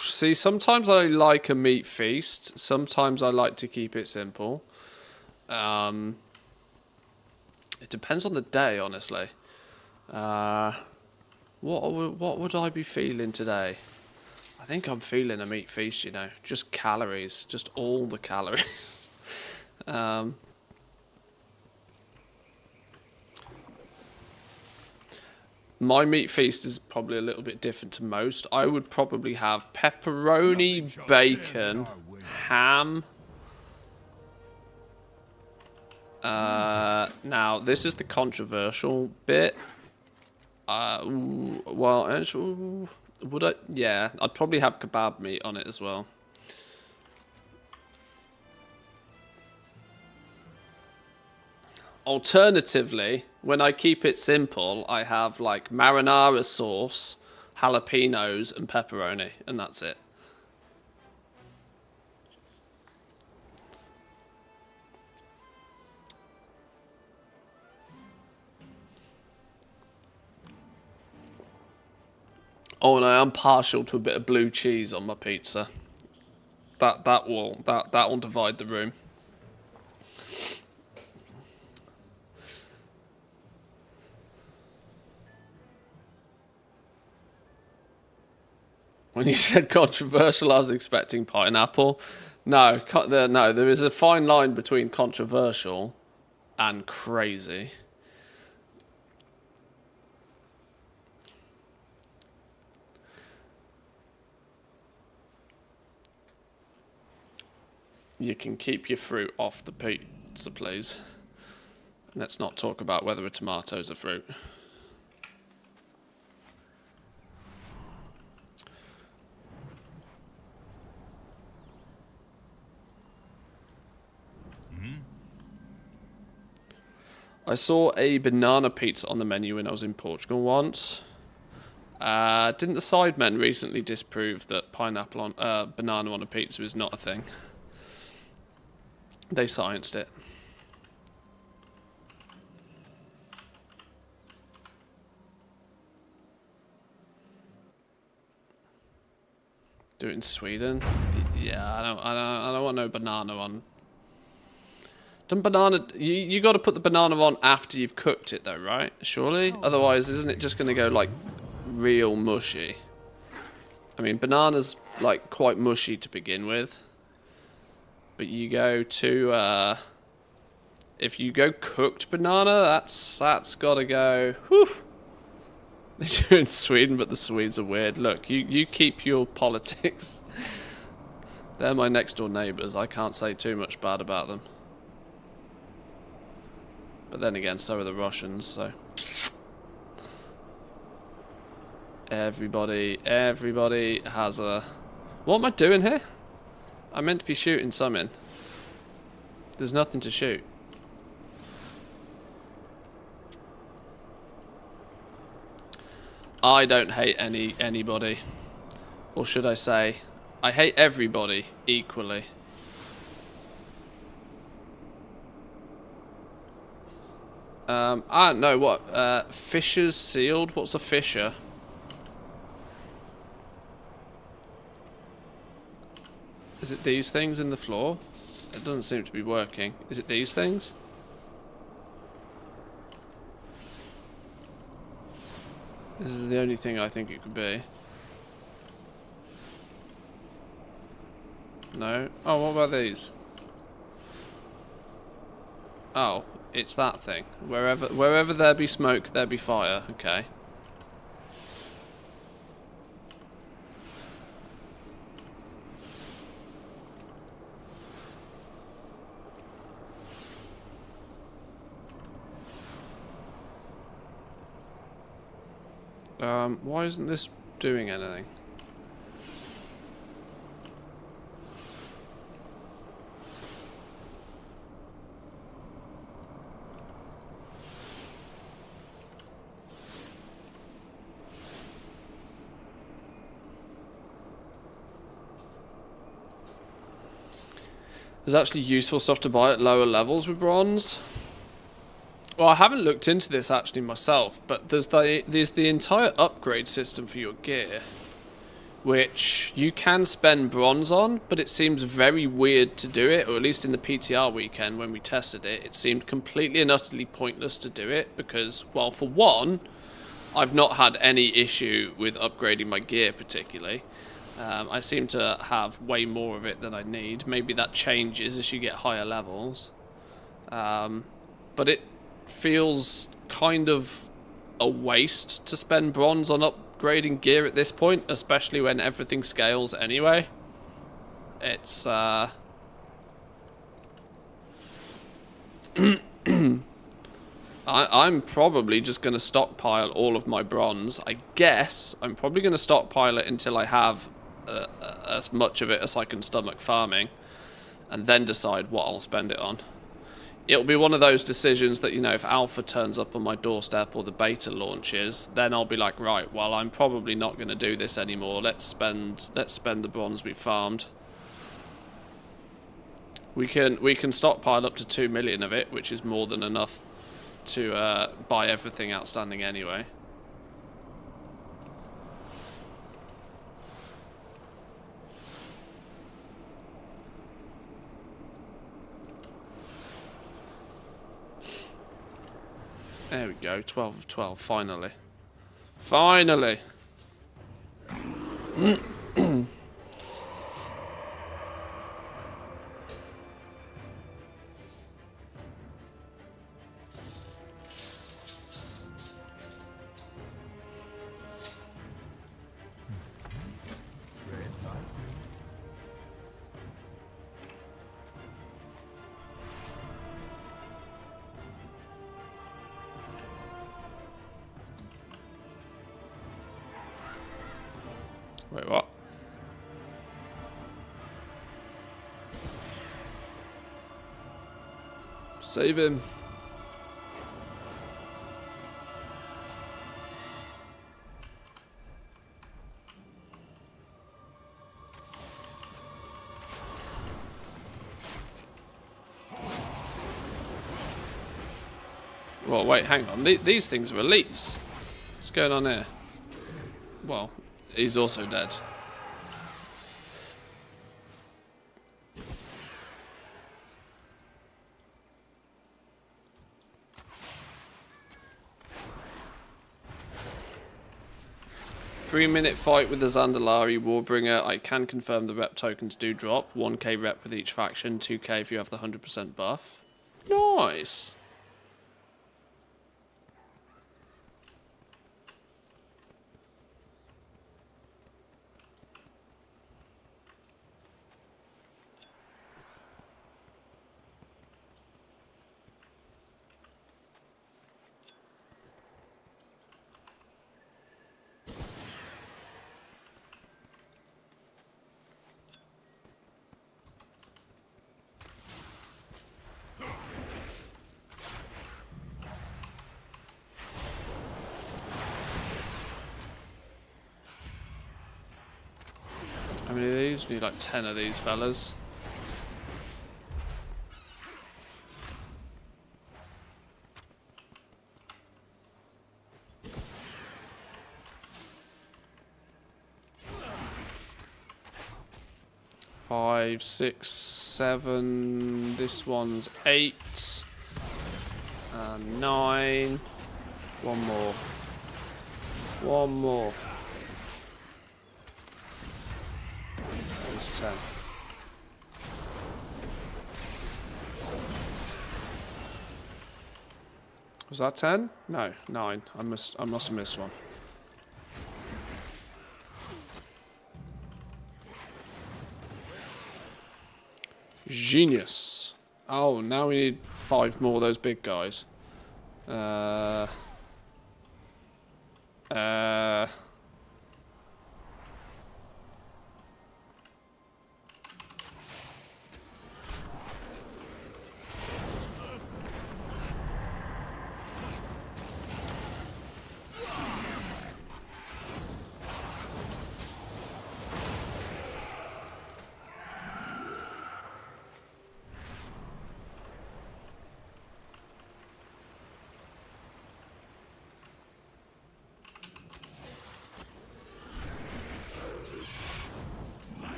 See, sometimes I like a meat feast. Sometimes I like to keep it simple. It depends on the day, honestly. What would I be feeling today? I think I'm feeling a meat feast, you know. Just calories. Just all the calories. My meat feast is probably a little bit different to most. I would probably have pepperoni, bacon, ham. Now, this is the controversial bit. Well, actually, would I? Yeah, I'd probably have kebab meat on it as well. Alternatively, when I keep it simple, I have like marinara sauce, jalapenos, and pepperoni, and that's it. Oh, and I am partial to a bit of blue cheese on my pizza. That will divide the room. When you said controversial, I was expecting pineapple. No, there is a fine line between controversial and crazy. You can keep your fruit off the pizza, please. Let's not talk about whether a tomato's a fruit. I saw a banana pizza on the menu when I was in Portugal once. Didn't the Sidemen recently disprove that pineapple on banana on a pizza is not a thing? They scienced it. Do it in Sweden? Yeah, I don't want no banana on. Don't banana. You got to put the banana on after you've cooked it, though, right? Surely. Otherwise, isn't it just going to go like real mushy? I mean, banana's like quite mushy to begin with. But you go to if you go cooked banana, that's got to go. Whew. They do in Sweden, but the Swedes are weird. Look, you keep your politics. They're my next door neighbours. I can't say too much bad about them. But then again, so are the Russians, so... Everybody has a... What am I doing here? I'm meant to be shooting something. There's nothing to shoot. I don't hate anybody. Or should I say, I hate everybody equally. I don't know what. Fissures sealed? What's a fissure? Is it these things in the floor? It doesn't seem to be working. Is it these things? This is the only thing I think it could be. No? Oh, what about these? Oh, it's that thing. Wherever there be smoke, there be fire. Okay. Why isn't this doing anything? There's actually useful stuff to buy at lower levels with bronze. Well, I haven't looked into this actually myself, but there's the entire upgrade system for your gear, which you can spend bronze on, but it seems very weird to do it, or at least in the PTR weekend when we tested it, it seemed completely and utterly pointless to do it because, well, for one, I've not had any issue with upgrading my gear particularly. I seem to have way more of it than I need. Maybe that changes as you get higher levels. But it feels kind of a waste to spend bronze on upgrading gear at this point, especially when everything scales anyway. It's I'm probably just going to stockpile all of my bronze. I guess I'm probably going to stockpile it until I have as much of it as I can stomach farming, and then decide what I'll spend it on. It'll be one of those decisions that, you know, if alpha turns up on my doorstep or the beta launches, then I'll be like, right, well, I'm probably not going to do this anymore. Let's spend the bronze we farmed. We can stockpile up to 2 million of it, which is more than enough to buy everything outstanding anyway. There we go, 12 of 12, finally. Finally! Wait, what? Save him. Well, wait, hang on. These things are elites. What's going on here? Well, he's also dead. Three-minute fight with the Zandalari Warbringer. I can confirm the rep tokens do drop. 1k rep with each faction, 2k if you have the 100% buff. Nice. many of these? We need like 10 of these fellas. Five, 6, 7. This one's 8. And 9. One more. One more. There's 10. Was that 10? No, 9. I must have missed one. Genius. Oh, now we need 5 more of those big guys.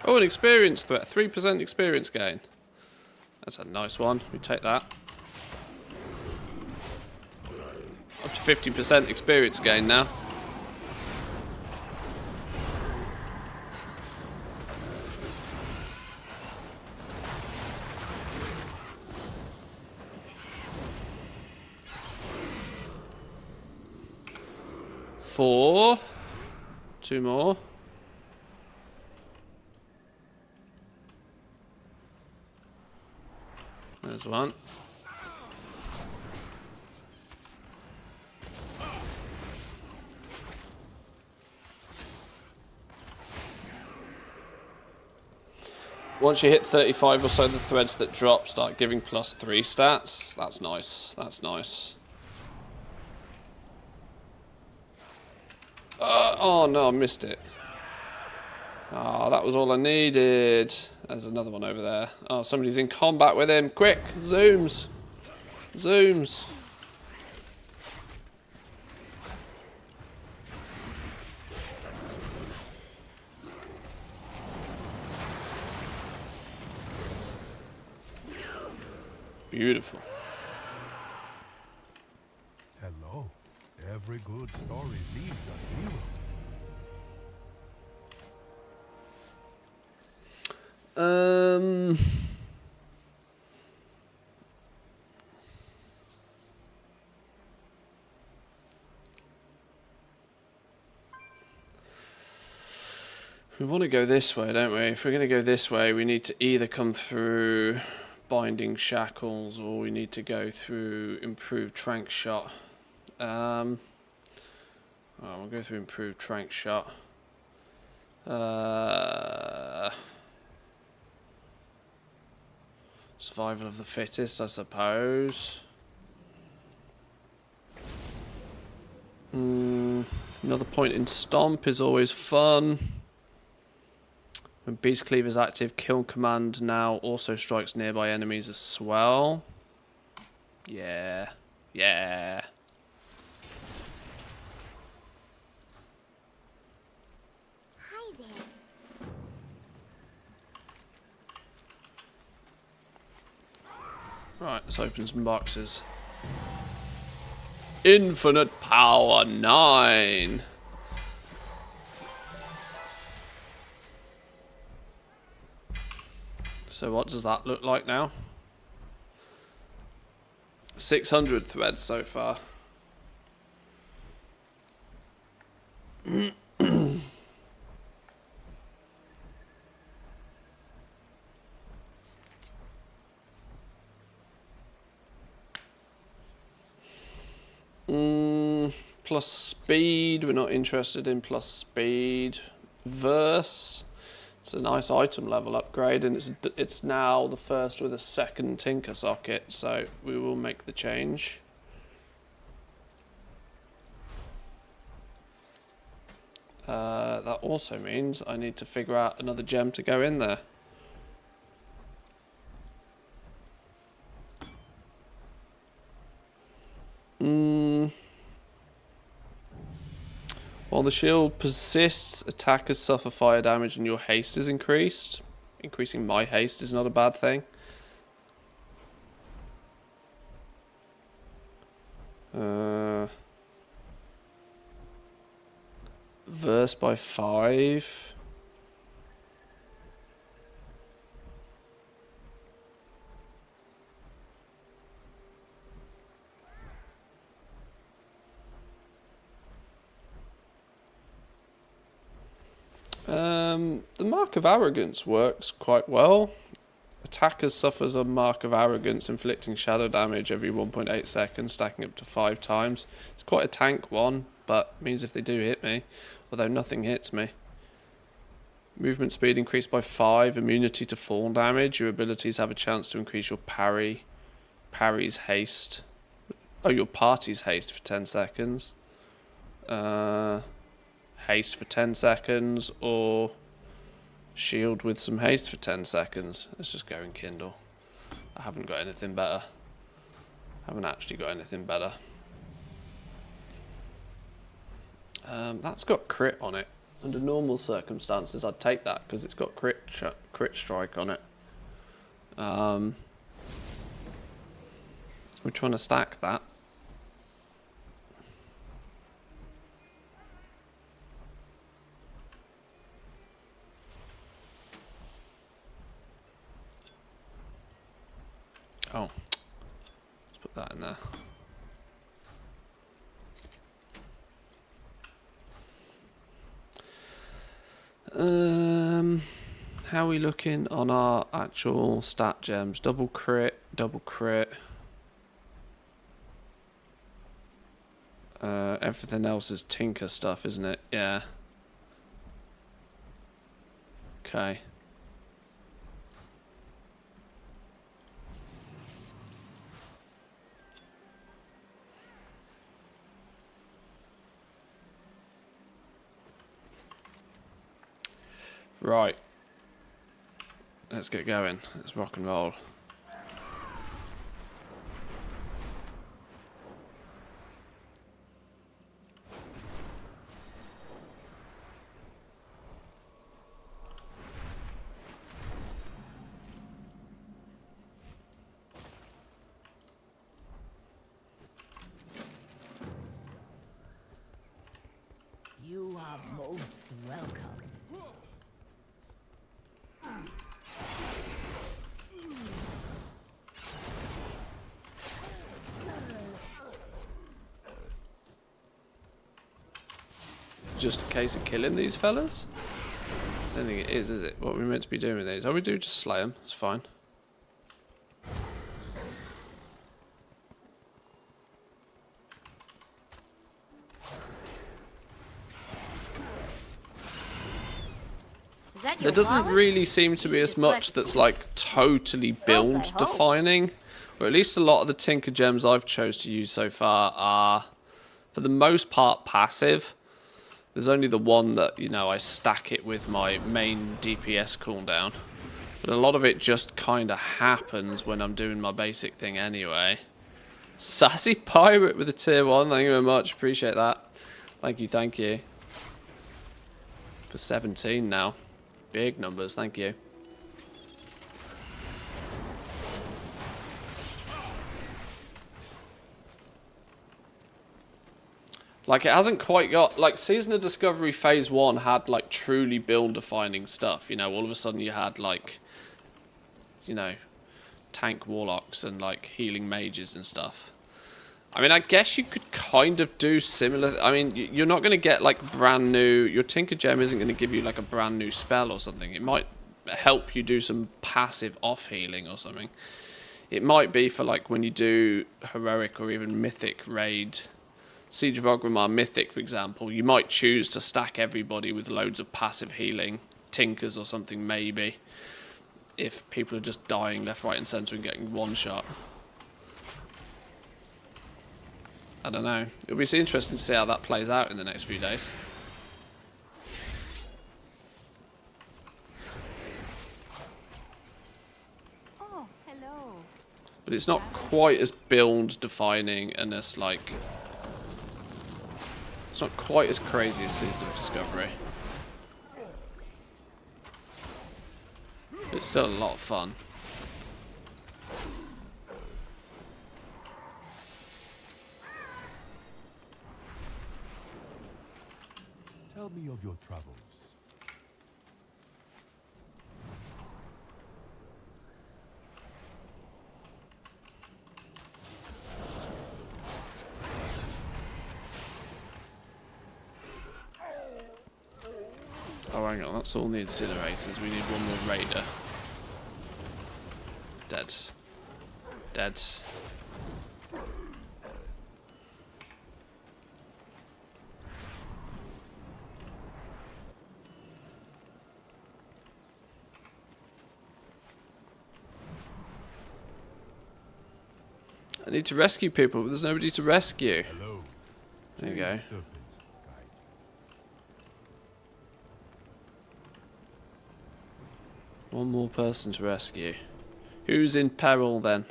Oh, an experience threat. 3% experience gain. That's a nice one. We take that. Up to 50% experience gain now. Four. 2 more. There's one. Once you hit 35 or so, the threads that drop start giving +3 stats. That's nice. That's nice. Oh no, I missed it. Oh, that was all I needed. There's another one over there. Oh, somebody's in combat with him. Quick, zooms. Zooms. Beautiful. Hello. Every good story leaves a hero. We want to go this way, don't we? If we're going to go this way, we need to either come through Binding Shackles or we need to go through Improved Trank Shot. We'll go through Improved Trank Shot. Survival of the fittest, I suppose. Another point in Stomp is always fun. When Beast Cleaver is active, Kill Command now also strikes nearby enemies as well. Yeah. Yeah. Hi there. Right, let's open some boxes. Infinite Power 9. So what does that look like now? 600 threads so far. Plus speed, we're not interested in plus speed. Verse, It's a nice item level upgrade, and it's now the first with a second tinker socket, so we will make the change. That also means I need to figure out another gem to go in there. While the shield persists, attackers suffer fire damage and your haste is increased. Increasing my haste is not a bad thing. Verse by 5. The Mark of Arrogance works quite well. Attackers suffers a Mark of Arrogance, inflicting shadow damage every 1.8 seconds, stacking up to 5 times. It's quite a tank one, but means if they do hit me, although nothing hits me. Movement speed increased by 5, immunity to fall damage. Your abilities have a chance to increase your parry's haste. Oh, your party's haste for 10 seconds. Haste for 10 seconds, or shield with some haste for 10 seconds. Let's just go and Kindle. I haven't got anything better. Haven't actually got anything better. That's got crit on it. Under normal circumstances, I'd take that because it's got crit strike on it. We're trying to stack that. Oh, let's put that in there. How are we looking on our actual stat gems? Double crit, double crit. Everything else is tinker stuff, isn't it? Yeah. Okay. Right. Let's get going. Let's rock and roll. You are most welcome. Just a case of killing these fellas? I don't think it is it? What are we meant to be doing with these? Oh, we do just slay them. It's fine. There doesn't really seem to be as much that's like totally build defining, or at least a lot of the tinker gems I've chose to use so far are for the most part passive. There's only the one that, you know, I stack it with my main DPS cooldown, but a lot of it just kind of happens when I'm doing my basic thing anyway. Sassy pirate with a tier 1, thank you very much, appreciate that. Thank you, thank you. For 17 now. Big numbers, thank you. Like, it hasn't quite got... Like, Season of Discovery Phase 1 had, like, truly build-defining stuff. You know, all of a sudden you had, like, you know, tank warlocks and, like, healing mages and stuff. I mean, I guess you could kind of do similar... I mean, you're not going to get, like, brand new... Your Tinker Gem isn't going to give you, like, a brand new spell or something. It might help you do some passive off-healing or something. It might be for, like, when you do Heroic or even Mythic raid... Siege of Orgrimmar Mythic, for example, you might choose to stack everybody with loads of passive healing tinkers or something, maybe. If people are just dying left, right and centre and getting one shot. I don't know. It'll be interesting to see how that plays out in the next few days. Oh, hello. But it's not quite as build defining and as like... It's not quite as crazy as Season of Discovery. It's still a lot of fun. Tell me of your travels. Oh, hang on, that's all the incinerators. We need one more raider. Dead. Dead. I need to rescue people, but there's nobody to rescue. Hello. There you go. Serpent guide. One more person to rescue. Who's in peril then?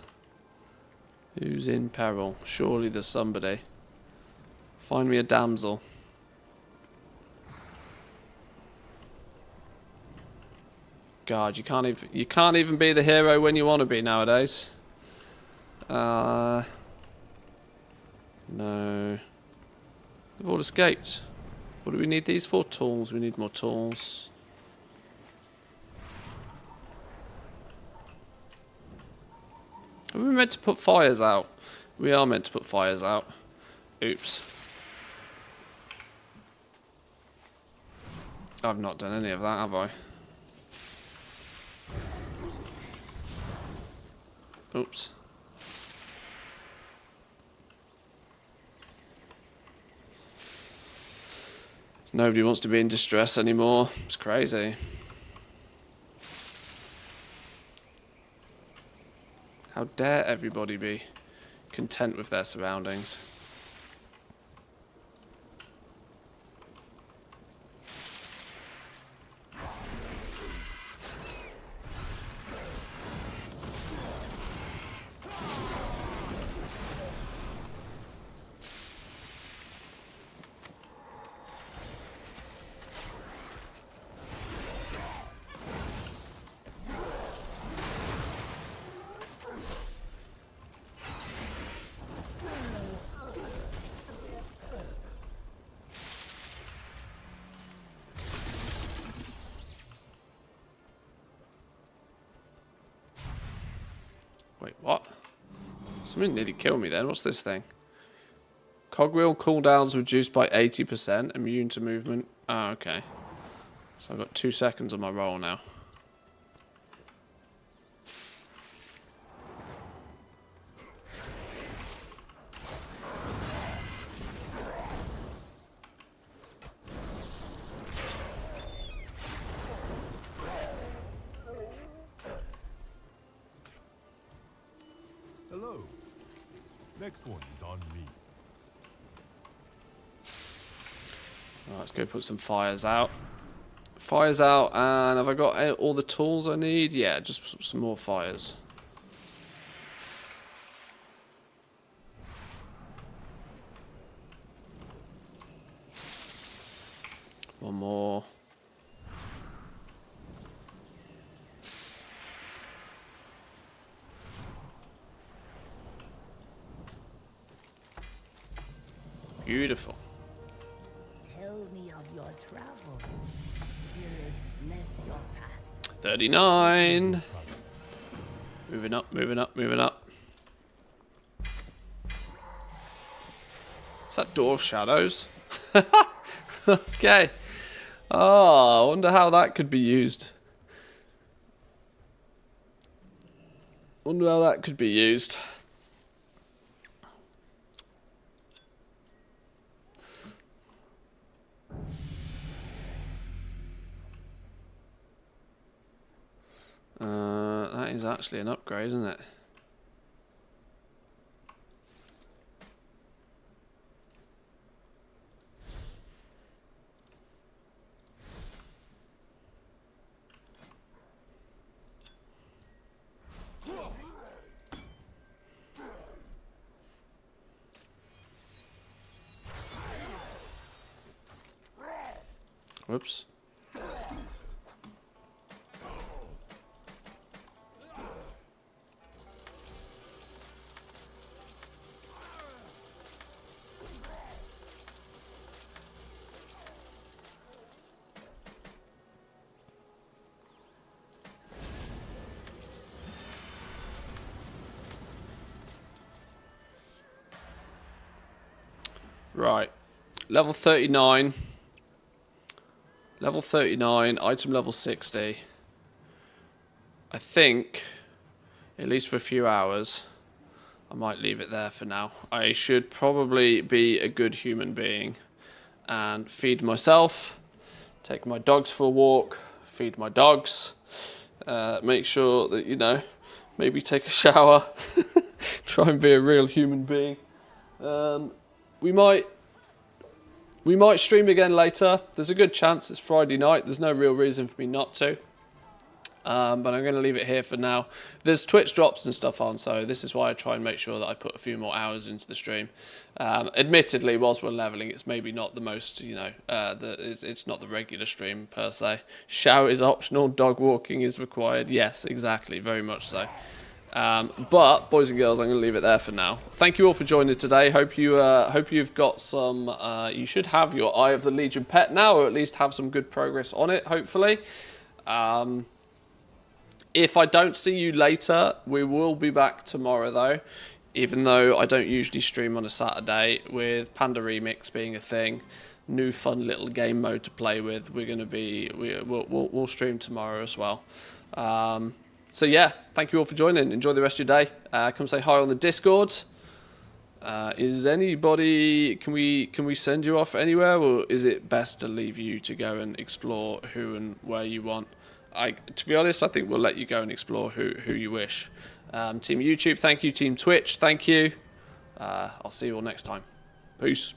Who's in peril? Surely there's somebody. Find me a damsel. God, you can't even be the hero when you want to be nowadays. No. They've all escaped. What do we need these for? Tools. We need more tools. Are we meant to put fires out? We are meant to put fires out. Oops. I've not done any of that, have I? Oops. Nobody wants to be in distress anymore. It's crazy. How dare everybody be content with their surroundings? Wait, what? Something nearly killed me then. What's this thing? Cogwheel cooldowns reduced by 80%. Immune to movement. Ah, okay. So I've got 2 seconds on my roll now. Hello. Next one is on me. Right, let's go put some fires out. Fires out, and have I got all the tools I need? Yeah, just some more fires. One more. Beautiful. Tell me of your travels. Spirits bless your path. 39. Moving up, moving up, moving up. Is that Dwarf Shadows? Okay. Oh, I wonder how that could be used. Wonder how that could be used. is actually an upgrade, isn't it? Whoops. Right. Level 39. Level 39, item level 60. I think, at least for a few hours, I might leave it there for now. I should probably be a good human being and feed myself, take my dogs for a walk, feed my dogs, make sure that, you know, maybe take a shower, try and be a real human being. We might stream again later. There's a good chance it's Friday night. There's no real reason for me not to. But I'm going to leave it here for now. There's Twitch drops and stuff on, so this is why I try and make sure that I put a few more hours into the stream. Admittedly, whilst we're leveling, it's maybe not the most, you know, it's not the regular stream per se. Shower is optional, dog walking is required. Yes, exactly, very much so. But boys and girls, I'm going to leave it there for now. Thank you all for joining today. Hope you've got some. You should have your Eye of the Legion pet now, or at least have some good progress on it. Hopefully. If I don't see you later, we will be back tomorrow though. Even though I don't usually stream on a Saturday, with Panda Remix being a thing, new fun little game mode to play with. We'll stream tomorrow as well. So yeah, thank you all for joining. Enjoy the rest of your day. Come say hi on the Discord. Is anybody? Can we send you off anywhere, or is it best to leave you to go and explore who and where you want? To be honest, I think we'll let you go and explore who you wish. Team YouTube, thank you. Team Twitch, thank you. I'll see you all next time. Peace.